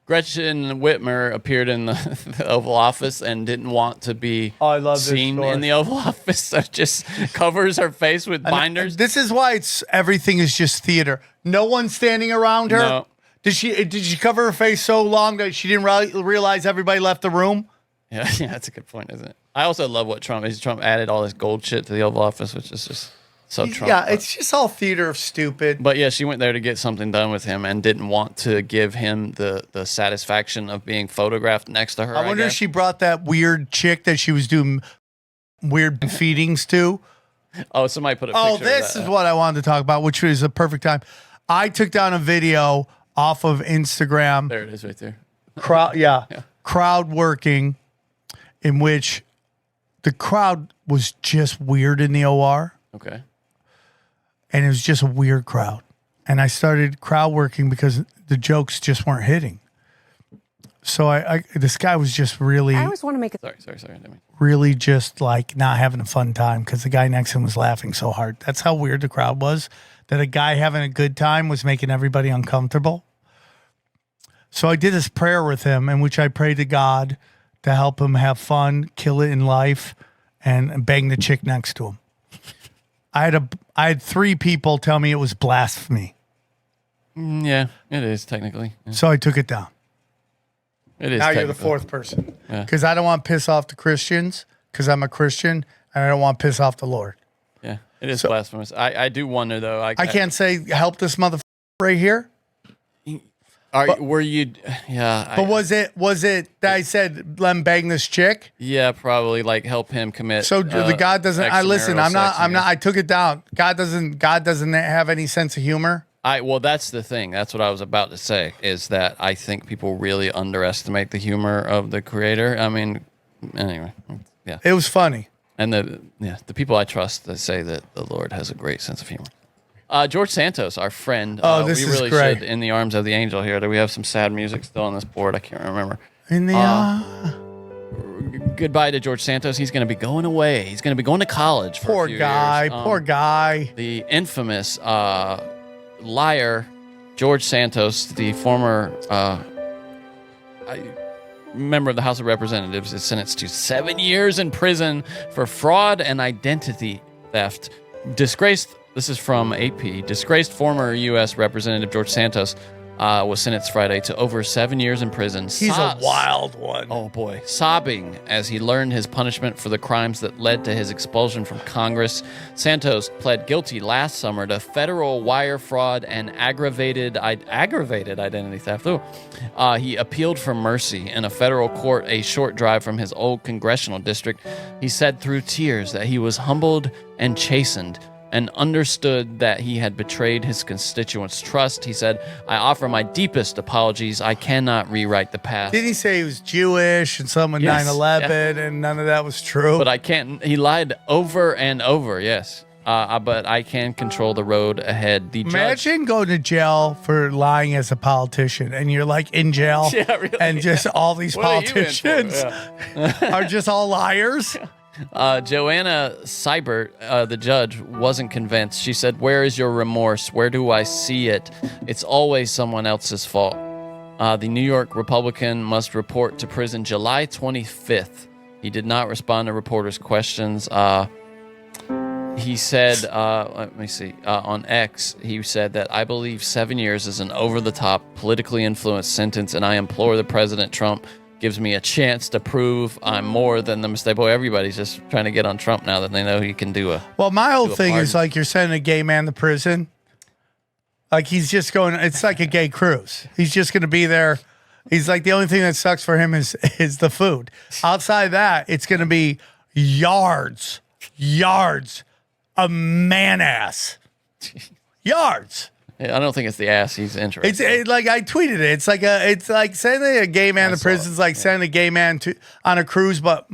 Gretchen Whitmer appeared in the Oval Office and didn't want to be seen in the Oval Office, so just covers her face with binders. This is why everything is just theater. No one's standing around her. No. Did she cover her face so long that she didn't realize everybody left the room? Yeah, that's a good point, isn't it? I also love what Trump added all this gold shit to the Oval Office, which is just so Trump. Yeah, it's just all theater of stupid. But yeah, she went there to get something done with him and didn't want to give him the satisfaction of being photographed next to her. I wonder if she brought that weird chick that she was doing weird feedings to. Oh, somebody put a picture of that. This is what I wanted to talk about, which was a perfect time. I took down a video off of Instagram. There it is right there. Crowd working, in which the crowd was just weird in the OR. Okay. And it was just a weird crowd. And I started crowd working because the jokes just weren't hitting. So this guy was just really... I always want to make it... Sorry. Really just like not having a fun time because the guy next to him was laughing so hard. That's how weird the crowd was, that a guy having a good time was making everybody uncomfortable. So I did this prayer with him in which I prayed to God to help him have fun, kill it in life, and bang the chick next to him. I had 3 people tell me it was blasphemy. Yeah, it is technically. Yeah. So I took it down. It is. Now you're the 4th person. Because I don't want to piss off the Christians, because I'm a Christian, and I don't want to piss off the Lord. Yeah, it is blasphemous. I do wonder, though. I can't say, help this motherfucker right here. Were you? Yeah. But was it that I said let him bang this chick? Yeah, probably like help him commit. So the God doesn't. I listen. I'm not. I took it down. God doesn't have any sense of humor. Well, that's the thing. That's what I was about to say. Is that I think people really underestimate the humor of the creator. I mean, anyway, yeah. It was funny. And the people I trust that say that the Lord has a great sense of humor. George Santos, our friend. This we is really great. should, In the Arms of the Angel here. Do we have some sad music still on this board? I can't remember. In the goodbye to George Santos. He's going to be going away. He's going to be going to college for poor a few guy. years. Poor guy. The infamous liar, George Santos, the former member of the House of Representatives, is sentenced to 7 years in prison for fraud and identity theft. This is from AP. Disgraced former U.S. Representative George Santos was sentenced Friday to over 7 years in prison. He's a wild one. Oh, boy. Sobbing as he learned his punishment for the crimes that led to his expulsion from Congress. Santos pled guilty last summer to federal wire fraud and aggravated identity theft. He appealed for mercy in a federal court a short drive from his old congressional district. He said through tears that he was humbled and chastened and understood that he had betrayed his constituents' trust. He said, I offer my deepest apologies. I cannot rewrite the past. Didn't he say he was Jewish and someone 9/11 and none of that was true? But I can't. He lied over and over, yes. But I can control the road ahead. Imagine going to jail for lying as a politician and you're like in jail really, and just all these politicians are just all liars. Joanna Seibert, the judge, wasn't convinced. She said, where is your remorse? Where do I see it? It's always someone else's fault. The New York Republican must report to prison July 25th. He did not respond to reporters' questions. He said, let me see, on X, he said that I believe 7 years is an over-the-top, politically influenced sentence, and I implore the President Trump gives me a chance to prove I'm more than the mistake. Boy, everybody's just trying to get on Trump now that they know he can do a. Well, my whole thing is like you're sending a gay man to prison. Like he's just going. It's like a gay cruise. He's just going to be there. He's like the only thing that sucks for him is the food. Outside of that, it's going to be yards of man ass. Yards. I don't think it's the ass he's interested. It's like I tweeted it. It's like sending a gay man to prison is like sending a gay man on a cruise, but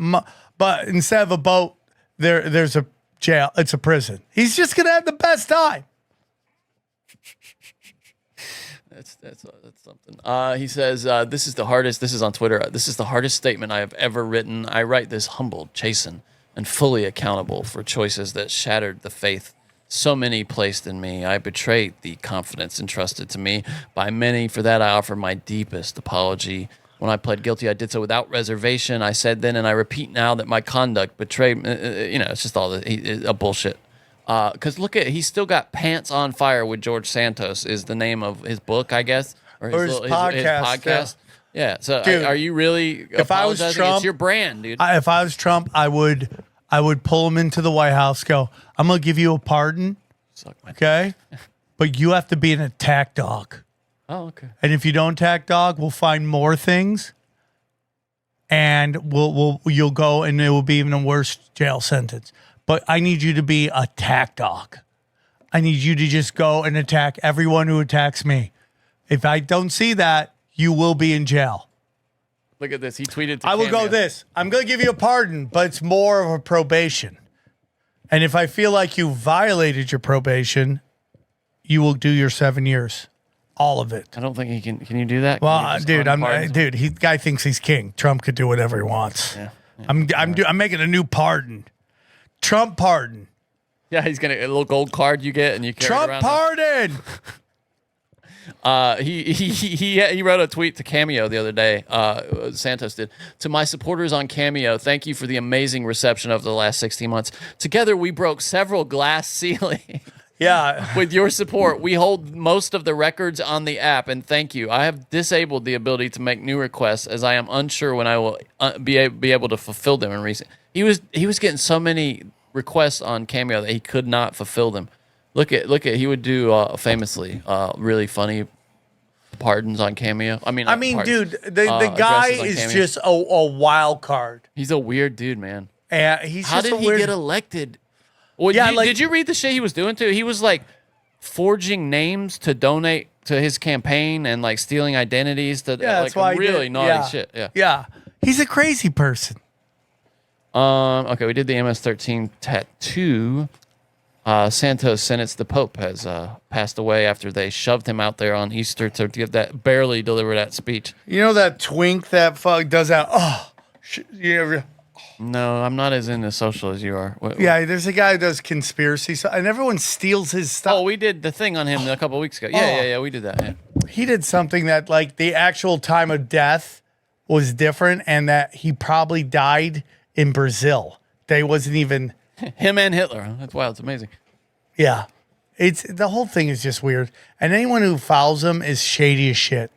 instead of a boat, there's a jail. It's a prison. He's just gonna have the best time. That's something. He says this is the hardest. This is on Twitter. This is the hardest statement I have ever written. I write this humbled, chastened, and fully accountable for choices that shattered the faith so many placed in me. I betrayed the confidence entrusted to me by many. For that, I offer my deepest apology. When I pled guilty, I did so without reservation. I said then, and I repeat now, that my conduct betrayed. It's just all a bullshit. Because look at, he's still got Pants on Fire with George Santos is the name of his book, I guess, or his podcast. Yeah. So Dude, are you really? If I was Trump, it's your brand, dude. If I was Trump, I would pull him into the White House. Go, I'm gonna give you a pardon, okay? But you have to be an attack dog. Oh, okay. And if you don't attack dog, we'll find more things, and you'll go, and it will be even a worse jail sentence. But I need you to be a attack dog. I need you to just go and attack everyone who attacks me. If I don't see that, you will be in jail. Look at this. He tweeted to I will Cameo. go this. I'm going to give you a pardon, but it's more of a probation. And if I feel like you violated your probation, you will do your 7 years. All of it. I don't think he can. Can you do that? Well, guy thinks he's king. Trump could do whatever he wants. Yeah. I'm making a new pardon. Trump pardon. Yeah, he's gonna a little gold card you get, and you carry Trump it around. Pardon. He wrote a tweet to Cameo the other day. Santos did. To my supporters on Cameo, thank you for the amazing reception of the last 16 months. Together, we broke several glass ceilings. Yeah. With your support, we hold most of the records on the app, and thank you. I have disabled the ability to make new requests as I am unsure when I will be able to fulfill them in recent. He was getting so many requests on Cameo that he could not fulfill them. Look at he would do famously really funny pardons on Cameo. I mean, dude, the guy is just a wild card. He's a weird dude, man. How did he get elected? Well, did you read the shit he was doing too? He was like forging names to donate to his campaign and like stealing identities to that's why really naughty shit. Yeah. He's a crazy person. Okay, we did the MS-13 tattoo. Santos Senate's the Pope has passed away after they shoved him out there on Easter to give that barely deliver that speech. You know that twink that fuck does that? No, I'm not as into social as you are. Yeah, there's a guy who does conspiracy stuff, and everyone steals his stuff. Oh, we did the thing on him a couple of weeks ago. Yeah, we did that. Yeah. He did something that, like, the actual time of death was different, and that he probably died in Brazil. They wasn't even him and Hitler. That's wild. It's amazing. Yeah, it's the whole thing is just weird, and anyone who follows him is shady as shit.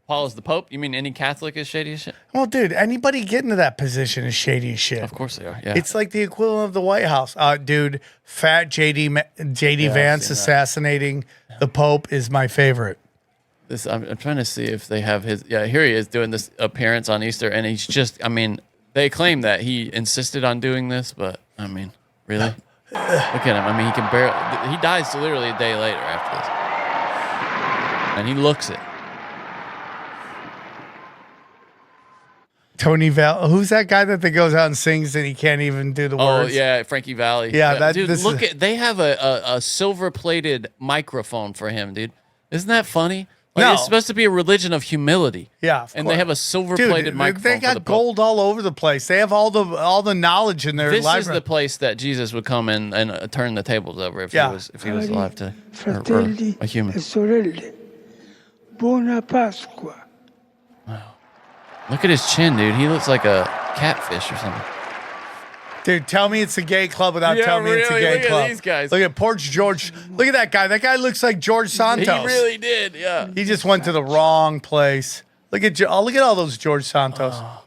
Follows the Pope? You mean any Catholic is shady as shit? Well, dude, anybody getting to that position is shady as shit. Of course they are. Yeah, it's like the equivalent of the White House. Dude, fat JD Vance assassinating the Pope is my favorite. I'm trying to see if they have his. Yeah, here he is doing this appearance on Easter, and he's just. I mean, they claim that he insisted on doing this, but I mean, really, look at him. I mean, he can barely. He dies literally a day later after this, and he looks it. Tony Val, who's that guy that goes out and sings and he can't even do the words? Oh yeah, Frankie Valli. Yeah, dude. They have a silver-plated microphone for him, dude. Isn't that funny? Like, it's supposed to be a religion of humility. Yeah, and they have a silver-plated microphone. They got gold all over the place. They have all the knowledge in their library. This is the place that Jesus would come in and turn the tables over if he was alive today, or a human. Sorelle, buona Pasqua. Look at his chin, dude. He looks like a catfish or something. Dude, tell me it's a gay club without telling me it's a gay club. Look at these guys. Look at Porch George. Look at that guy. That guy looks like George Santos. He really did, yeah. He just went to the wrong place. Look at all those George Santos. Oh,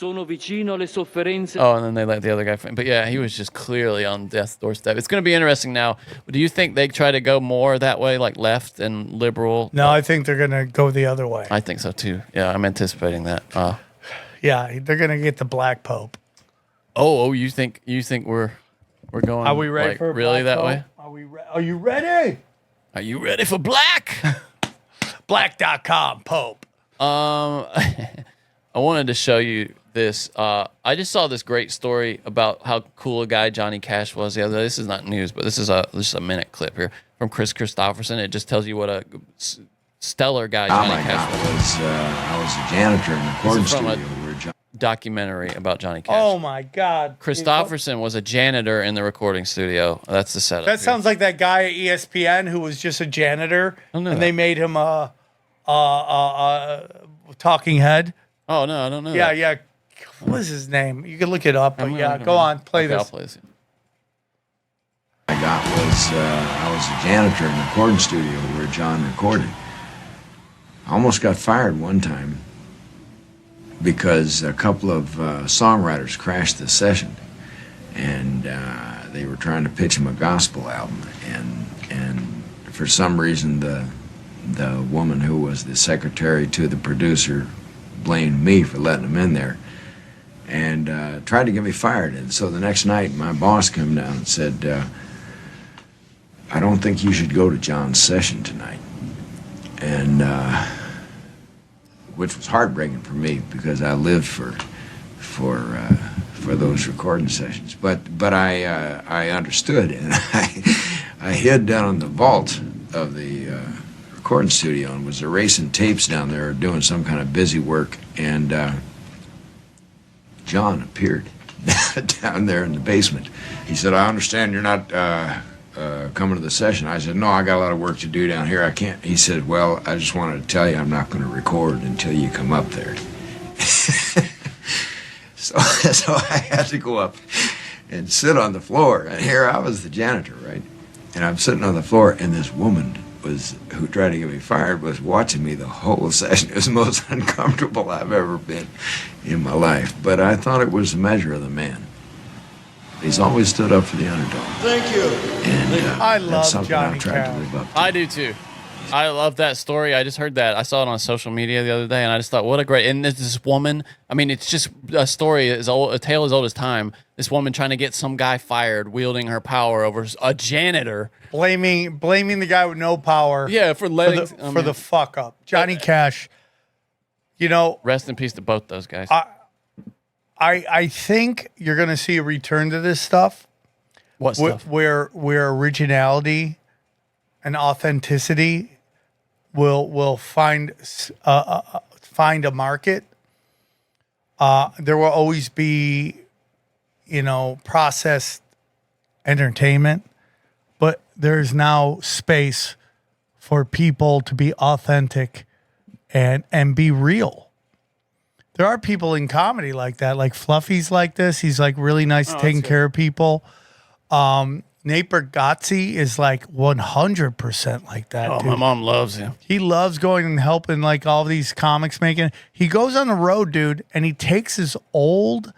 and then they let the other guy. But yeah, he was just clearly on death's doorstep. It's going to be interesting now. Do you think they try to go more that way, like left and liberal? No, I think they're going to go the other way. I think so too. Yeah, I'm anticipating that. Yeah, they're going to get the black pope. Oh, you think we're going? Are we ready for really that way? Are you ready? Are you ready for black? Black.com Pope. I wanted to show you this. I just saw this great story about how cool a guy Johnny Cash was. Yeah, this is not news, but this is a minute clip here from Chris Christopherson. It just tells you what a stellar guy Johnny Cash was. I was a janitor in the recording studio. Documentary about Johnny Cash. Oh my God! Christopherson was a janitor in the recording studio. That's the setup. That sounds like that guy at ESPN who was just a janitor, and they made him a talking head. Oh no, I don't know. Yeah, yeah. What is his name? You can look it up. But yeah, go on, play this. I'll play this. I was a janitor in the recording studio where John recorded. I almost got fired one time because a couple of songwriters crashed the session, and they were trying to pitch him a gospel album, and for some reason the woman who was the secretary to the producer blamed me for letting him in there, and tried to get me fired. And so the next night my boss came down and said, I don't think you should go to John's session tonight. And which was heartbreaking for me because I lived for those recording sessions. But I understood, and I hid down in the vault of the recording studio and was erasing tapes down there, doing some kind of busy work, and John appeared down there in the basement. He said, I understand you're not coming to the session. I said, no, I got a lot of work to do down here. I can't. He said, well, I just wanted to tell you I'm not going to record until you come up there. So I had to go up and sit on the floor. And here I was the janitor, right? And I'm sitting on the floor, and this woman who tried to get me fired was watching me the whole session. It was the most uncomfortable I've ever been in my life. But I thought it was the measure of the man. He's always stood up for the underdog. Thank you. And I love that's something Johnny I've tried Cash. to live up to. I do too. I love that story. I just heard that. I saw it on social media the other day, and I just thought, what a great. And this woman. I mean, it's just a story as old, a tale as old as time. This woman trying to get some guy fired, wielding her power over a janitor, blaming the guy with no power. Yeah, for letting for the fuck up. Johnny Cash. You know, rest in peace to both those guys. I think you're going to see a return to this stuff. What stuff? Where originality and authenticity will find a market. There will always be, processed entertainment, but there's now space for people to be authentic and be real. There are people in comedy like that, like Fluffy's like this. He's like really nice at taking care of people. Nate Bargatze is like 100% like that. Oh, dude. my mom loves him. He loves going and helping like all these comics making. He goes on the road, dude, and he takes his old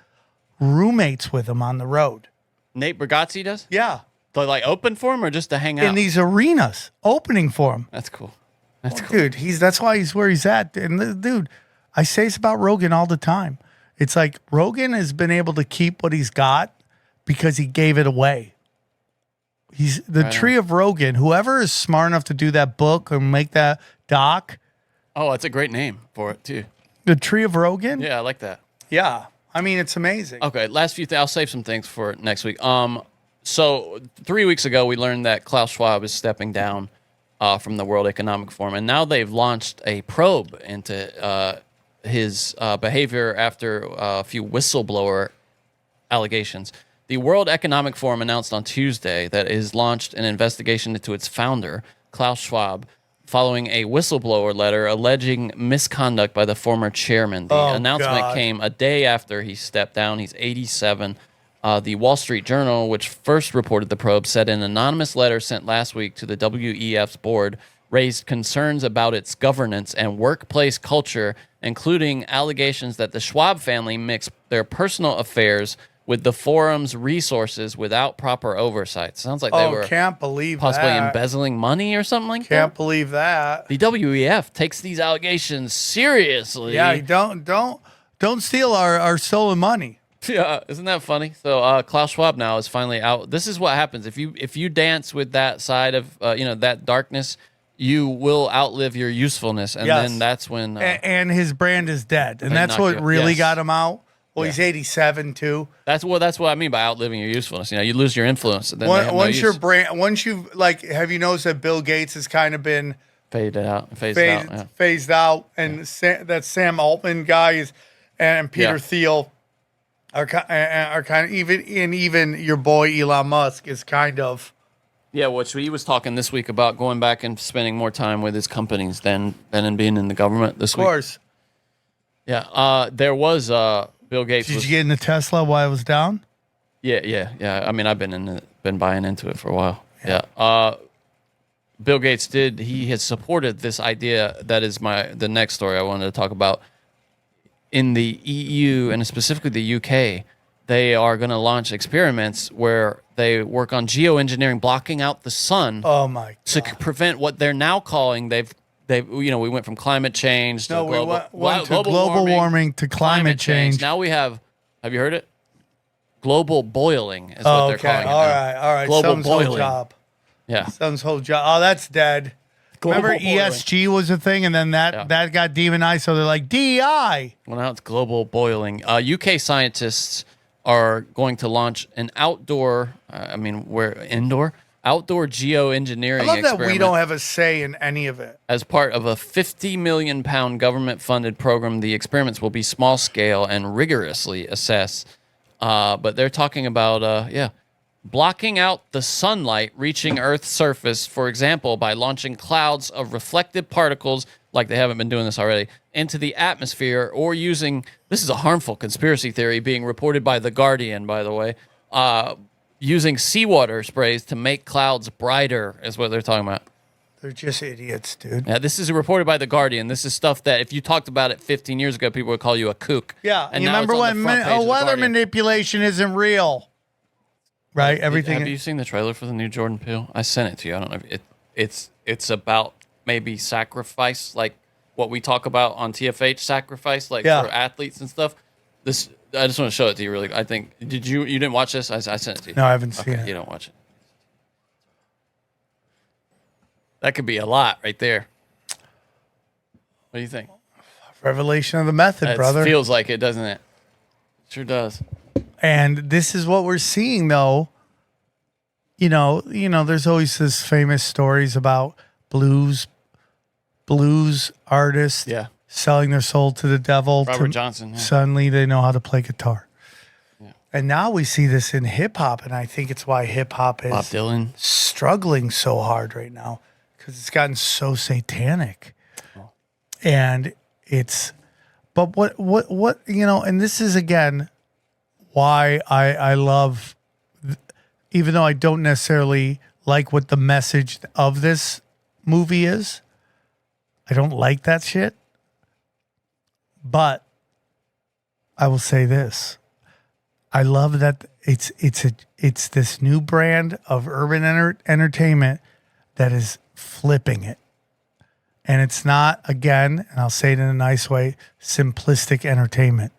roommates with him on the road. Nate Bargatze does? Yeah. To like open for him or just to hang out? In these arenas, opening for him. That's cool. That's cool. Dude, that's why he's where he's at. And dude, I say this about Rogan all the time. It's like Rogan has been able to keep what he's got because he gave it away. He's the tree of Rogan. Whoever is smart enough to do that book or make that doc. Oh, that's a great name for it too. The tree of Rogan? Yeah, I like that. Yeah. I mean, it's amazing. Okay, last few things. I'll save some things for next week. So 3 weeks ago, we learned that Klaus Schwab is stepping down from the World Economic Forum, and now they've launched a probe into his behavior after a few whistleblower allegations. The World Economic Forum announced on Tuesday that it has launched an investigation into its founder, Klaus Schwab, following a whistleblower letter alleging misconduct by the former chairman. The announcement came a day after he stepped down. He's 87. The Wall Street Journal, which first reported the probe, said an anonymous letter sent last week to the WEF's board raised concerns about its governance and workplace culture, including allegations that the Schwab family mixed their personal affairs with the forum's resources without proper oversight. Sounds like they were can't believe possibly that. embezzling money or something like that. Can't believe that. The WEF takes these allegations seriously. Yeah, don't steal our stolen money. Yeah, isn't that funny? So Klaus Schwab now is finally out. This is what happens if you dance with that side of that darkness. You will outlive your usefulness, and then that's when and his brand is dead, and that's what really got him out. Well, he's 87 too. That's what I mean by outliving your usefulness. You lose your influence. And then once your brand, once you've have you noticed that Bill Gates has kind of been phased out, and that Sam Altman guy and Peter Thiel are kind of even your boy Elon Musk is kind of. Yeah, which he was talking this week about going back and spending more time with his companies than in being in the government this week. Of course. Yeah, there was Bill Gates. Did you get into Tesla while it was down? Yeah. I mean, I've been buying into it for a while. Yeah. Bill Gates he has supported this idea that is the next story I wanted to talk about. In the EU and specifically the UK, they are going to launch experiments where they work on geoengineering, blocking out the sun. Oh my God. To prevent what they're now calling we went from climate change to global warming to climate change. Now we have you heard it? Global boiling is what they're calling it. All right. Global Sun's boiling. Whole job. Yeah. Sun's whole job. Oh, that's dead. Remember ESG was a thing, and then that got demonized, so they're like, DEI. Well, now it's global boiling. UK scientists are going to launch an outdoor geoengineering I love that experiment we don't have a say in any of it. as part of a £50 million government-funded program. The experiments will be small-scale and rigorously assessed. But they're talking about, blocking out the sunlight reaching Earth's surface, for example, by launching clouds of reflective particles, like they haven't been doing this already, into the atmosphere, or using, this is a harmful conspiracy theory being reported by The Guardian, by the way, using seawater sprays to make clouds brighter is what they're talking about. They're just idiots, dude. Yeah, this is reported by The Guardian. This is stuff that if you talked about it 15 years ago, people would call you a kook. Yeah, and you remember when weather manipulation isn't real. Right? Everything. Have you seen the trailer for the new Jordan Peele? I sent it to you. I don't know if it's about maybe sacrifice, like what we talk about on TFH, sacrifice, like Yeah. for athletes and stuff. This, I just want to show it to you really. I think, you didn't watch this? I sent it to you. No, I haven't seen it. You don't watch it. That could be a lot right there. What do you think? Revelation of the method, brother. Feels like it, doesn't it? Sure does. And this is what we're seeing, though. You know, there's always this famous stories about blues artists selling their soul to the devil. Robert Johnson. Yeah. Suddenly they know how to play guitar. Yeah. And now we see this in hip hop, and I think it's why hip hop is Bob Dylan struggling so hard right now because it's gotten so satanic. And but what and this is again why I love, even though I don't necessarily like what the message of this movie is, I don't like that shit. But I will say this. I love that it's this new brand of urban entertainment that is flipping it. And it's not, again, and I'll say it in a nice way, simplistic entertainment.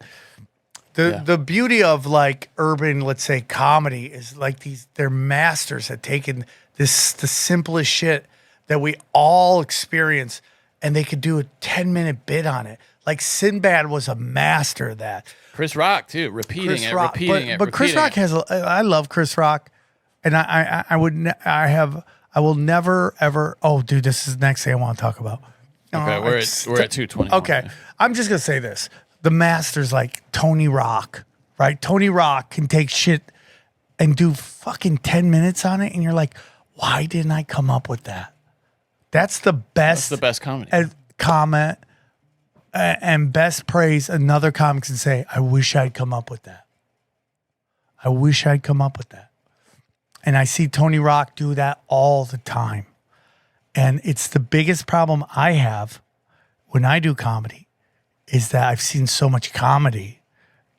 The beauty of like urban, let's say, comedy is like they're masters at taking the simplest shit that we all experience, and they could do a 10-minute bit on it. Like Sinbad was a master of that. Chris Rock too, repeating it. But Chris Rock has. I love Chris Rock, and I will never ever. Oh, dude, this is the next thing I want to talk about. Okay, we're at 2:20. Okay, I'm just gonna say this: the masters like Tony Rock, right? Tony Rock can take shit and do fucking 10 minutes on it, and you're like, why didn't I come up with that? That's the best. That's the best comedy. Comment and best praise another comic can say, I wish I'd come up with that. I wish I'd come up with that. And I see Tony Rock do that all the time. And it's the biggest problem I have when I do comedy is that I've seen so much comedy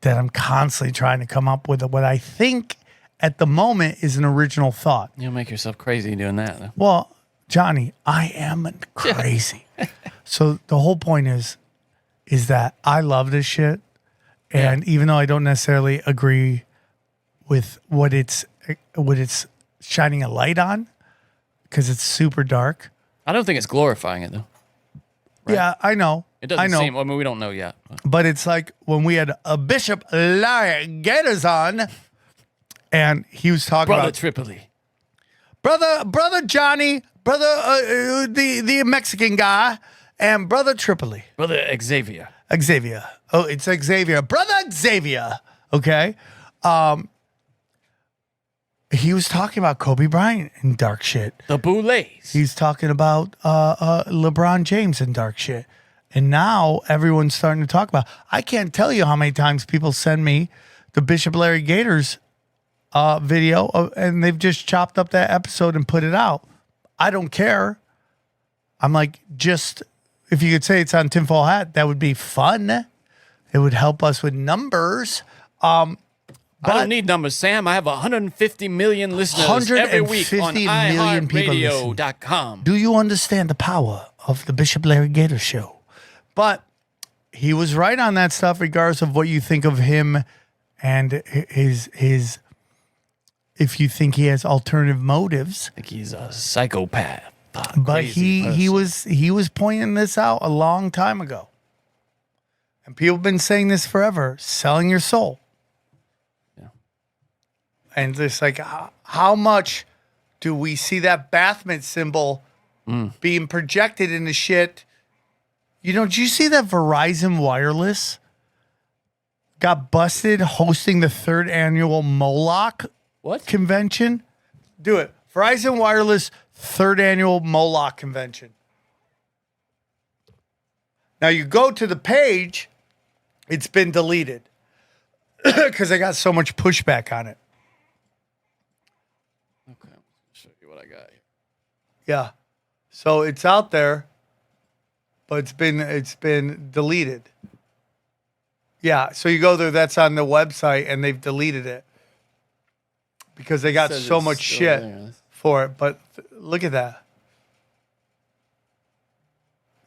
that I'm constantly trying to come up with what I think at the moment is an original thought. You'll make yourself crazy doing that, though. Well, Johnny, I am crazy. So the whole point is that I love this shit. And even though I don't necessarily agree with what it's shining a light on, because it's super dark. I don't think it's glorifying it, though. Right? Yeah, I know. It doesn't seem, I mean, we don't know yet. But it's like when we had a Bishop Larry Gators on, and he was talking Brother about Tripoli. Brother Johnny, the Mexican guy, and Brother Tripoli. Brother Xavier. Oh, it's Xavier. Brother Xavier. Okay. He was talking about Kobe Bryant and dark shit. The Boulets. He's talking about LeBron James and dark shit. And now everyone's starting to talk about. I can't tell you how many times people send me the Bishop Larry Gators video, and they've just chopped up that episode and put it out. I don't care. I'm like, just if you could say it's on Tinfoil Hat, that would be fun. It would help us with numbers. I don't need numbers, Sam. I have 150 million listeners every week on iHeartRadio.com. Do you understand the power of the Bishop Larry Gator show? But he was right on that stuff, regardless of what you think of him and his if you think he has alternative motives. I think he's a psychopath. But he was pointing this out a long time ago. And people have been saying this forever, selling your soul. And it's like, how much do we see that Bathman symbol being projected into shit? You know, did you see that Verizon Wireless got busted hosting the 3rd annual Moloch convention? Do it. Verizon Wireless 3rd annual Moloch convention. Now you go to the page, it's been deleted because I got so much pushback on it. Okay, I'll show you what I got here. Yeah. So it's out there, but it's been deleted. Yeah, so you go there, that's on the website, and they've deleted it because they got so much shit for it. But look at that.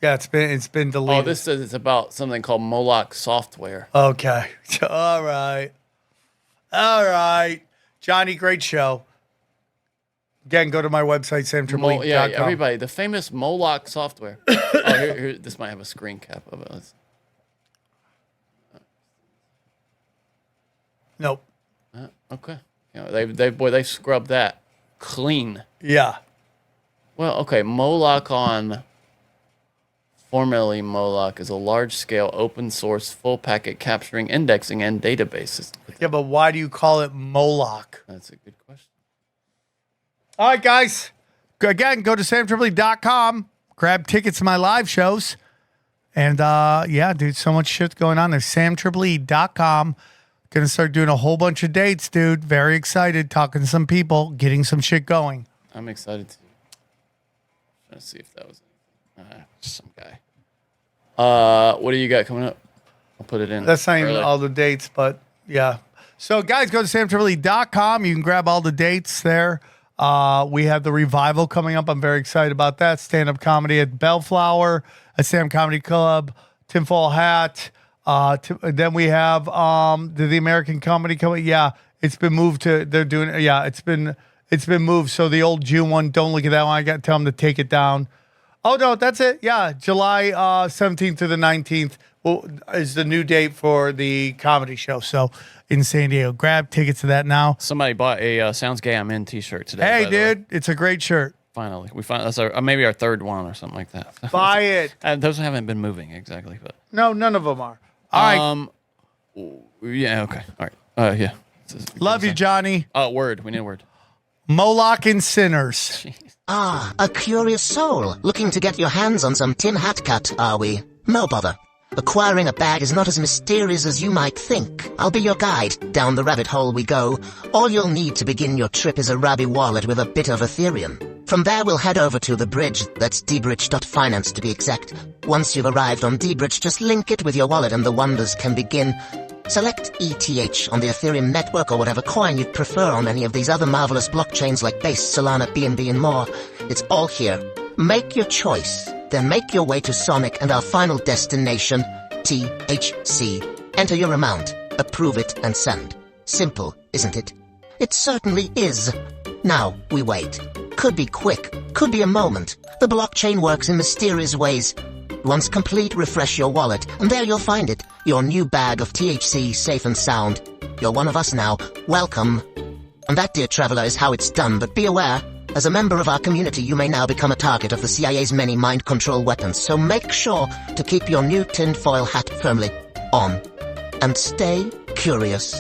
Yeah, it's been deleted. Oh, this says it's about something called Moloch software. Okay. All right. Johnny, great show. Again, go to my website, samtripoli.com. Yeah, everybody, the famous Moloch software. Here, this might have a screen cap of it. Nope. Okay. They scrubbed that clean. Yeah. Well, okay. Moloch formerly Moloch, is a large-scale open-source full packet capturing, indexing, and databases. Yeah, but why do you call it Moloch? That's a good question. All right, guys. Again, go to samtripoli.com. Grab tickets to my live shows. And, yeah, dude, so much shit going on there. samtripoli.com. Going to start doing a whole bunch of dates, dude. Very excited. Talking to some people. Getting some shit going. I'm excited, too. Trying to see if that was some guy. What do you got coming up? I'll put it in. That's not even all the dates, but, yeah. So, guys, go to samtripoli.com. You can grab all the dates there. We have the revival coming up. I'm very excited about that. Stand-up comedy at Bellflower, at Sam Comedy Club, Tinfoil Hat. Then we have the American Comedy Company. Yeah, it's been moved to. They're doing. Yeah, it's been moved. So the old June one. Don't look at that one. I got to tell them to take it down. Oh no, that's it. Yeah, July 17th to the 19th is the new date for the comedy show. So in San Diego, grab tickets to that now. Somebody bought a "Sounds Gay I'm In" T-shirt today. Hey, dude, it's a great shirt. Finally, that's maybe our third one or something like that. Buy it. Those haven't been moving exactly, but no, none of them are. All right. Yeah. Okay. All right. Yeah. Love you, Johnny. Word. We need a word. Moloch and sinners. Ah, a curious soul. Looking to get your hands on some tin hat cut, are we? No bother. Acquiring a bag is not as mysterious as you might think. I'll be your guide. Down the rabbit hole we go. All you'll need to begin your trip is a Rabby wallet with a bit of Ethereum. From there we'll head over to the bridge. That's dbridge.finance to be exact. Once you've arrived on dbridge, just link it with your wallet and the wonders can begin. Select ETH on the Ethereum network or whatever coin you'd prefer on any of these other marvelous blockchains like Base, Solana, BNB, and more. It's all here. Make your choice. Then make your way to Sonic and our final destination, THC. Enter your amount, approve it, and send. Simple, isn't it? It certainly is. Now, we wait. Could be quick, could be a moment. The blockchain works in mysterious ways. Once complete, refresh your wallet, and there you'll find it. Your new bag of THC, safe and sound. You're one of us now. Welcome. And that, dear traveler, is how it's done, but be aware. As a member of our community, you may now become a target of the CIA's many mind control weapons, so make sure to keep your new tinfoil hat firmly on. And stay curious.